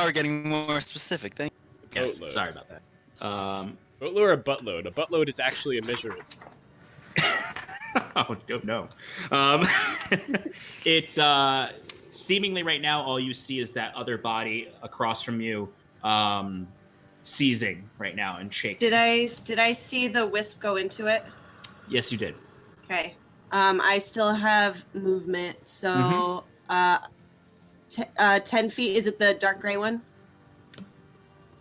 we're getting more specific. Thank Yes, Boatload. sorry about that. Boatload or a buttload? A buttload is actually a measurement. Oh no. It's seemingly right now all you see is that other body across from you seizing right now and shaking. Did I see the wisp go into it? Yes, you did. Okay. I still have movement, so 10 feet. Is it the dark gray one?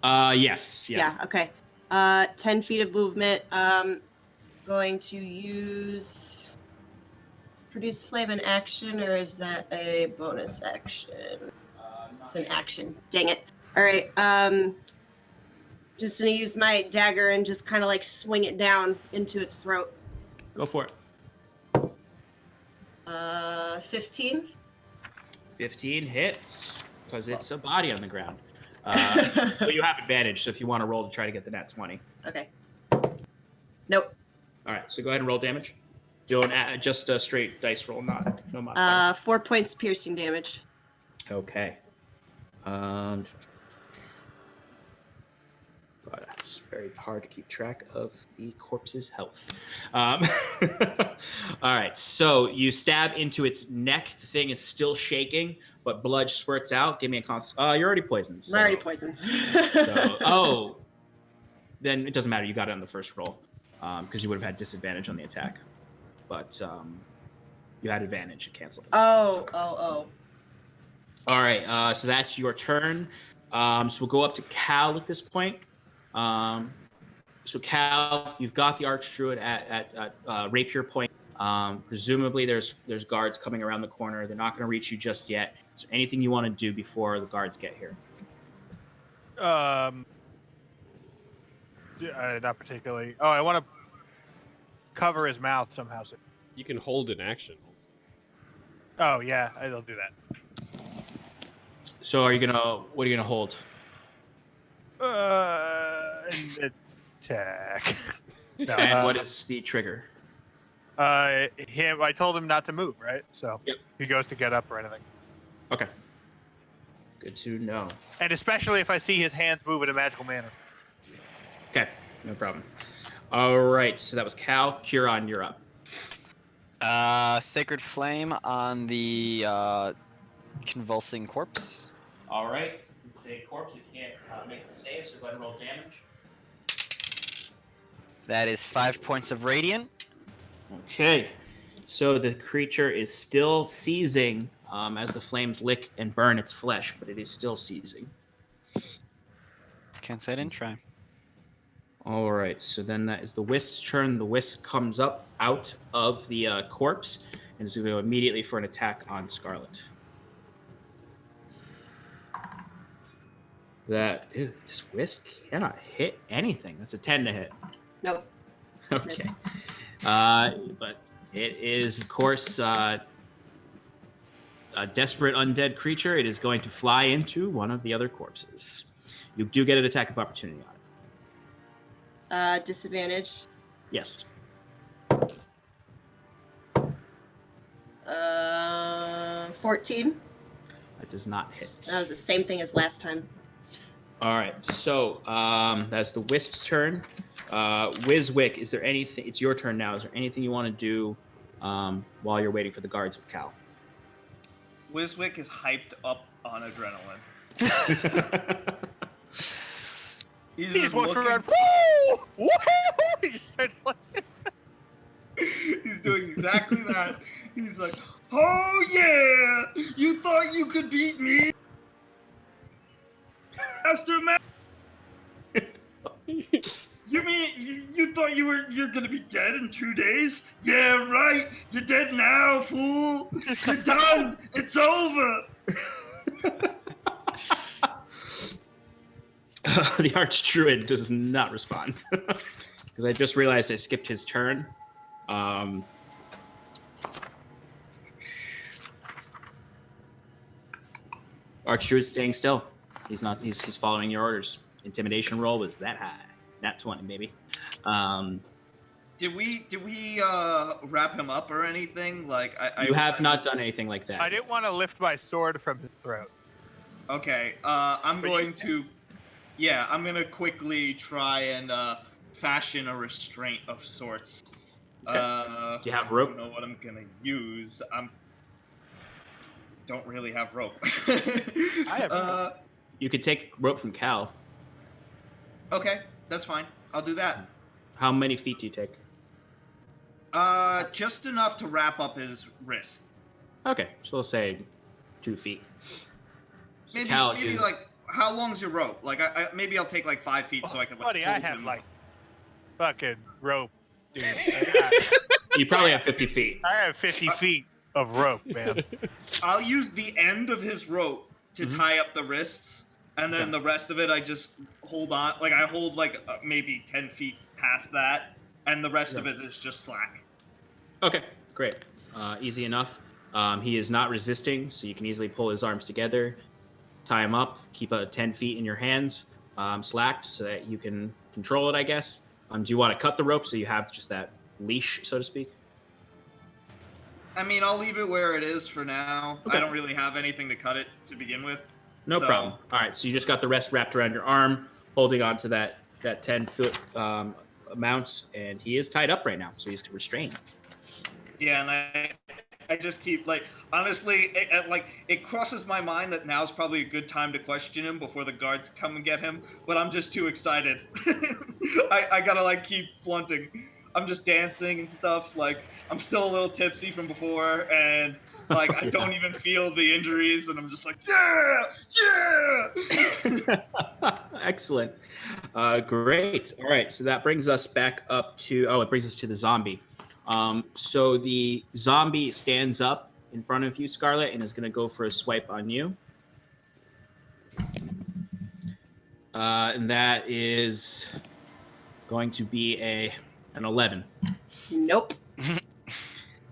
Yes. Yeah. Okay. 10 feet of movement. Going to use. Is produce flame an action, or is that a bonus action? It's an action. Dang it. All right. Just gonna use my dagger and just kind of like swing it down into its throat. Go for it. 15. 15 hits because it's a body on the ground. But you have advantage, so if you want to roll to try to get the nat 20. Okay. Nope. All right, so go ahead and roll damage. Just a straight dice roll, no modifier. 4 points piercing damage. Okay. But it's very hard to keep track of the corpse's health. All right, so you stab into its neck. The thing is still shaking, but blood spurts out. Give me a const. You're already poisoned. So, I'm already poisoned. Then it doesn't matter. You got it on the first roll because you would have had disadvantage on the attack. But you had advantage. You canceled it. Oh. All right, so that's your turn. So we'll go up to Cal at this point. So Cal, you've got the Archdruid at rapier point. Presumably there's guards coming around the corner. They're not going to reach you just yet. Is there anything you want to do before the guards get here? Not particularly. Oh, I want to cover his mouth somehow. You can hold an action. Oh yeah, I'll do that. So what are you gonna hold? attack. No, And what is the trigger? him? I told him not to move, right? So Yep. he goes to get up or anything. Okay. Good to know. And especially if I see his hands move in a magical manner. Okay, no problem. All right, so that was Cal. Curon, you're up. Sacred Flame on the convulsing corpse. All right. It's a corpse. It can't make the save, so go ahead and roll damage. That is 5 points of radiant. Okay. So the creature is still seizing as the flames lick and burn its flesh, but it is still seizing. Can't say I didn't try. All right. So then that is the wisp's turn. The wisp comes up out of the corpse and is going to go immediately for an attack on Scarlet. This wisp cannot hit anything. That's a 10 to hit. Nope. Okay. Miss. But it is, of course, a desperate undead creature. It is going to fly into one of the other corpses. You do get an attack of opportunity on it. Disadvantage. Yes. 14. That does not hit. That was the same thing as last time. All right. So that's the wisp's turn. Wizwick, is there anything? It's your turn now. Is there anything you want to do while you're waiting for the guards with Cal? Wizwick is hyped up on adrenaline. He He's just just walks looking. around. Woo! Woo! He just starts like. He's doing exactly that. He's like, "Oh yeah, you thought you could beat me, Master Man? You mean you thought you're gonna be dead in 2 days? Yeah, right. You're dead now, fool. You're done. It's over." The Archdruid does not respond. Because I just realized I skipped his turn. Archdruid's staying still. He's not. He's following your orders. Intimidation roll was that high. Nat 20, maybe. Did we wrap him up or anything? Like You have not done anything like that. I didn't want to lift my sword from his throat. Okay. I'm going to quickly try and fashion a restraint of sorts. Okay. Do you have rope? I don't know what I'm gonna use. Don't really have rope. I have You could take rope from Cal. Okay, that's fine. I'll do that. How many feet do you take? Just enough to wrap up his wrist. Okay, so we'll say 2 feet. So Maybe, Cal, maybe like, how long's your rope? Like, maybe I'll take like 5 feet so I can. Like, buddy, I hold have him. like fucking rope, dude. you probably have 50 feet. I have 50 feet of rope, man. I'll use the end of his rope to Mhm. tie up the wrists, and then Okay. the rest of it I just hold on. Like I hold like maybe 10 feet past that, and the rest of it is just slack. Okay, great. Easy enough. He is not resisting, so you can easily pull his arms together, tie him up, keep 10 feet in your hands, slacked, so that you can control it, I guess. Do you want to cut the rope so you have just that leash, so to speak? I mean, I'll leave it where it is for now. Okay. I don't really have anything to cut it to begin with. No So- problem. All right, so you just got the rest wrapped around your arm, holding on to that 10-foot amount, and he is tied up right now, so he's restrained. Yeah, and I just keep like honestly, it crosses my mind that now's probably a good time to question him before the guards come and get him. But I'm just too excited. I gotta like keep flaunting. I'm just dancing and stuff. Like I'm still a little tipsy from before, and like I don't even feel the injuries, and I'm just like yeah. Excellent. Great. All right, so that brings us back up to it brings us to the zombie. So the zombie stands up in front of you, Scarlet, and is going to go for a swipe on you. And that is going to be an 11. Nope.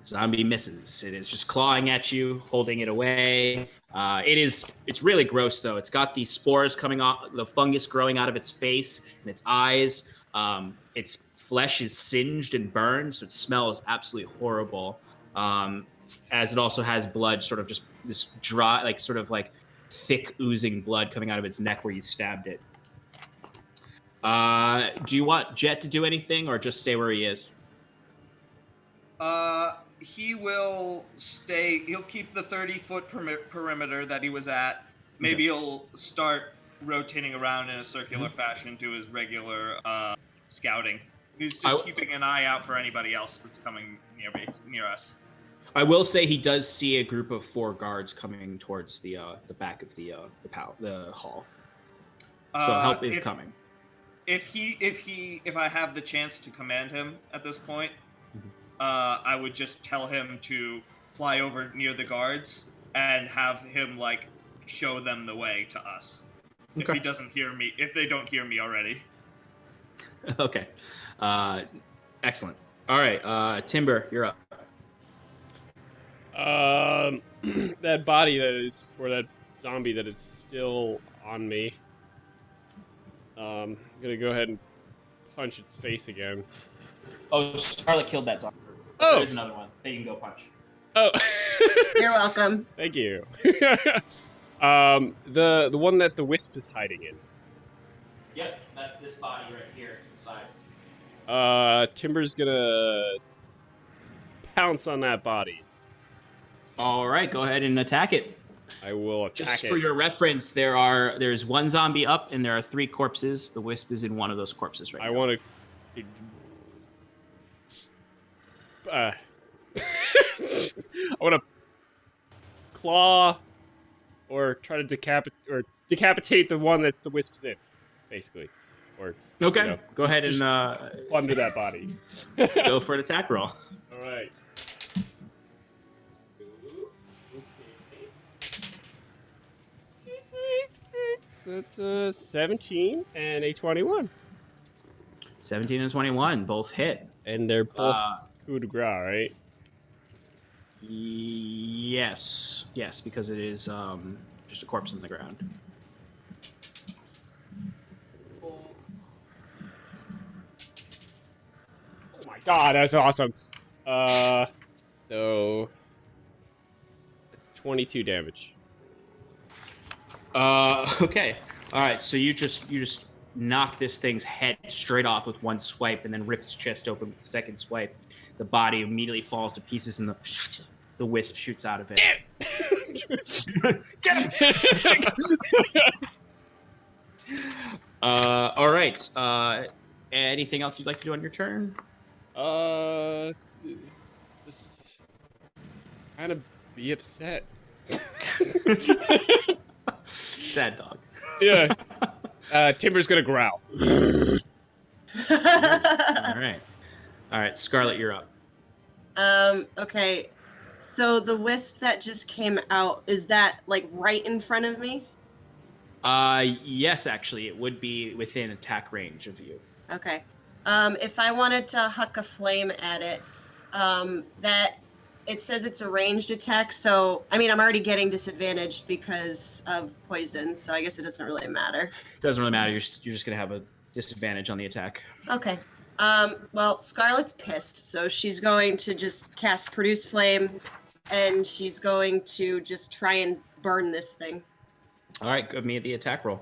Zombie misses. It is just clawing at you, holding it away. It's really gross though. It's got these spores coming off, the fungus growing out of its face and its eyes. Its flesh is singed and burned, so it smells absolutely horrible. As it also has blood, sort of just this dry, like sort of like thick oozing blood coming out of its neck where you stabbed it. Do you want Jet to do anything or just stay where he is? He will stay. He'll keep the 30-foot perimeter that he was at. Maybe he'll start rotating around in a circular fashion to his regular scouting. He's just keeping an eye out for anybody else that's coming near us. I will say he does see a group of 4 guards coming towards the back of the hall. So help is coming. If I have the chance to command him at this point, I would just tell him to fly over near the guards and have him like show them the way to us. Okay. If he doesn't hear me, if they don't hear me already. Okay. Excellent. All right, Timber, you're up. That body that is, or that zombie that is still on me. I'm gonna go ahead and punch its face again. Oh, Scarlet killed that zombie. Oh! There's another one that you can go punch. Oh! You're welcome. Thank you. The one that the wisp is hiding in. Yep, that's this body right here to the side. Timber's gonna pounce on that body. All right, go ahead and attack it. I will attack Just it. for your reference, there's 1 zombie up and there are 3 corpses. The wisp is in one of those corpses right now. I want to. I want to claw or try to decapitate the one that the wisp's in, basically. Or okay, go ahead and plunder that body. go for an attack roll. All right. That's a 17 and a 21. 17 and 21, both hit. And they're both coup de grace, right? Yes, because it is just a corpse in the ground. Oh my god, that's awesome. So it's 22 damage. Okay. All right. So you just knock this thing's head straight off with 1 swipe, and then rip its chest open with the 2nd swipe. The body immediately falls to pieces, and the wisp shoots out of it. Get him! All right. Anything else you'd like to do on your turn? Just kind of be upset. Sad dog. Yeah. Timber's gonna growl. All right. Scarlet, you're up. Okay. So the wisp that just came out, is that like right in front of me? Yes, actually, it would be within attack range of you. Okay. If I wanted to huck a flame at it, that it says it's a ranged attack, so I mean I'm already getting disadvantaged because of poison, so I guess it doesn't really matter. It doesn't really matter. You're just gonna have a disadvantage on the attack. Okay. Well, Scarlet's pissed, so she's going to just cast Produce Flame, and she's going to just try and burn this thing. All right, give me the attack roll.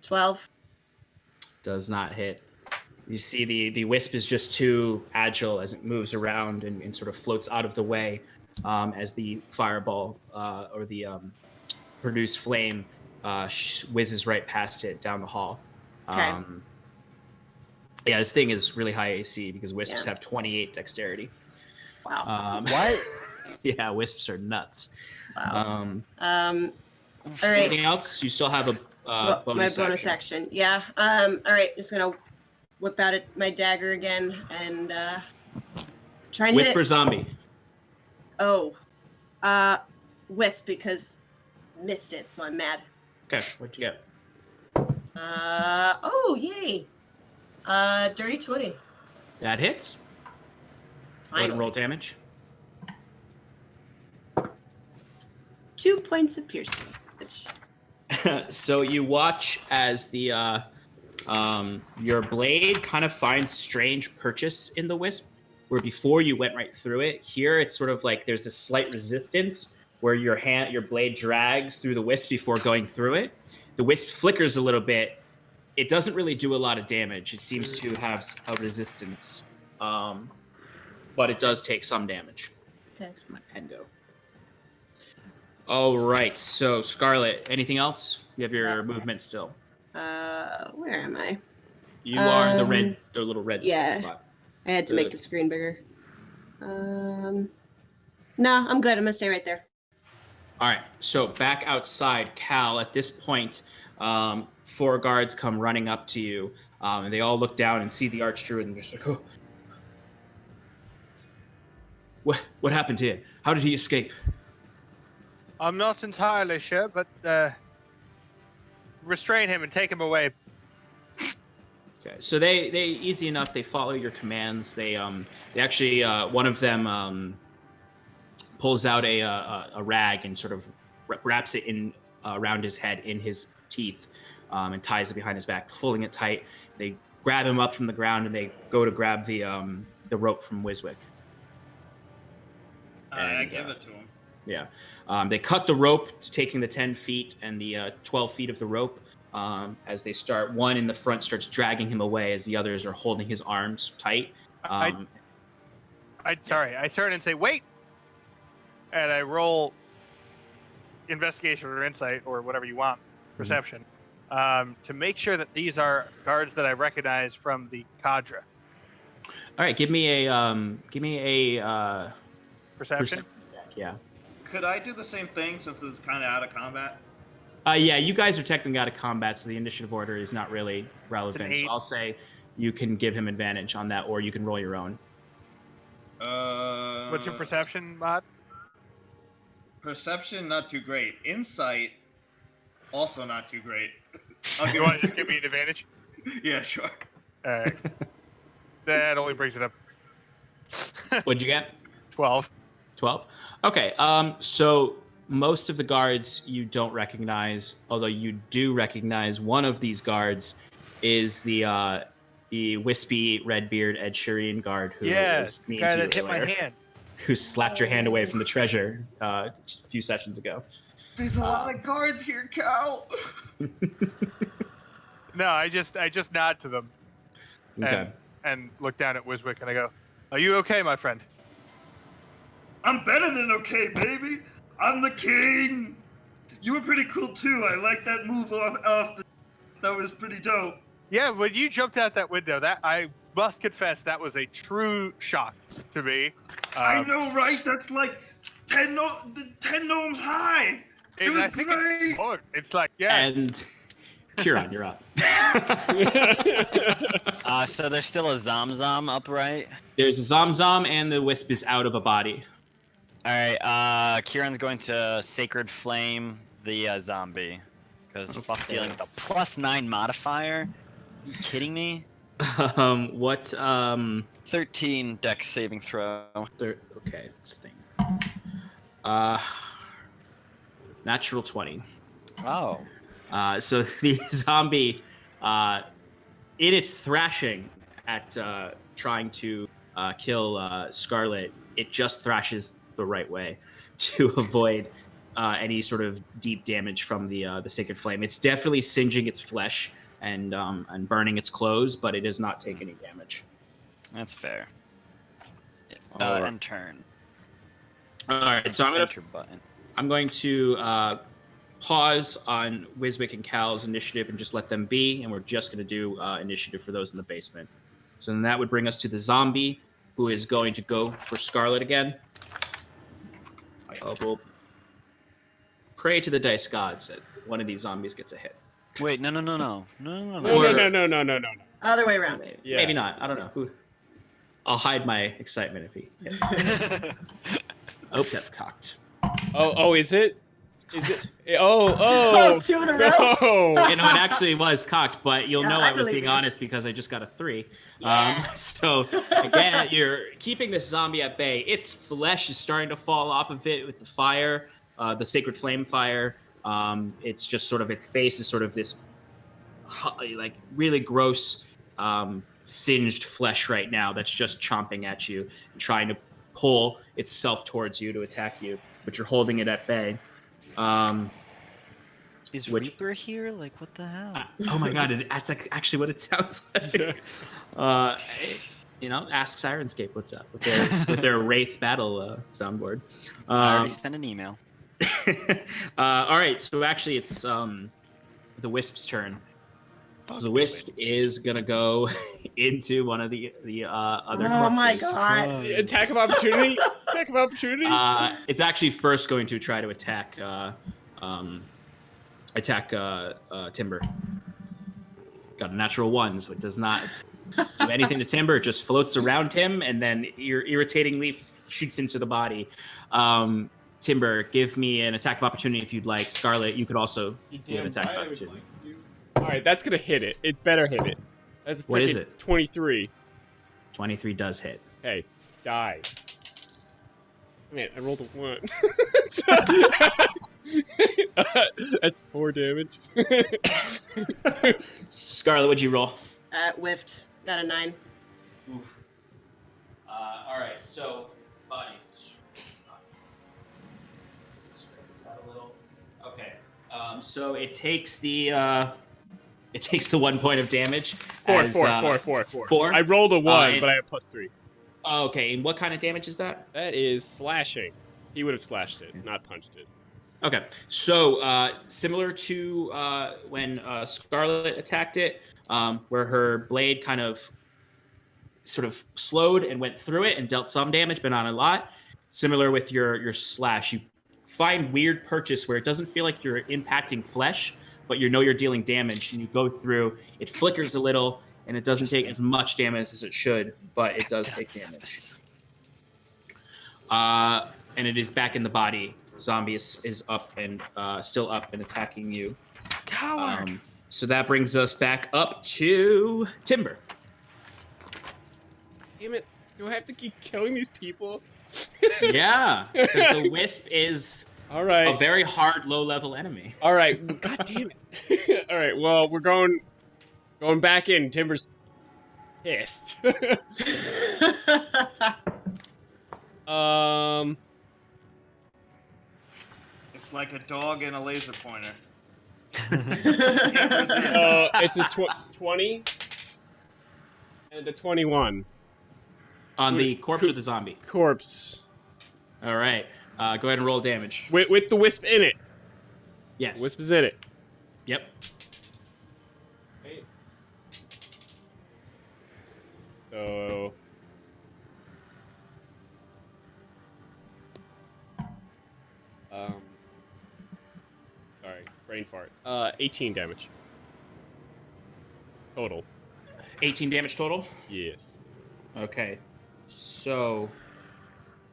12. Does not hit. You see the wisp is just too agile as it moves around and sort of floats out of the way as the fireball or the produce flame whizzes right past it down the hall. Okay. Yeah, this thing is really high AC because wisps have 28 dexterity. Wow. What? Yeah, wisps are nuts. Wow. All right. Anything else? You still have a bonus my bonus action. Yeah. All right. Just gonna whip out my dagger again and try and hit Whisper it. zombie. Oh. Wisp because missed it, so I'm mad. Okay, what'd you get? Oh, yay. Dirty 20. That hits. Go ahead and Finally. roll damage. 2 points of piercing. Which... So you watch as the your blade kind of finds strange purchase in the wisp, where before you went right through it. Here it's sort of like there's a slight resistance where your blade drags through the wisp before going through it. The wisp flickers a little bit. It doesn't really do a lot of damage. It seems to have a resistance, but it does take some damage. Okay. My pen go. All right. So Scarlet, anything else? You have your movement still. Where am I? You are the little red yeah. spot. I had to make the screen bigger. No, I'm good. I'm gonna stay right there. All right. So back outside, Cal. At this point, 4 guards come running up to you, and they all look down and see the archdruid, and they're just like, "Oh, what happened to him? How did he escape?" I'm not entirely sure, but restrain him and take him away. Okay, so they easy enough. They follow your commands. They actually one of them pulls out a rag and sort of wraps it in around his head in his teeth, and ties it behind his back, pulling it tight. They grab him up from the ground and they go to grab the rope from Wiswick. I give it to him. Yeah, they cut the rope, taking the 10 feet and the 12 feet of the rope. As they start, one in the front starts dragging him away as the others are holding his arms tight. I turn and say, wait! And I roll investigation or insight or whatever you want, perception, to make sure that these are guards that I recognize from the cadre. All right, give me a Perception? Yeah. Could I do the same thing since it's kind of out of combat? Yeah, you guys are technically out of combat, so the initiative order is not really relevant. It's an So 8. I'll say you can give him advantage on that, or you can roll your own. What's your perception, Mod? Perception, not too great. Insight, also not too great. You want to just give me an advantage? Yeah, sure. Alright. That only brings it up. What'd you get? 12. 12? Okay, so most of the guards you don't recognize, although you do recognize one of these guards is the wispy, red-beard Ed Sheeran guard who was mean guy to you that hit my earlier, hand. who slapped your hand away from the treasure a few sessions ago. There's a lot of guards here, Cal. No, I just nod to them. Okay. And look down at Wiswick and I go, "Are you okay, my friend?" I'm better than okay, baby. I'm the king. You were pretty cool too. I like that move off that was pretty dope. Yeah, when you jumped out that window, that I must confess that was a true shock to me. I know, right? That's like 10 gnomes high. It was I think great. it's more. It's like, yeah. And Kieran, you're up. So there's still a Zom upright. There's a Zom, and the wisp is out of a body. All right, Kieran's going to Sacred Flame the zombie. Because fuck dealing with a +9 modifier. Are you kidding me? What, 13 dex saving throw. Okay, this thing. Natural 20. Oh. So the zombie, in its thrashing at trying to kill Scarlet, it just thrashes the right way to avoid any sort of deep damage from the Sacred Flame. It's definitely singeing its flesh and burning its clothes, but it does not take any damage. That's fair. All right. And turn. All right, so Enter button. I'm going to pause on Wiswick and Cal's initiative and just let them be, and we're just going to do initiative for those in the basement. So then that would bring us to the zombie, who is going to go for Scarlet again. We'll pray to the dice gods that one of these zombies gets a hit. Wait, no. No. Other way around. Yeah. Maybe not. I don't know. I'll hide my excitement if he hits. Oh, that's cocked. Oh, is it? It's cocked. Oh, 2 in a row. no. It actually was cocked, but you'll Yeah, know I I was believe being you. honest because I just got a 3. Yeah. So again, you're keeping this zombie at bay. Its flesh is starting to fall off of it with the fire. the sacred flame fire. It's just sort of its face is sort of this like really gross singed flesh right now that's just chomping at you and trying to pull itself towards you to attack you, but you're holding it at bay. Is Which- Reaper here? Like, what the hell? Oh my god, that's actually what it sounds like. Ask Sirenscape what's up with their Wraith battle soundboard. I already sent an email. All right, so actually it's the Wisp's turn. So the Wisp is gonna go into one of the other corpses. Oh my god. Attack of opportunity. Attack of opportunity. It's actually first going to try to attack Timber. Got a natural 1, so it does not do anything to Timber. It just floats around him and then irritatingly shoots into the body. Timber, give me an attack of opportunity if you'd like. Scarlet, you could also do an attack of opportunity. All right, that's gonna hit it. It better hit it. That's What is freaking it? 23. 23 does hit. Hey, die. Man, I rolled a 1. That's 4 damage. Scarlet, what'd you roll? Whiffed. Got a 9. Oof. All right, so bodies. Okay. So it takes the 1 point of damage. Four. Four? I rolled a 1, and- but I have +3. Okay, and what kind of damage is that? That is slashing. He would have slashed it, not punched it. Okay, so similar to when Scarlet attacked it, where her blade kind of sort of slowed and went through it and dealt some damage, but not a lot. Similar with your slash, you find weird purchase where it doesn't feel like you're impacting flesh, but you know you're dealing damage, and you go through. It flickers a little, and it doesn't take as much damage as it should, but it does take damage. And it is back in the body. Zombie is up and still up and attacking you. Coward. So that brings us back up to Timber. Damn it. Do I have to keep killing these people? Yeah, because the Wisp is All right. a very hard low-level enemy. All right. God damn it. All right. Well, we're going back in. Timber's pissed. It's like a dog and a laser pointer. It's a 20 and a 21. On the corpse or the zombie? Corpse. All right. Go ahead and roll damage. With the wisp in it. Yes. Wisp is in it. Yep. So. Sorry, brain fart. 18 damage. Total. 18 damage total? Yes. Okay. So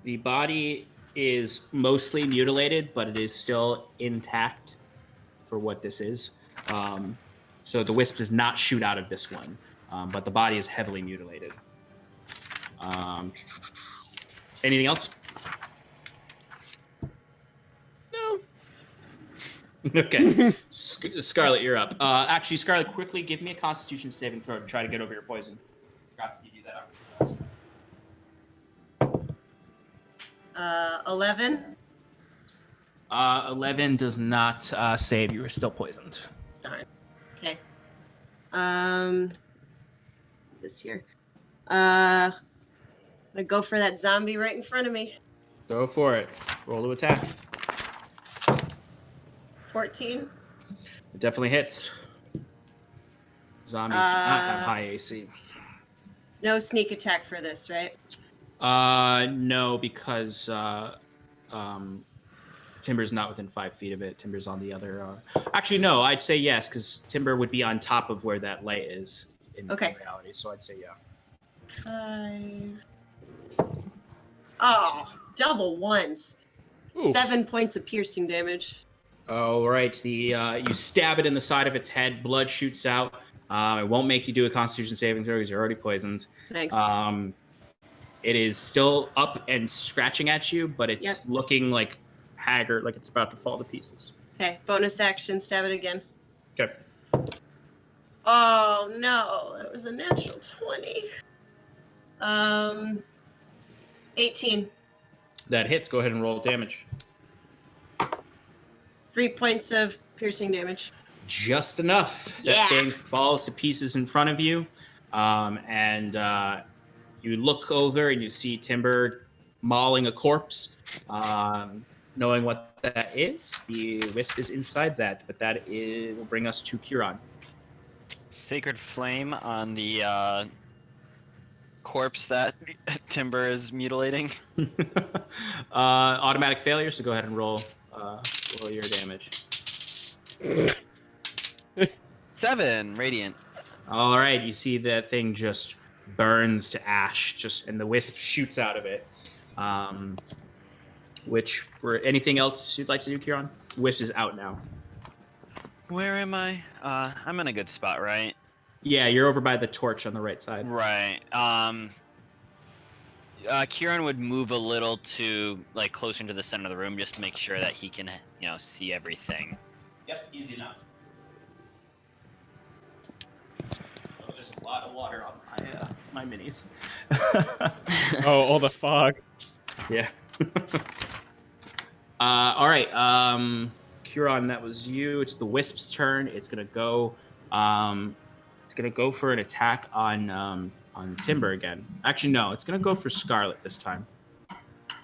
the body is mostly mutilated, but it is still intact for what this is. So the wisp does not shoot out of this one, but the body is heavily mutilated. Anything else? No. Okay. Scarlet, you're up. Actually, Scarlet, quickly give me a Constitution saving throw to try to get over your poison. Forgot to give you that opportunity. 11. 11 does not save. You are still poisoned. Darn. Okay. This here. I'm gonna go for that zombie right in front of me. Go for it. Roll to attack. 14. It definitely hits. Zombies do not have high AC. No sneak attack for this, right? No, because Timber's not within 5 feet of it. Timber's on the other. Actually, no. I'd say yes, because Timber would be on top of where that light is in reality. So I'd say yeah. 5. Oh, double ones. Ooh. 7 points of piercing damage. All right. You stab it in the side of its head. Blood shoots out. It won't make you do a Constitution saving throw because you're already poisoned. Thanks. It is still up and scratching at you, but it's looking like haggard, like it's about to fall to pieces. Okay, bonus action, stab it again. Okay. Oh no, that was a natural 20. 18. That hits. Go ahead and roll damage. 3 points of piercing damage. Just enough. Yeah. That thing falls to pieces in front of you, and you look over and you see Timber mauling a corpse. Knowing what that is, the wisp is inside that, but that will bring us to Kieran. Sacred Flame on the corpse that Timber is mutilating. Automatic failure, so go ahead and roll your damage. 7 radiant. All right, you see that thing just burns to ash, and the wisp shoots out of it. Anything else you'd like to do, Kieran? Wisp is out now. Where am I? I'm in a good spot, right? Yeah, you're over by the torch on the right side. Right. Kieran would move a little to like closer to the center of the room just to make sure that he can, see everything. Yep, easy enough. Oh, there's a lot of water on my minis. Oh, all the fog. Yeah. All right. Kieran, that was you. It's the Wisp's turn. It's gonna go. It's gonna go for an attack on Timber again. Actually, no. It's gonna go for Scarlet this time.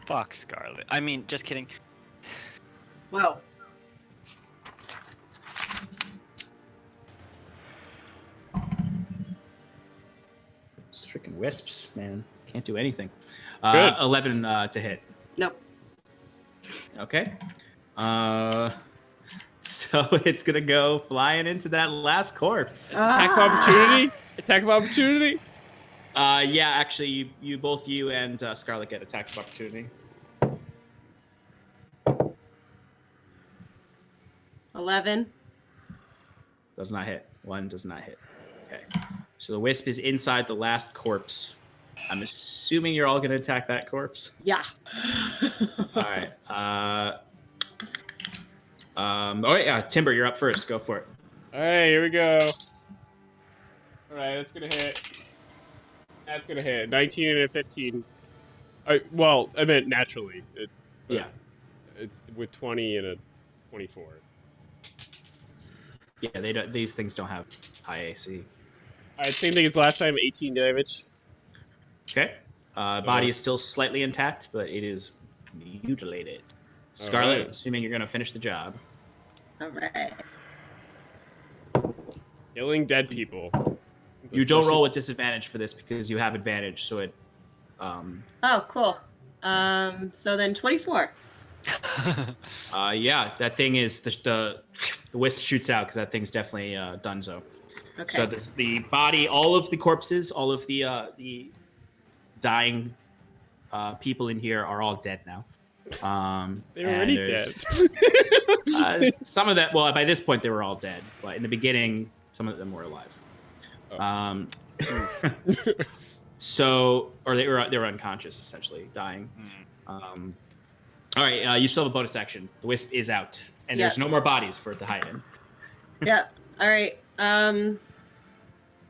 Fuck Scarlet. I mean, just kidding. Whoa. It's freaking Wisps, man. Can't do anything. Good. 11 to hit. Nope. Okay. So it's gonna go flying into that last corpse. Attack of opportunity. Attack of opportunity. Yeah, actually, both you and Scarlet get attacks of opportunity. 11. Does not hit. 1 does not hit. Okay. So the Wisp is inside the last corpse. I'm assuming you're all gonna attack that corpse. Yeah. All right. Oh yeah, Timber, you're up first. Go for it. All right, here we go. All right, that's gonna hit. That's gonna hit. 19 and a 15. Well, I meant naturally. Yeah. With 20 and a 24. Yeah, these things don't have high AC. All right, same thing as last time. 18 damage. Okay. Body is still slightly intact, but it is mutilated. Scarlet, right. assuming you're gonna finish the job. All right. Killing dead people. You don't roll with disadvantage for this because you have advantage, so it. Oh, cool. So then 24. Yeah, that thing is the wisp shoots out because that thing's definitely donezo. Okay. So this the body, all of the corpses, all of the dying people in here are all dead now. They're already dead. Some of that. Well, by this point they were all dead, but in the beginning, some of them were alive. Oh. So, or they were unconscious, essentially dying. All right, you still have a bonus action. The wisp is out, and there's no more bodies for it to hide in. Yeah. All right.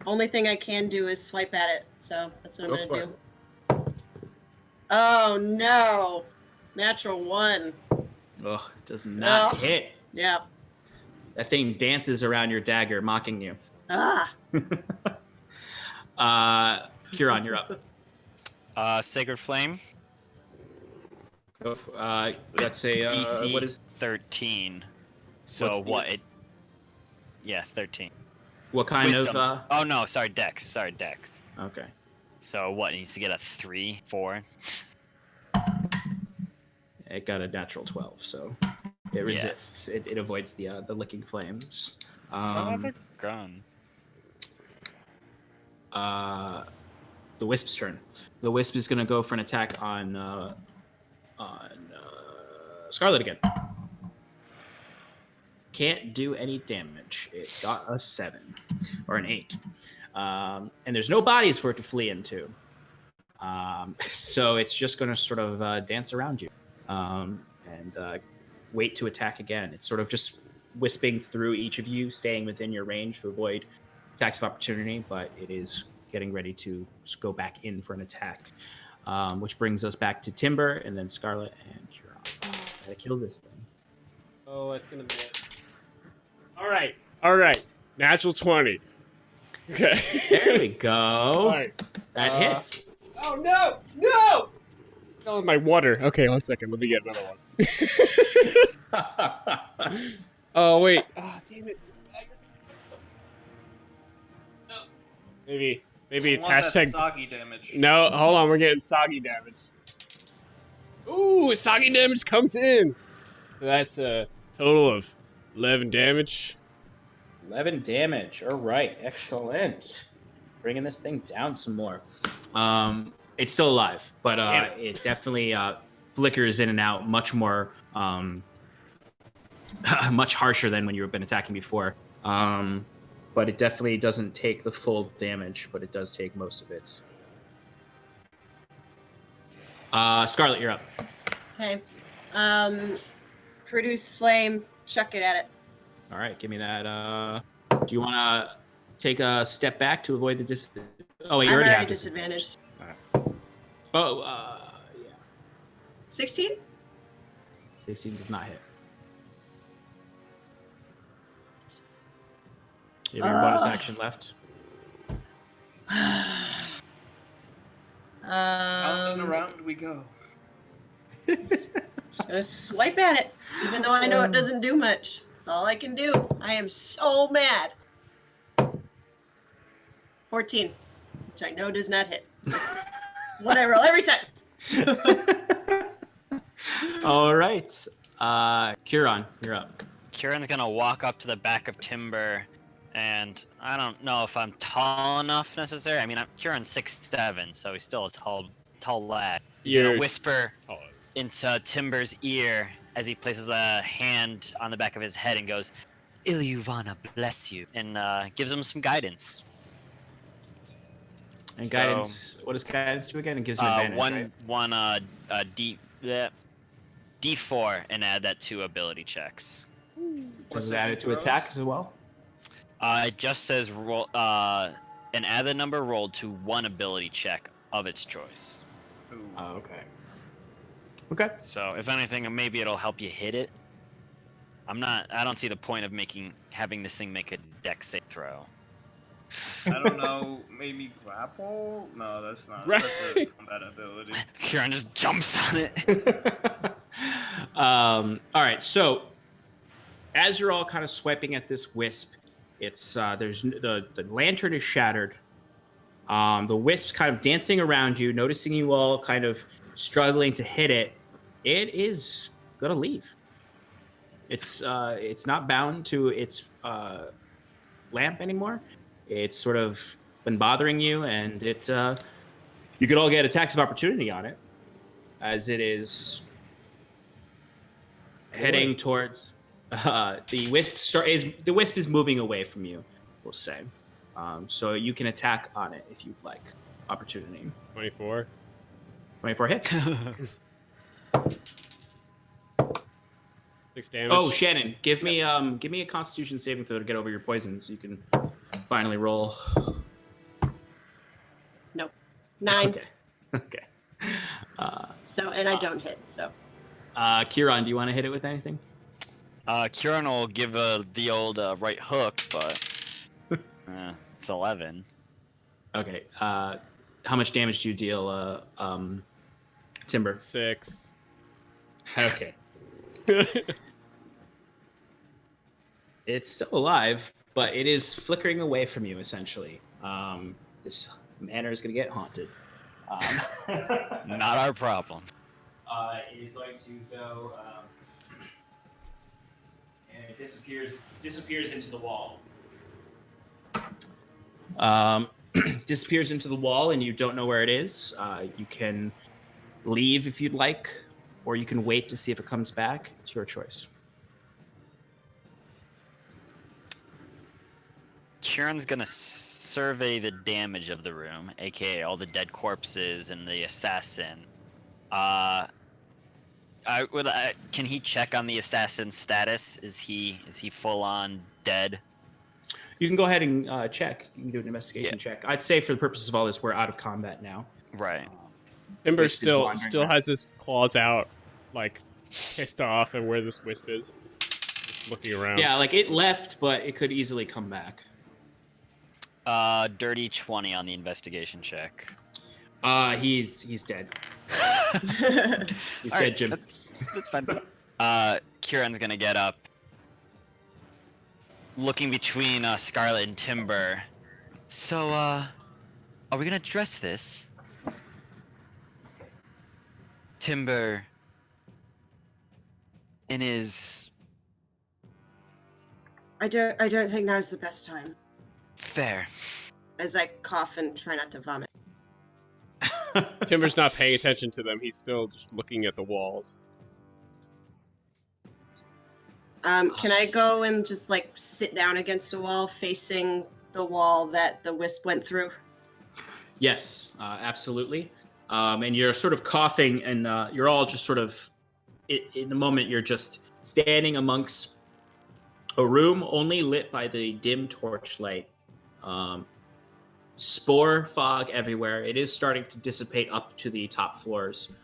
Only thing I can do is swipe at it, so that's what I'm Go gonna do. Oh no! Natural 1. Ugh, does not Ugh. hit. Yeah. That thing dances around your dagger, mocking you. Ah. Kieran, you're up. Sacred Flame. Let's say DC what is 13. So What's the- what? Yeah, 13. what kind Wisdom. of? Oh no, sorry, Dex. Sorry, Dex. Okay. So what? It needs to get a 3, 4. It got a natural 12, so it resists. It avoids the licking flames. Son of a gun. The Wisp's turn. The Wisp is going to go for an attack on Scarlet again. Can't do any damage. It got a 7 or an 8, and there's no bodies for it to flee into. So it's just going to sort of dance around you. And wait to attack again. It's sort of just wisping through each of you, staying within your range to avoid attacks of opportunity, but it is getting ready to go back in for an attack. Which brings us back to Timber, and then Scarlet and Huron. Gotta kill this thing. Oh, it's gonna miss. All right. Natural 20. Okay. There we go. All right. That hits. Oh no! Oh, my water. Okay, 1 second. Let me get another one. Oh wait. Oh damn it. Maybe it's I want that hashtag. soggy damage. No, hold on. We're getting soggy damage. Ooh, soggy damage comes in. So that's a total of 11 damage. 11 damage. All right, excellent. Bringing this thing down some more. It's still alive, but it definitely flickers in and out much more, much harsher than when you've been attacking before. But it definitely doesn't take the full damage, but it does take most of it. Scarlet, you're up. Okay. Produce flame. Chuck it at it. All right, give me that. Do you want to take a step back to avoid the disadvantage? Oh, wait, you I'm already already have disadvantage. disadvantaged. Oh, yeah. 16? 16 does not hit. You have your bonus action left. Round and around we go. Just gonna swipe at it, even though I know it doesn't do much. That's all I can do. I am so mad. 14, which I know does not hit. What I roll every time. All right. Huron, you're up. Kieran's gonna walk up to the back of Timber, and I don't know if I'm tall enough necessarily. I mean, Kieran's 6'7", so he's still a tall lad. He's gonna whisper into Timber's ear as he places a hand on the back of his head and goes, "Ilyuvana bless you," and gives him some guidance. And guidance. What does guidance do again? It gives him advantage, right? D4, and add that to ability checks. Does it add it to attack as well? It just says roll, and add the number rolled to one ability check of its choice. Oh, okay. Okay. So if anything, maybe it'll help you hit it. I don't see the point of having this thing make a dex save throw. I don't know. Maybe grapple? No, that's not. That's a combat ability. Kieran just jumps on it. All right. So as you're all kind of swiping at this wisp, it's there's the lantern is shattered. The wisp's kind of dancing around you, noticing you all kind of struggling to hit it. It is gonna leave. It's not bound to its lamp anymore. It's sort of been bothering you, and it you could all get attacks of opportunity on it, as it is heading towards the wisp. The wisp is moving away from you, we'll say. So you can attack on it if you'd like. Opportunity. 24. 24 hits. 6 damage. Oh, Shannon, give me a Constitution saving throw to get over your poison, so you can finally roll. No. 9. Okay. Okay. And I don't hit, so. Kieran, do you want to hit it with anything? Kieran will give the old right hook, but it's 11. Okay. How much damage do you deal, Timber? 6. Okay. It's still alive, but it is flickering away from you, essentially. This manor is going to get haunted. Not our problem. It is going to go, and it disappears into the wall. Disappears into the wall, and you don't know where it is. You can leave if you'd like, or you can wait to see if it comes back. It's your choice. Kieran's gonna survey the damage of the room, aka all the dead corpses and the assassin. Can he check on the assassin's status? Is he full on dead? You can go ahead and check. You can do an investigation check. I'd say for the purposes of all this, we're out of combat now. Right. Timber Wisp is still wandering still around. has his claws out, like pissed off at where this Wisp is. Just looking around. Yeah, like it left, but it could easily come back. Dirty 20 on the investigation check. He's dead. He's All dead, right, Jim. That's fine. Kieran's gonna get up, looking between Scarlet and Timber. So, are we gonna address this? Timber, in his I don't think now's the best time. fair. As I cough and try not to vomit. Timber's not paying attention to them. He's still just looking at the walls. Can I go and just like sit down against a wall facing the wall that the wisp went through? Yes, absolutely. And you're sort of coughing, and you're all just sort of, in the moment, you're just standing amongst a room only lit by the dim torchlight. Spore fog everywhere. It is starting to dissipate up to the top floors.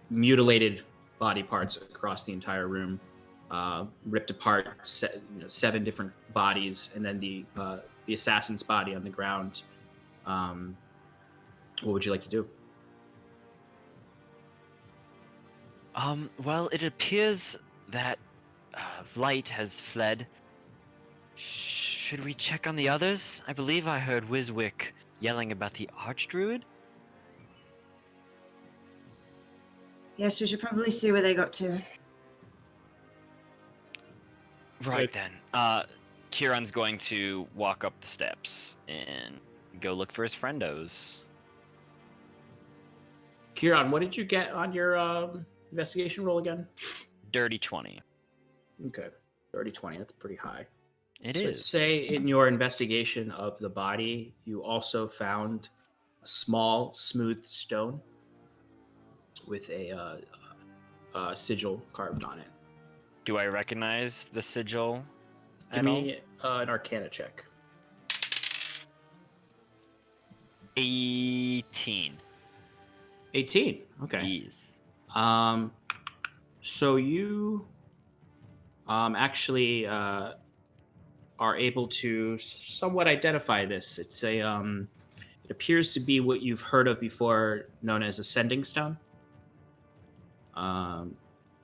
Mutilated body parts across the entire room, ripped apart, 7 different bodies, and then the assassin's body on the ground. What would you like to do? Well, it appears that light has fled. Should we check on the others? I believe I heard Wiswick yelling about the Archdruid. Yes, we should probably see where they got to. Right then. Kieran's going to walk up the steps and go look for his friendos. Kieran, what did you get on your investigation roll again? Dirty 20. Okay, 30-20. That's pretty high. It So is. say in your investigation of the body, you also found a small, smooth stone with a sigil carved on it. Do I recognize the sigil? Give at all? me an Arcana check. 18. 18. Okay. Yes. So you actually are able to somewhat identify this. It's a it appears to be what you've heard of before, known as a sending stone.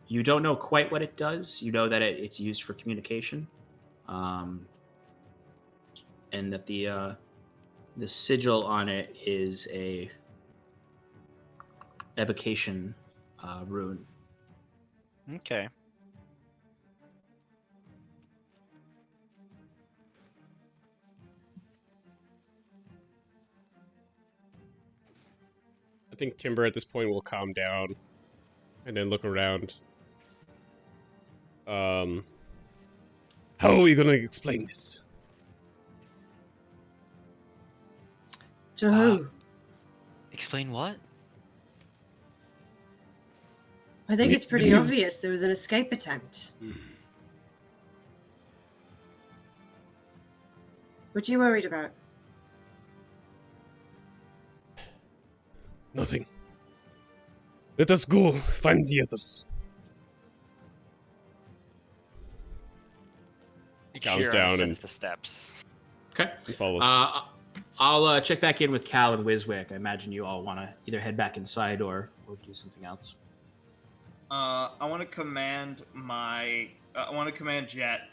You don't know quite what it does. You know that it's used for communication, and that the sigil on it is a evocation rune. Okay. I think Timber at this point will calm down and then look around. How are we gonna explain this? To who? Explain what? I think we- it's pretty we- obvious there was an escape attempt. What are you worried about? Nothing. Let us go find the others. He calms Kieran down ascends and the steps. Okay. follows. I'll check back in with Cal and Wiswick. I imagine you all want to either head back inside or do something else. I want to command Jet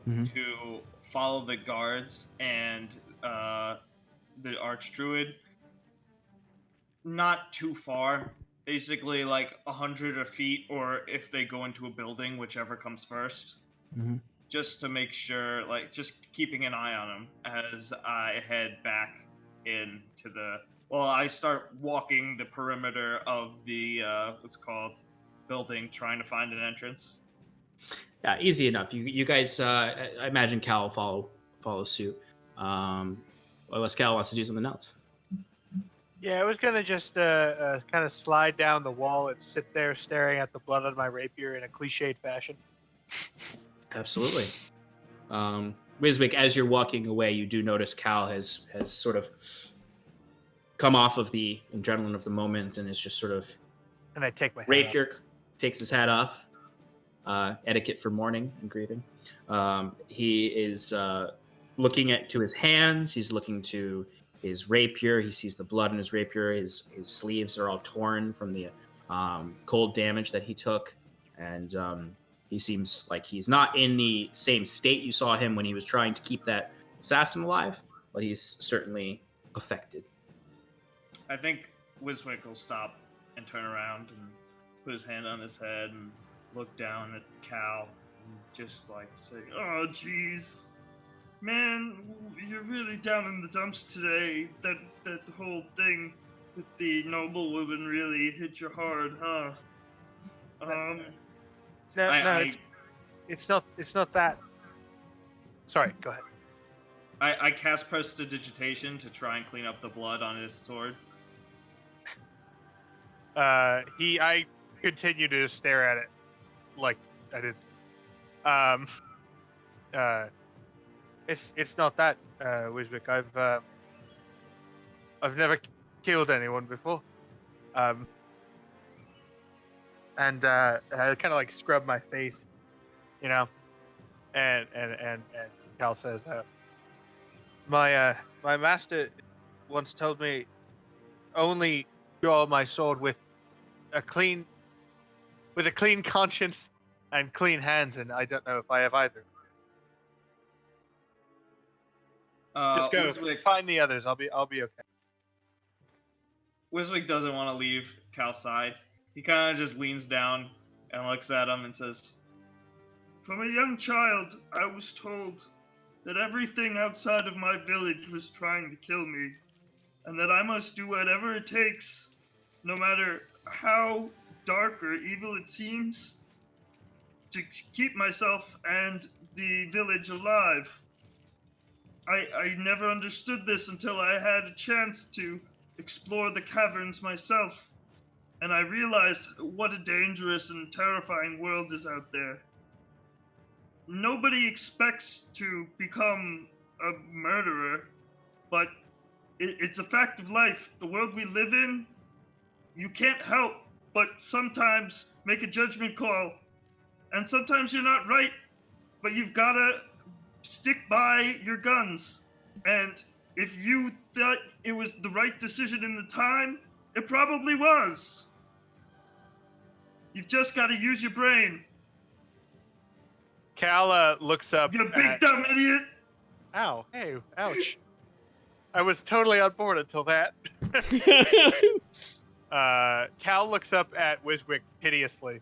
Mhm. to follow the guards and the Archdruid. Not too far, basically like 100 feet, or if they go into a building, whichever comes first. Mhm. Just to make sure, like, just keeping an eye on them as I head back into I start walking the perimeter of the building, trying to find an entrance. Yeah, easy enough. You guys, I imagine Cal will follow suit. Unless Cal wants to do something else. Yeah, I was gonna just kind of slide down the wall and sit there staring at the blood on my rapier in a cliched fashion. Absolutely. Wiswick, as you're walking away, you do notice Cal has sort of come off of the adrenaline of the moment and is just sort of And I take my hat off. rapier, takes his hat off. Etiquette for mourning and grieving. He is looking to his hands. He's looking to his rapier. He sees the blood in his rapier. His sleeves are all torn from the cold damage that he took, and he seems like he's not in the same state you saw him when he was trying to keep that assassin alive, but he's certainly affected. I think Wiswick will stop and turn around and put his hand on his head and look down at Cal and just like say, "Oh, jeez, man, you're really down in the dumps today. That whole thing with the noble woman really hit you hard, huh?" No, I it's not that. Sorry, go ahead. I cast prestidigitation to try and clean up the blood on his sword. I continue to stare at it like I did. It's not that, Wiswick. I've never killed anyone before. And I kind of like scrub my face, you know, and Cal says, my master once told me only draw my sword with a clean conscience and clean hands, and I don't know if I have either. Just go find the others. I'll be okay. Wiswick doesn't want to leave Cal's side. He kind of just leans down and looks at him and says, "From a young child, I was told that everything outside of my village was trying to kill me, and that I must do whatever it takes, no matter how dark or evil it seems, to keep myself and the village alive. I never understood this until I had a chance to explore the caverns myself, and I realized what a dangerous and terrifying world is out there. Nobody expects to become a murderer, but it's a fact of life. The world we live in, you can't help but sometimes make a judgment call, and sometimes you're not right, but you've gotta stick by your guns. And if you thought it was the right decision in the time, it probably was. You've just got to use your brain. Cal looks up. You big dumb idiot. Ow! Hey! Ouch! I was totally on board until that. Cal looks up at Wiswick piteously.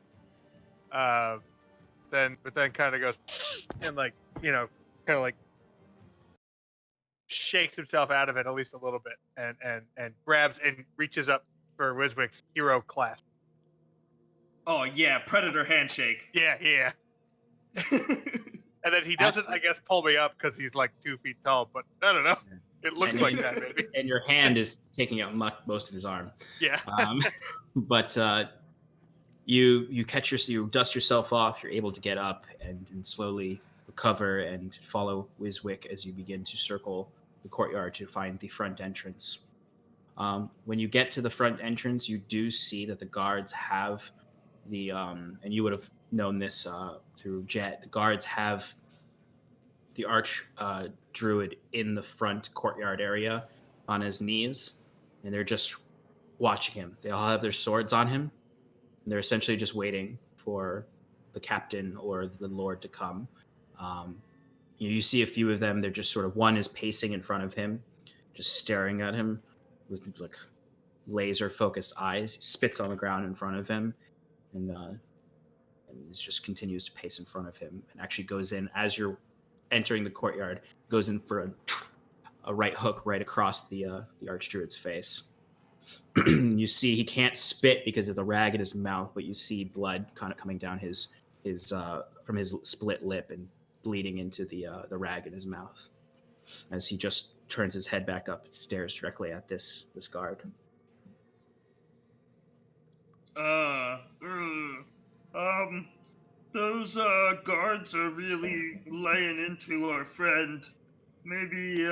Then kind of goes and like kind of like shakes himself out of it at least a little bit, and grabs and reaches up for Wiswick's hero clasp. Oh yeah, predator handshake. Yeah. And then he doesn't, I guess, pull me up because he's like 2 feet tall, but I don't know. It looks like that, maybe. And your hand is taking up most of his arm. Yeah. But you dust yourself off. You're able to get up and slowly recover and follow Wiswick as you begin to circle the courtyard to find the front entrance. When you get to the front entrance, you do see that the guards have the and you would have known this through Jet. The guards have the arch druid in the front courtyard area on his knees, and they're just watching him. They all have their swords on him, and they're essentially just waiting for the captain or the lord to come. You see a few of them. They're just sort of, one is pacing in front of him, just staring at him with like laser focused eyes. He spits on the ground in front of him, and he just continues to pace in front of him, and actually goes in as you're entering the courtyard, goes in for a right hook right across the archdruid's face. You see he can't spit because of the rag in his mouth, but you see blood kind of coming down his from his split lip and bleeding into the rag in his mouth as he just turns his head back up and stares directly at this guard. guards are really laying into our friend. Maybe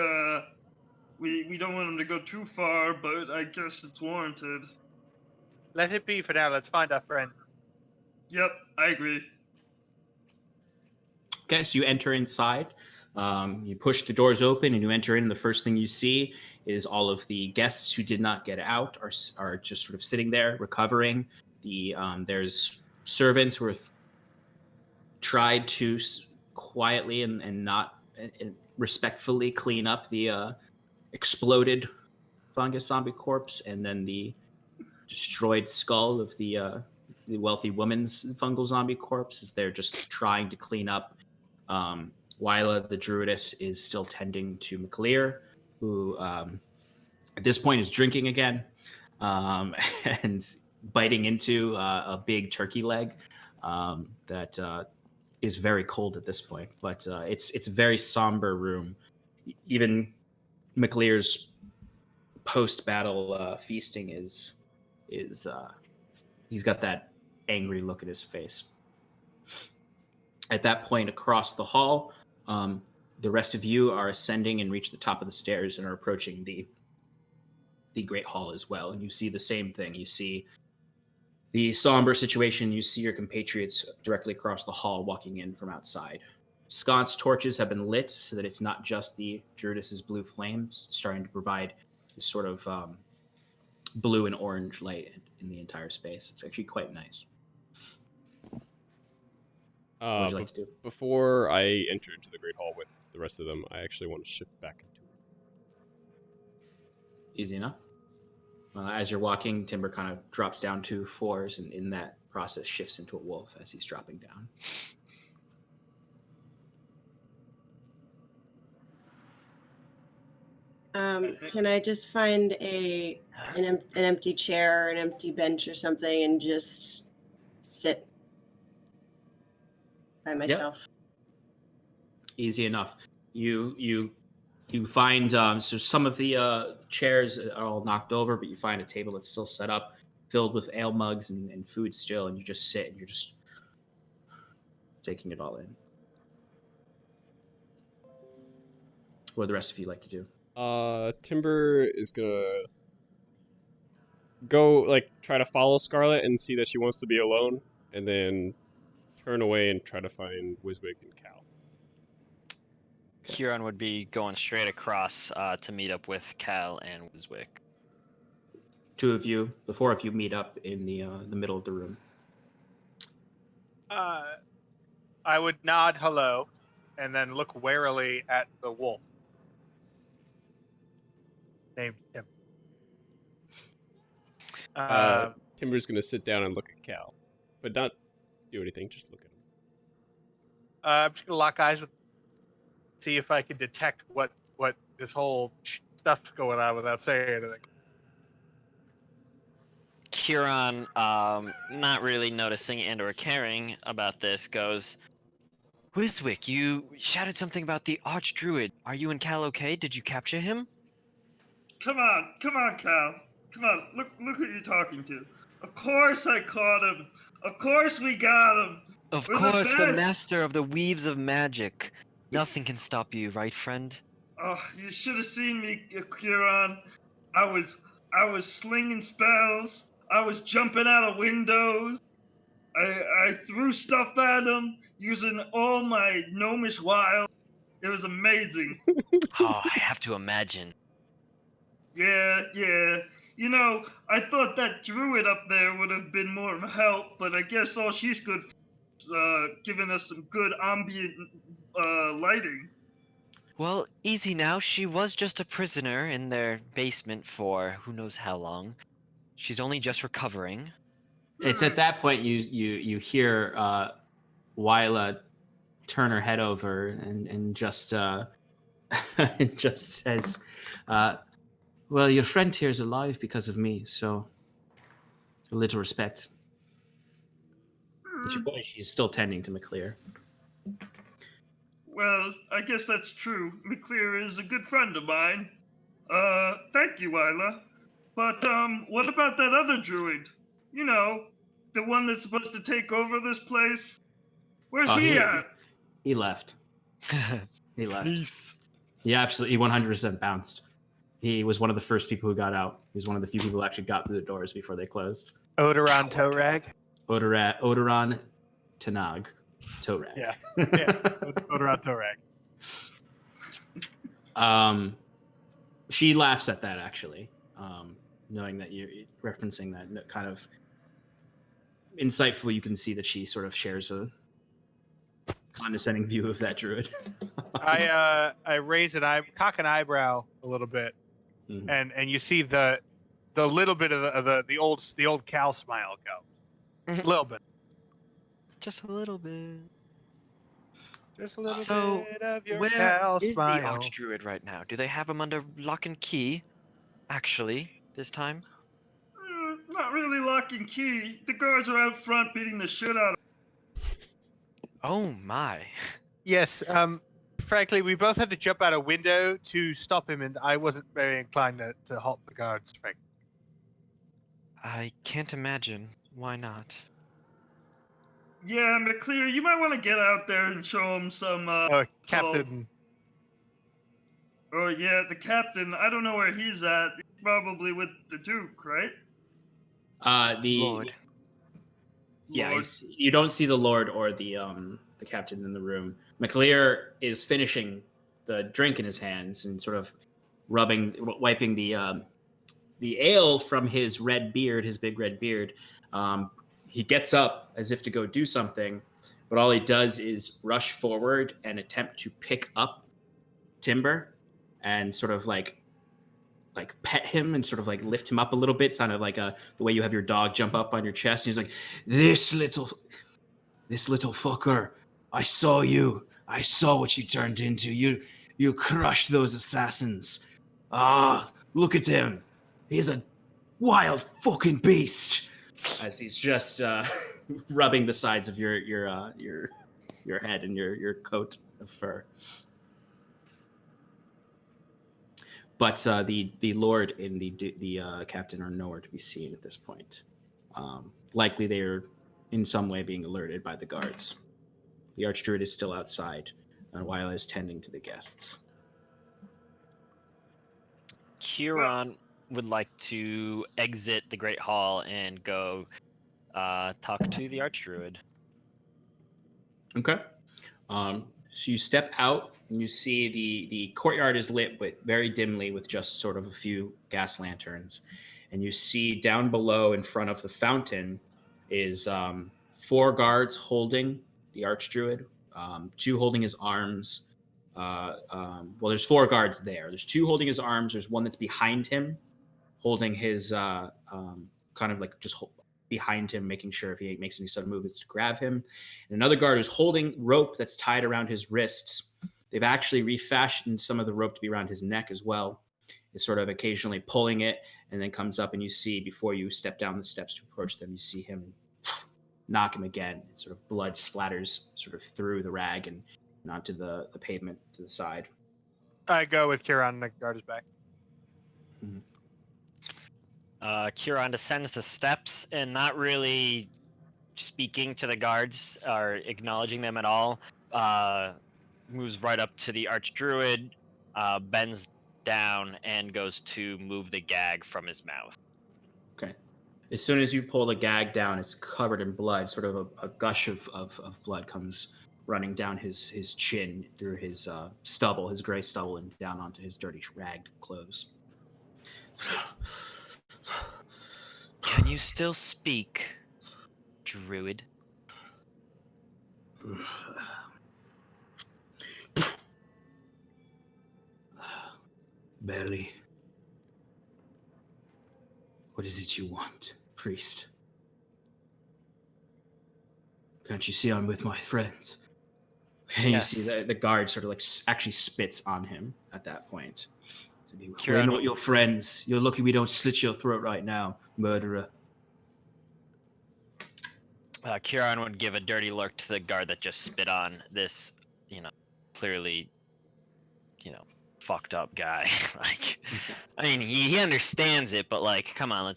we don't want him to go too far, but I guess it's warranted. Let it be for now. Let's find our friend. Yep, I agree. Okay, so you enter inside. You push the doors open and you enter in. The first thing you see is all of the guests who did not get out are just sort of sitting there recovering. There's servants who have tried to quietly and not and respectfully clean up the exploded fungus zombie corpse, and then the destroyed skull of the wealthy woman's fungal zombie corpse as they're just trying to clean up. Wyla, the druidess, is still tending to McLear, who at this point is drinking again and biting into a big turkey leg that is very cold at this point. But it's a very somber room. Even McLear's post-battle feasting is he's got that angry look at his face. At that point, across the hall, the rest of you are ascending and reach the top of the stairs and are approaching the Great Hall as well. And you see the same thing. You see the somber situation. You see your compatriots directly across the hall walking in from outside. Sconce torches have been lit so that it's not just the Druidess's blue flames, starting to provide this sort of blue and orange light in the entire space. It's actually quite nice. What would you like to do? Before I enter into the Great Hall with the rest of them, I actually want to shift back into it. Easy enough. As you're walking, Timber kind of drops down to fours, and in that process shifts into a wolf as he's dropping down. Can I just find an empty chair, an empty bench or something, and just sit by myself? Easy enough. You find so some of the chairs are all knocked over, but you find a table that's still set up, filled with ale mugs and food still, and you just sit and you're just taking it all in. What would the rest of you like to do? Timber is gonna go try to follow Scarlet and see that she wants to be alone, and then turn away and try to find Wiswig and Cal. Kieran would be going straight across to meet up with Cal and Wiswick. The four of you meet up in the middle of the room. I would nod hello, and then look warily at the wolf named Tim. Timber's gonna sit down and look at Cal, but not do anything. Just look at him. I'm just gonna lock eyes with, see if I can detect what this whole stuff's going on without saying anything. Kieran, not really noticing and or caring about this, goes, Wiswick, you shouted something about the Archdruid. Are you and Cal okay? Did you capture him? Come on, Cal. Come on, look who you're talking to. Of course I caught him. Of course we got him. Of We're course, the best. master of the weaves of magic. Nothing can stop you, right, friend? Oh, you should have seen me, Kieran. I was slinging spells. I was jumping out of windows. I threw stuff at him using all my gnomish wiles. It was amazing. Oh, I have to imagine. Yeah. You know, I thought that druid up there would have been more of a help, but I guess all she's good for is giving us some good ambient lighting. Well, easy now. She was just a prisoner in their basement for who knows how long. She's only just recovering. It's at that point you hear Wyla turn her head over and just and just says, "Well, your friend here is alive because of me, so a little respect." She's still tending to McLear. Well, I guess that's true. McLear is a good friend of mine. Thank you, Wyla. But, what about that other druid? You know, the one that's supposed to take over this place? Where's Oh, he at? He left. He left. Peace. He absolutely 100% bounced. He was one of the first people who got out. He was one of the few people who actually got through the doors before they closed. Odoron Torag. Odoron Tanag. Torag. Yeah. Odoron Torag. She laughs at that, actually, knowing that you're referencing that kind of insightful. You can see that she sort of shares a condescending view of that druid. I raise cock an eyebrow a little bit, Mhm. and you see the little bit of the old cow smile go, a little bit, Just a little bit. just a little So, bit of your Where cow is the smile. Archdruid right now? Do they have him under lock and key? Actually, this time? Not really lock and key. The guards are out front beating the shit out of Oh my. Yes. Frankly, we both had to jump out a window to stop him, and I wasn't very inclined to halt the guards. Frankly. I can't imagine. Why not? Yeah, McClear, you might want to get out there and show him some, Captain. Oh, yeah, the captain, I don't know where he's at. He's probably with the Duke, right? Lord. Yeah, Lord. you don't see the Lord or the captain in the room. McClear is finishing the drink in his hands and sort of wiping the ale from his red beard, his big red beard. He gets up as if to go do something, but all he does is rush forward and attempt to pick up Timber and sort of like pet him and sort of like lift him up a little bit, sounded like the way you have your dog jump up on your chest. And he's like, this little fucker, I saw you. I saw what you turned into. You crushed those assassins. Ah, look at him. He's a wild fucking beast. As he's just rubbing the sides of your head and your coat of fur. But the Lord and the captain are nowhere to be seen at this point. Likely they are in some way being alerted by the guards. The Archdruid is still outside, while is tending to the guests. Kieran would like to exit the Great Hall and go talk to the Archdruid. Okay. So you step out and you see the courtyard is lit with very dimly with just sort of a few gas lanterns. And you see down below in front of the fountain is 4 guards holding the Archdruid, 2 holding his arms. Well, there's 4 guards there. There's 2 holding his arms. There's one that's behind him holding his kind of like just behind him, making sure if he makes any sudden movements to grab him. And another guard who's holding rope that's tied around his wrists. They've actually refashioned some of the rope to be around his neck as well. Is sort of occasionally pulling it and then comes up and you see before you step down the steps to approach them, you see him knock him again. And sort of blood splatters sort of through the rag and onto the pavement to the side. I go with Kieran, and the guard is back. Mm-hmm. Kieran descends the steps and not really speaking to the guards or acknowledging them at all. Moves right up to the Archdruid, bends down, and goes to move the gag from his mouth. Okay. As soon as you pull the gag down, it's covered in blood. Sort of a gush of blood comes running down his chin through his stubble, his gray stubble, and down onto his dirty ragged clothes. Can you still speak, Druid? Barely. What is it you want, priest? Can't you see I'm with my friends? And Yes. you see the guard sort of like actually spits on him at that point. So we're Kieran- not your friends. You're lucky we don't slit your throat right now, murderer. Kieran would give a dirty look to the guard that just spit on this, clearly, fucked up guy. Like, I mean, he understands it, but like, come on,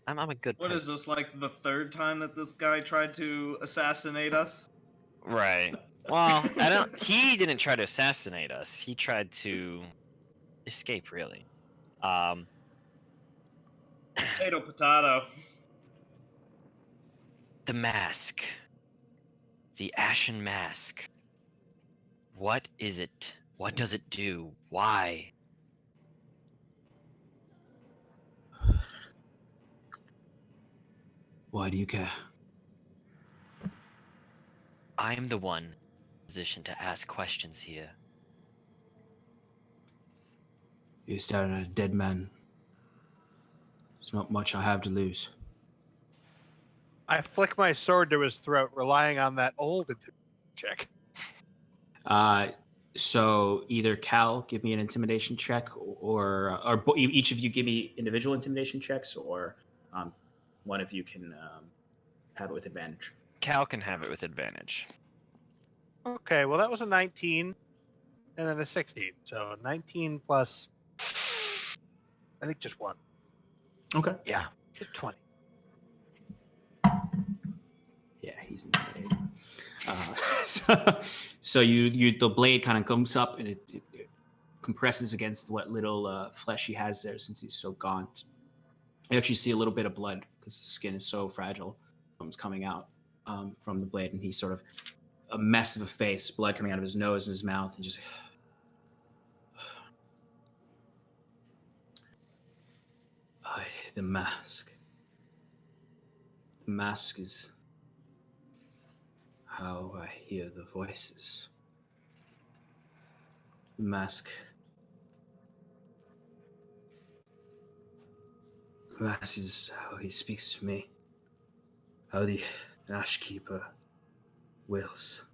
I'm a good What person. is this, like the 3rd time that this guy tried to assassinate us? Right. Well, I don't. He didn't try to assassinate us. He tried to escape. Really. Um. Potato, potato. The mask. The ashen mask. What is it? What does it do? Why? Why do you care? I'm the one in position to ask questions here. You're staring at a dead man. There's not much I have to lose. I flick my sword to his throat, relying on that old check. So either Cal, give me an intimidation check, or each of you give me individual intimidation checks, or one of you can have it with advantage. Cal can have it with advantage. Okay, well that was a 19, and then a 16. So 19 plus, I think just one. Okay. Yeah, 20. Yeah, he's intimidated. So you the blade kind of comes up and it compresses against what little flesh he has there since he's so gaunt. You actually see a little bit of blood because the skin is so fragile. It's coming out from the blade, and he's sort of a mess of a face, blood coming out of his nose and his mouth, and just. The mask. The mask is how I hear the voices. The mask. The mask is how he speaks to me. How the Ashkeeper wills.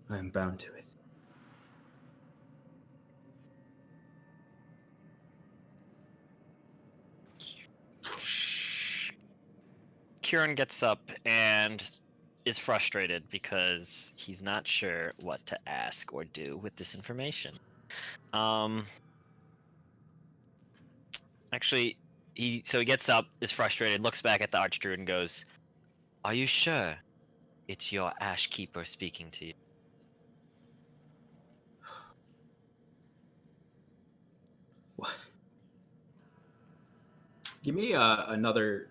I am bound to it. Kieran gets up and is frustrated because he's not sure what to ask or do with this information. Actually, he gets up, is frustrated, looks back at the Archdruid and goes, "Are you sure it's your Ashkeeper speaking to you?" What? Give me another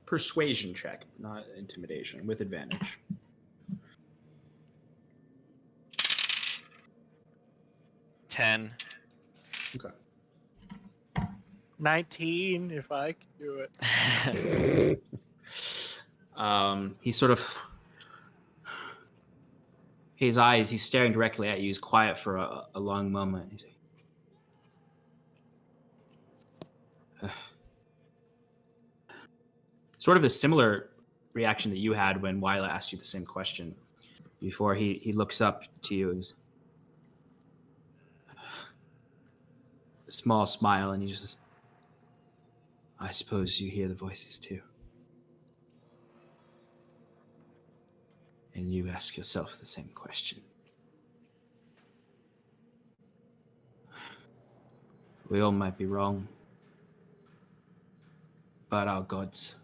persuasion check, not intimidation, with advantage. 10. Okay. 19, if I can do it. He sort of. His eyes, he's staring directly at you. He's quiet for a long moment. He's like, sort of a similar reaction that you had when Wyla asked you the same question before. He looks up to you and he's a small smile, and he just says, I suppose you hear the voices too. And you ask yourself the same question. We all might be wrong, but our gods.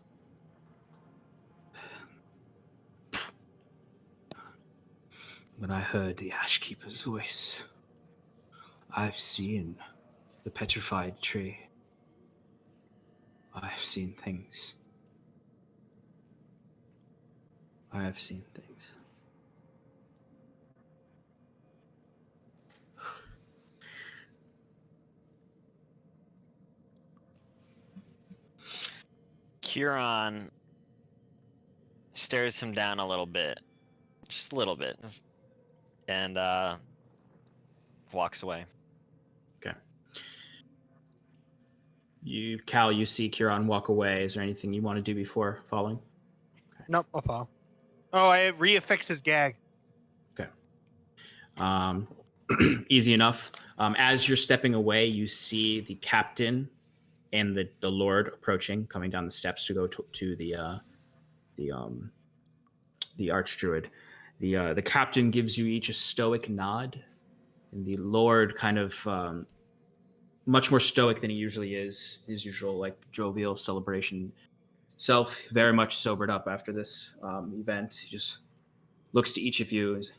When I heard the Ashkeeper's voice, I've seen the petrified tree. I've seen things. I have seen things. Kieran stares him down a little bit, just a little bit, and walks away. Okay. Cal, you see Kieran walk away. Is there anything you want to do before following? Nope, I'll follow. Oh, I reaffix his gag. Okay. Easy enough. As you're stepping away, you see the captain and the Lord approaching, coming down the steps to go to the Archdruid. The captain gives you each a stoic nod, and the Lord kind of much more stoic than he usually is. His usual like jovial celebration Self very much sobered up after this event. He just looks to each of you as,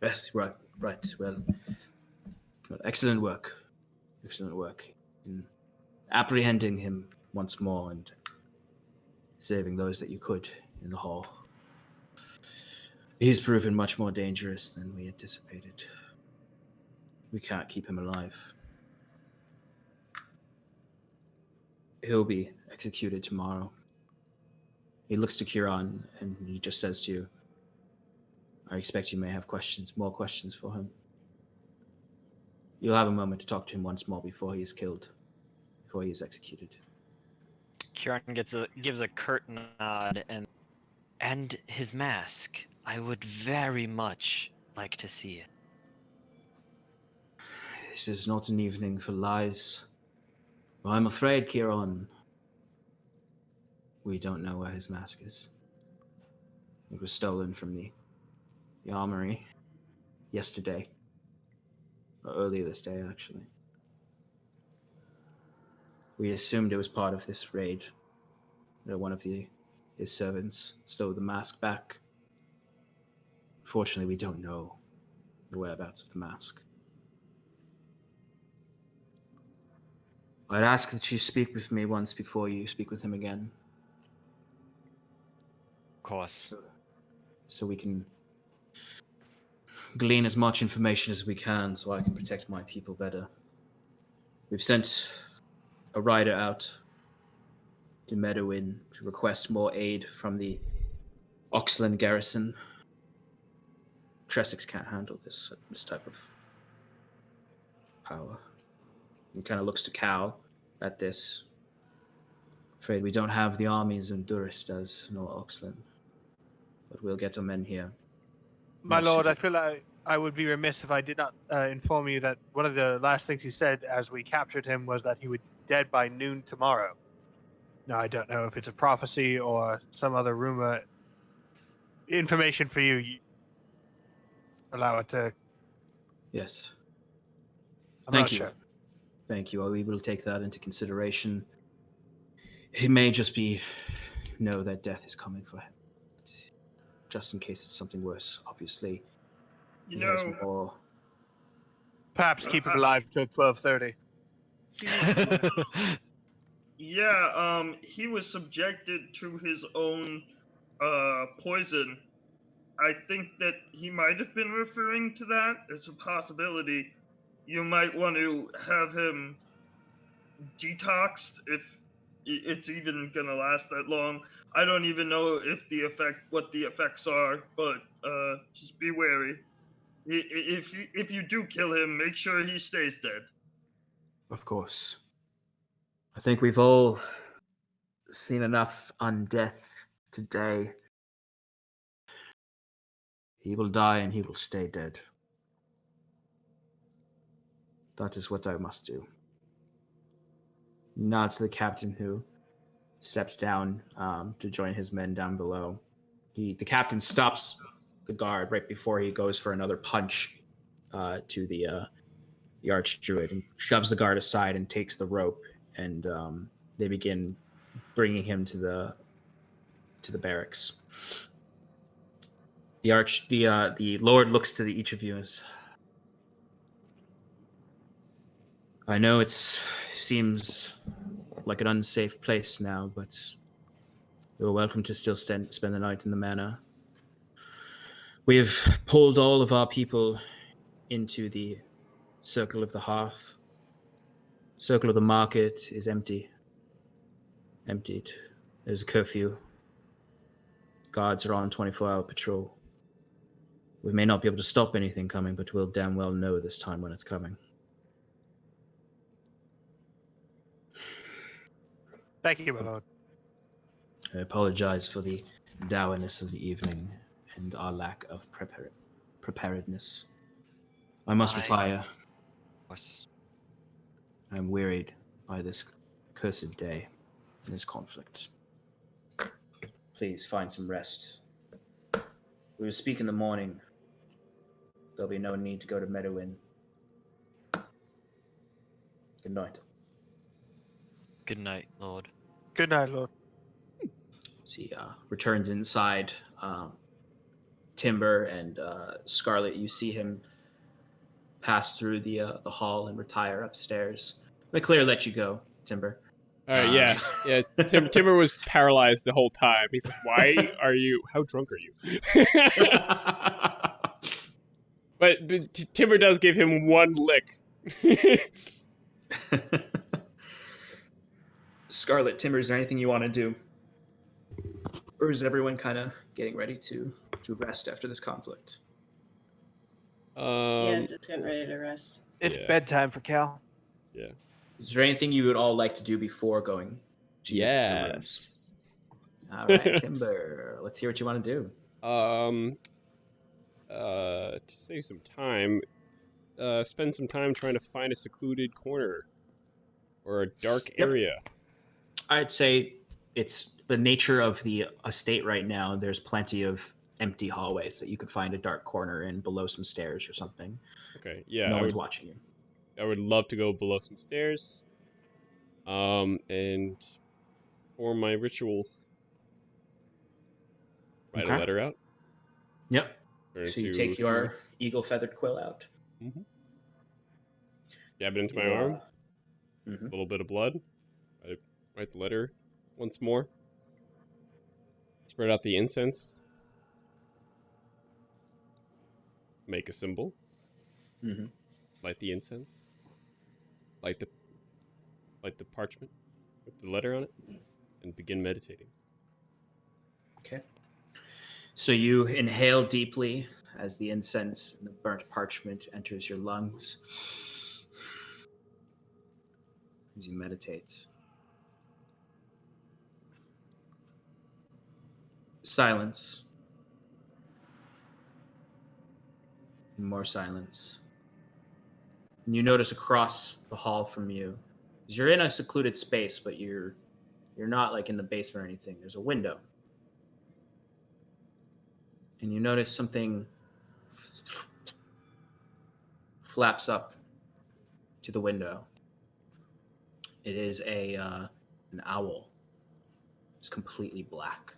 yes, right. Well, excellent work. Excellent work in apprehending him once more and saving those that you could in the hall. He's proven much more dangerous than we anticipated. We can't keep him alive. He'll be executed tomorrow. He looks to Kieran and he just says to you, I expect you may have more questions for him. You'll have a moment to talk to him once more before he is killed, before he is executed. Kieran gives a curt nod and his mask. I would very much like to see it. This is not an evening for lies. Well, I'm afraid, Kieran, we don't know where his mask is. It was stolen from the armory yesterday. Or earlier this day, actually. We assumed it was part of this raid. That one of his servants stole the mask back. Fortunately, we don't know the whereabouts of the mask. I'd ask that you speak with me once before you speak with him again. Of course. So we can glean as much information as we can so I can protect my people better. We've sent a rider out to Meadowin to request more aid from the Oxland garrison. Tressex can't handle this type of power. He kind of looks to Cal at this. Afraid we don't have the armies Duris does, nor Oxland. But we'll get our men here. My More lord, I suited. feel like I would be remiss if I did not inform you that one of the last things he said as we captured him was that he would be dead by noon tomorrow. Now, I don't know if it's a prophecy or some other rumor. Information for you. Allow it to. Yes. I'm Thank not you. sure. Thank you. We will take that into consideration. It may just be know that death is coming for him. But just in case it's something worse, obviously. You He has know, more. Perhaps keep him alive till 12:30. he was subjected to his own poison. I think that he might have been referring to that as a possibility. You might want to have him detoxed if it's even gonna last that long. I don't even know what the effects are, but just be wary. If you do kill him, make sure he stays dead. Of course. I think we've all seen enough on death today. He will die and he will stay dead. That is what I must do. Nods to the captain, who steps down to join his men down below. The captain stops the guard right before he goes for another punch to the archdruid and shoves the guard aside and takes the rope, and they begin bringing him to the barracks. The Lord looks to each of you as, I know it seems like an unsafe place now, but you're welcome to still spend the night in the manor. We have pulled all of our people into the Circle of the Hearth. Circle of the Market is emptied. There's a curfew. Guards are on 24-hour patrol. We may not be able to stop anything coming, but we'll damn well know this time when it's coming. Thank you, my lord. I apologize for the dourness of the evening and our lack of preparedness. I must retire. Of course. I'm wearied by this cursed day and this conflict. Please find some rest. We will speak in the morning. There'll be no need to go to Meadowin. Good night. Good night, Lord. Good night, Lord. He returns inside. Timber and Scarlet, you see him pass through the hall and retire upstairs. McClear let you go, Timber. All right, yeah. Timber was paralyzed the whole time. He's like, "Why are you? How drunk are you?" but Timber does give him one lick. Scarlet, Timber, is there anything you want to do, or is everyone kind of getting ready to rest after this conflict? Yeah, just getting ready to rest. It's Yeah. bedtime for Cal. Yeah. Is there anything you would all like to do before going to your rooms? Yes. All right, Timber, let's hear what you want to do. To save some time, spend some time trying to find a secluded corner or a dark Yep. area. I'd say it's the nature of the estate right now. There's plenty of empty hallways that you could find a dark corner in below some stairs or something. Okay, yeah. No one's watching you. I would love to go below some stairs. And for my ritual, write a Okay. letter out. Yep. Turn So you to take your eagle feathered quill out. Mm-hmm. Jab it into You, my arm. mhm. A little bit of blood. I write the letter once more. Spread out the incense. Make a symbol. Mhm. Light the incense. Light the parchment with the letter on it, and begin meditating. Okay. So you inhale deeply as the incense and the burnt parchment enters your lungs. As you meditate. Silence. More silence. And you notice across the hall from you, because you're in a secluded space, but you're not like in the basement or anything. There's a window. And you notice something flaps up to the window. It is an owl. It's completely black.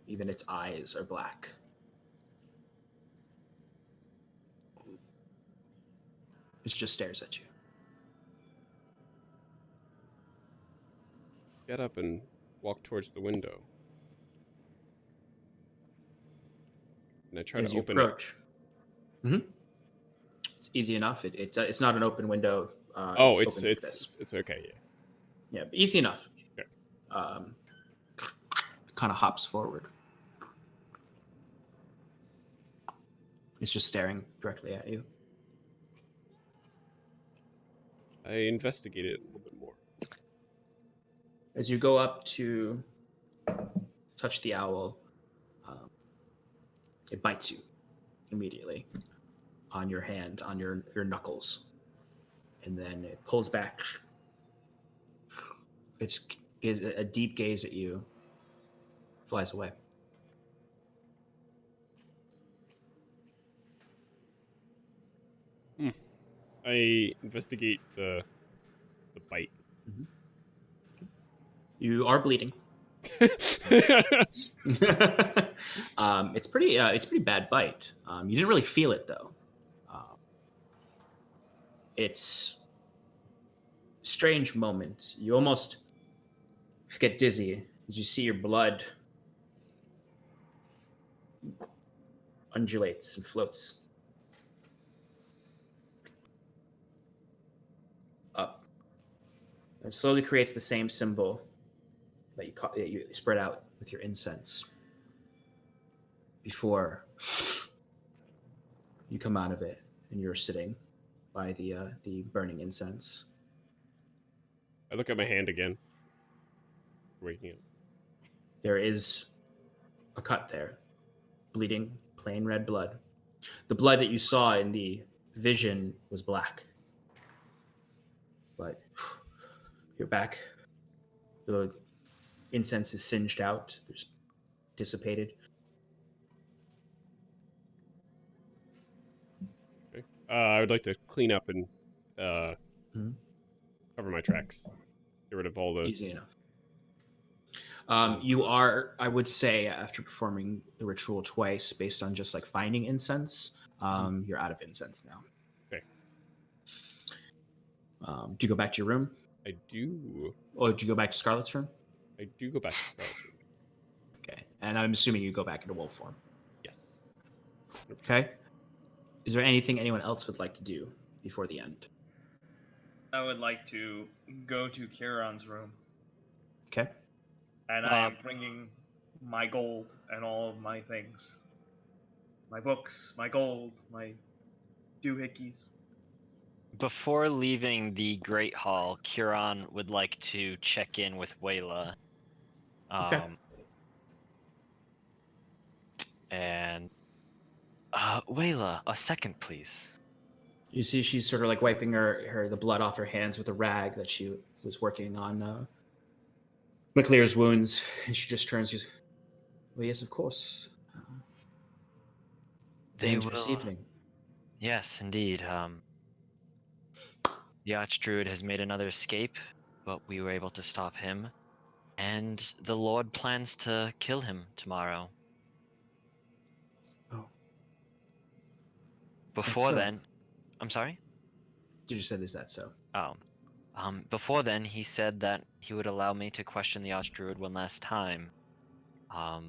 Even its eyes are black. It just stares at you. Get up and walk towards the window. And I try As to you open it. approach. Mm-hmm. It's easy enough. It's not an open window. Oh, it's open like this. it's okay, yeah. Yeah, but easy enough. Okay. Kind of hops forward. It's just staring directly at you. I investigate it a little bit more. As you go up to touch the owl, it bites you immediately on your hand, on your knuckles. And then it pulls back. It just gives a deep gaze at you, flies away. I investigate the bite. Mm-hmm. You are bleeding. It's pretty bad bite. You didn't really feel it though. It's a strange moment. You almost get dizzy as you see your blood undulates and floats up. It slowly creates the same symbol that you spread out with your incense before you come out of it and you're sitting by the burning incense. I look at my hand again. Waking up. There is a cut there, bleeding, plain red blood. The blood that you saw in the vision was black. But you're back. The incense is singed out. There's dissipated. Okay. I would like to clean up and cover my tracks. Get rid of all the Easy enough. You are, I would say, after performing the ritual twice, based on just like finding incense, you're out of incense now. Okay. Do you go back to your room, I do. or do you go back to Scarlet's room? I do go back to Scarlet's room. Okay, and I'm assuming you go back into wolf form. Yes. Okay. Is there anything anyone else would like to do before the end? I would like to go to Kieran's room, Okay. and I am bringing my gold and all of my things. My books, my gold, my doohickeys. Before leaving the Great Hall, Kieran would like to check in with Wayla. Okay. And Wayla, a second, please. You see, she's sort of like wiping the blood off her hands with a rag that she was working on McLear's wounds, and she just turns. She's, well, yes, of course. They Dangerous will. evening. Yes, indeed. The Archdruid has made another escape, but we were able to stop him, and the Lord plans to kill him tomorrow. Oh. Before so? then, I'm sorry? You just said, is that so? Oh. Before then, he said that he would allow me to question the Archdruid one last time. I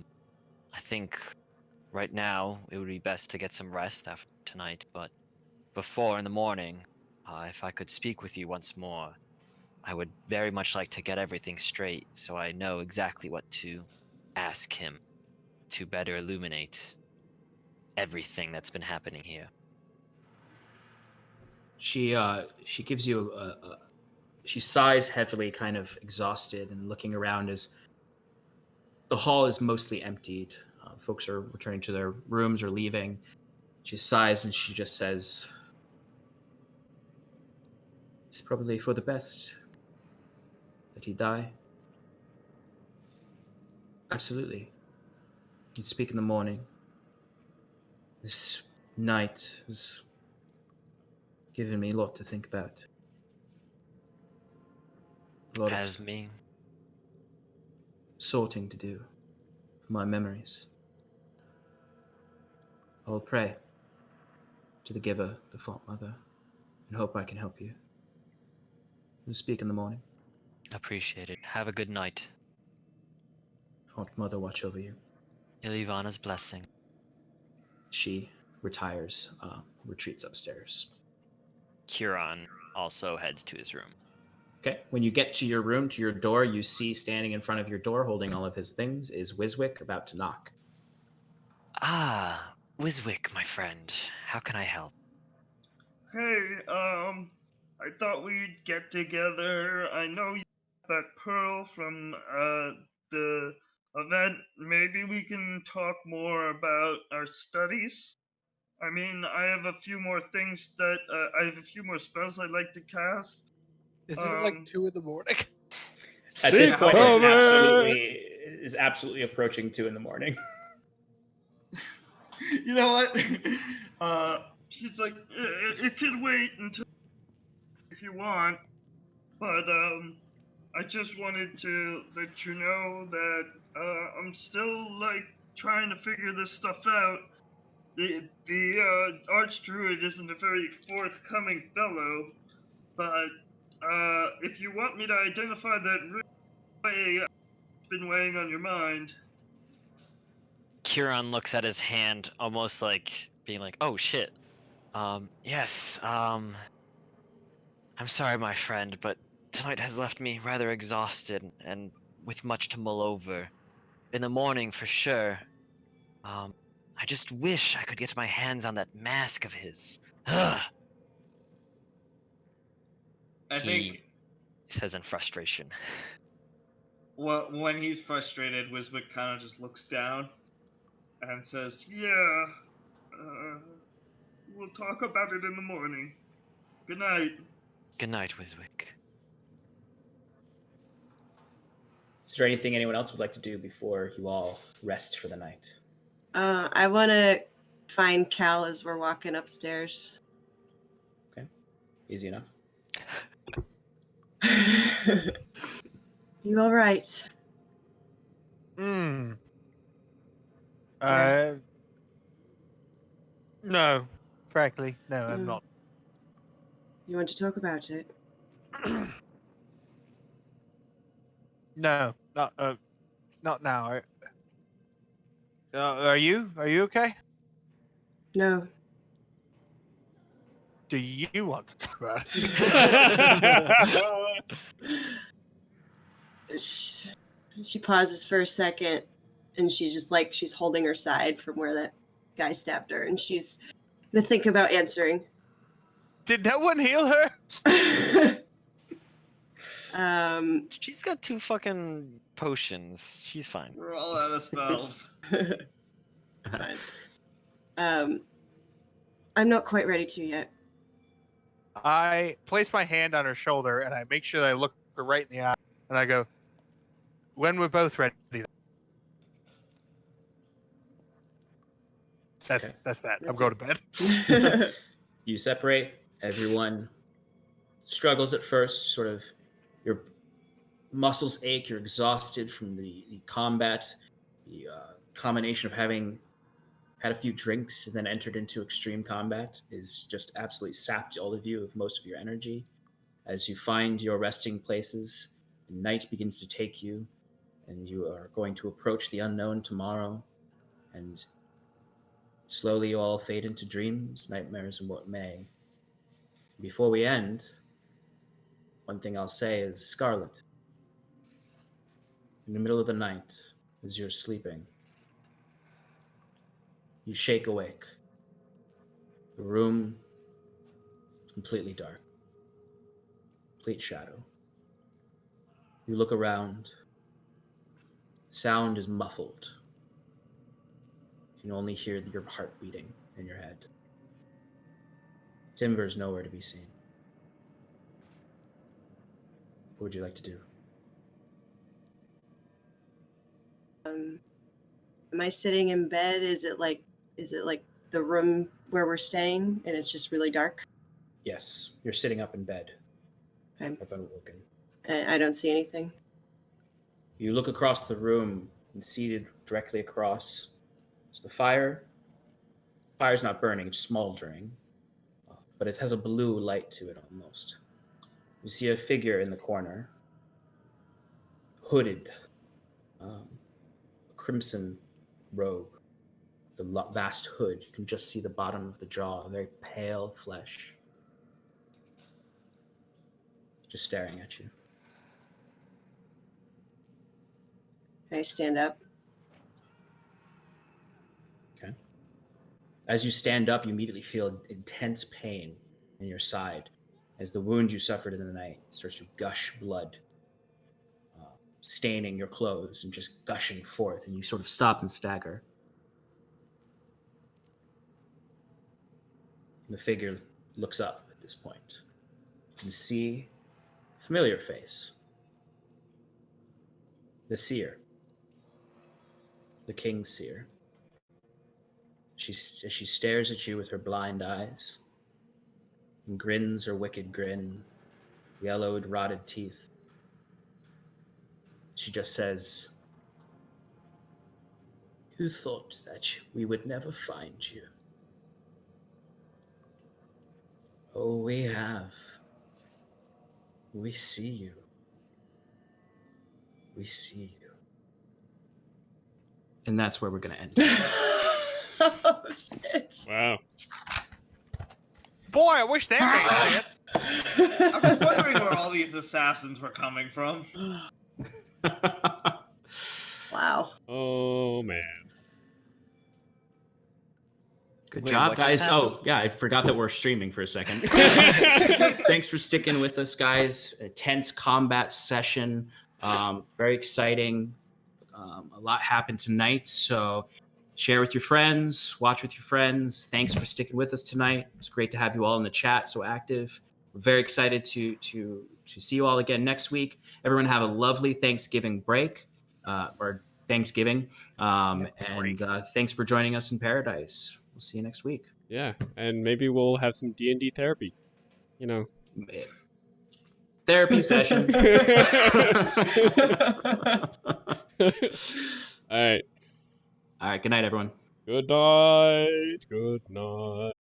think right now it would be best to get some rest after tonight, but before in the morning, if I could speak with you once more, I would very much like to get everything straight so I know exactly what to ask him to better illuminate everything that's been happening here. She gives you she sighs heavily, kind of exhausted, and looking around as the hall is mostly emptied. Folks are returning to their rooms or leaving. She sighs and she just says, "It's probably for the best that he die." Absolutely. You'd speak in the morning. This night has given me a lot to think about. A lot As of me, sorting to do for my memories. I'll pray to the Giver, the Font Mother, and hope I can help you. We'll speak in the morning. appreciate it. Have a good night. Font Mother watch over you. Ilivana's blessing. She retires, retreats upstairs. Kieran also heads to his room. Okay, when you get to your room, to your door, you see standing in front of your door holding all of his things is Wiswick about to knock. Ah, Wiswick, my friend. How can I help? Hey, I thought we'd get together. I know you got that pearl from the event. Maybe we can talk more about our studies. I mean, I have a few more things that I have a few more spells I'd like to cast. Isn't it like 2 in the morning? At this It's point, over! is absolutely approaching 2 a.m. You know what? She's like, it could wait until if you want, but I just wanted to let you know that I'm still like trying to figure this stuff out. The Archdruid isn't a very forthcoming fellow, but if you want me to identify that way, it's been weighing on your mind. Kieran looks at his hand, almost like being like, "Oh shit." Yes. I'm sorry, my friend, but tonight has left me rather exhausted and with much to mull over. In the morning, for sure. I just wish I could get my hands on that mask of his. Ugh. I He think says in frustration. well, when he's frustrated, Wiswick kind of just looks down and says, "Yeah, we'll talk about it in the morning. Good night." Good night, Wiswick. Is there anything anyone else would like to do before you all rest for the night? I want to find Cal as we're walking upstairs. Okay, easy enough. You all right? Hmm. Yeah. No. Frankly, no, I'm No. not. You want to talk about it? No, not now. Are you? Are you okay? No. Do you want to talk about it? She pauses for a second, and she's just like she's holding her side from where that guy stabbed her, and she's gonna think about answering. Did no one heal her? She's got 2 fucking potions. She's fine. We're all out of spells. Fine. I'm not quite ready to yet. I place my hand on her shoulder and I make sure that I look her right in the eye and I go, "When we're both ready." That's Okay. that's that. I'm That's going it. to bed. You separate. Everyone struggles at first. Sort of, your muscles ache. You're exhausted from the combat. The combination of having had a few drinks and then entered into extreme combat is just absolutely sapped all of you of most of your energy. As you find your resting places, night begins to take you, and you are going to approach the unknown tomorrow, and slowly you all fade into dreams, nightmares, and what may. Before we end, one thing I'll say is, Scarlet, in the middle of the night, as you're sleeping, you shake awake. The room is completely dark, complete shadow. You look around. Sound is muffled. You can only hear your heart beating in your head. Timber's nowhere to be seen. What would you like to do? Am I sitting in bed? Is it like the room where we're staying and it's just really dark? Yes, you're sitting up in bed. Okay. I've unwoken. And I don't see anything. You look across the room, and seated directly across is the fire. Fire's not burning, it's smoldering, but it has a blue light to it almost. You see a figure in the corner, hooded, crimson robe, the vast hood. You can just see the bottom of the jaw, very pale flesh, just staring at you. I stand up. Okay. As you stand up, you immediately feel intense pain in your side as the wound you suffered in the night starts to gush blood, staining your clothes and just gushing forth, and you sort of stop and stagger. And the figure looks up at this point. You can see a familiar face. The seer. The king's seer. She stares at you with her blind eyes and grins her wicked grin, yellowed, rotted teeth. She just says, "You thought that we would never find you. Oh, we have. We see you. We see you." And that's where we're going to end. Oh shit. Wow. Boy, I wish that made sense. I was wondering where all these assassins were coming from. Wow. Oh man. Good Wait, job, what just guys. happened? Oh, yeah, I forgot that we're streaming for a second. Thanks for sticking with us, guys. A tense combat session. Very exciting. A lot happened tonight, so share with your friends, watch with your friends. Thanks for sticking with us tonight. It's great to have you all in the chat, so active. We're very excited to see you all again next week. Everyone have a lovely Thanksgiving break, or Thanksgiving. And thanks for joining us in Paradise. We'll see you next week. Yeah, and maybe we'll have some D&D therapy. You know. Therapy session. All right. All right. Good night, everyone. Good night. Good night.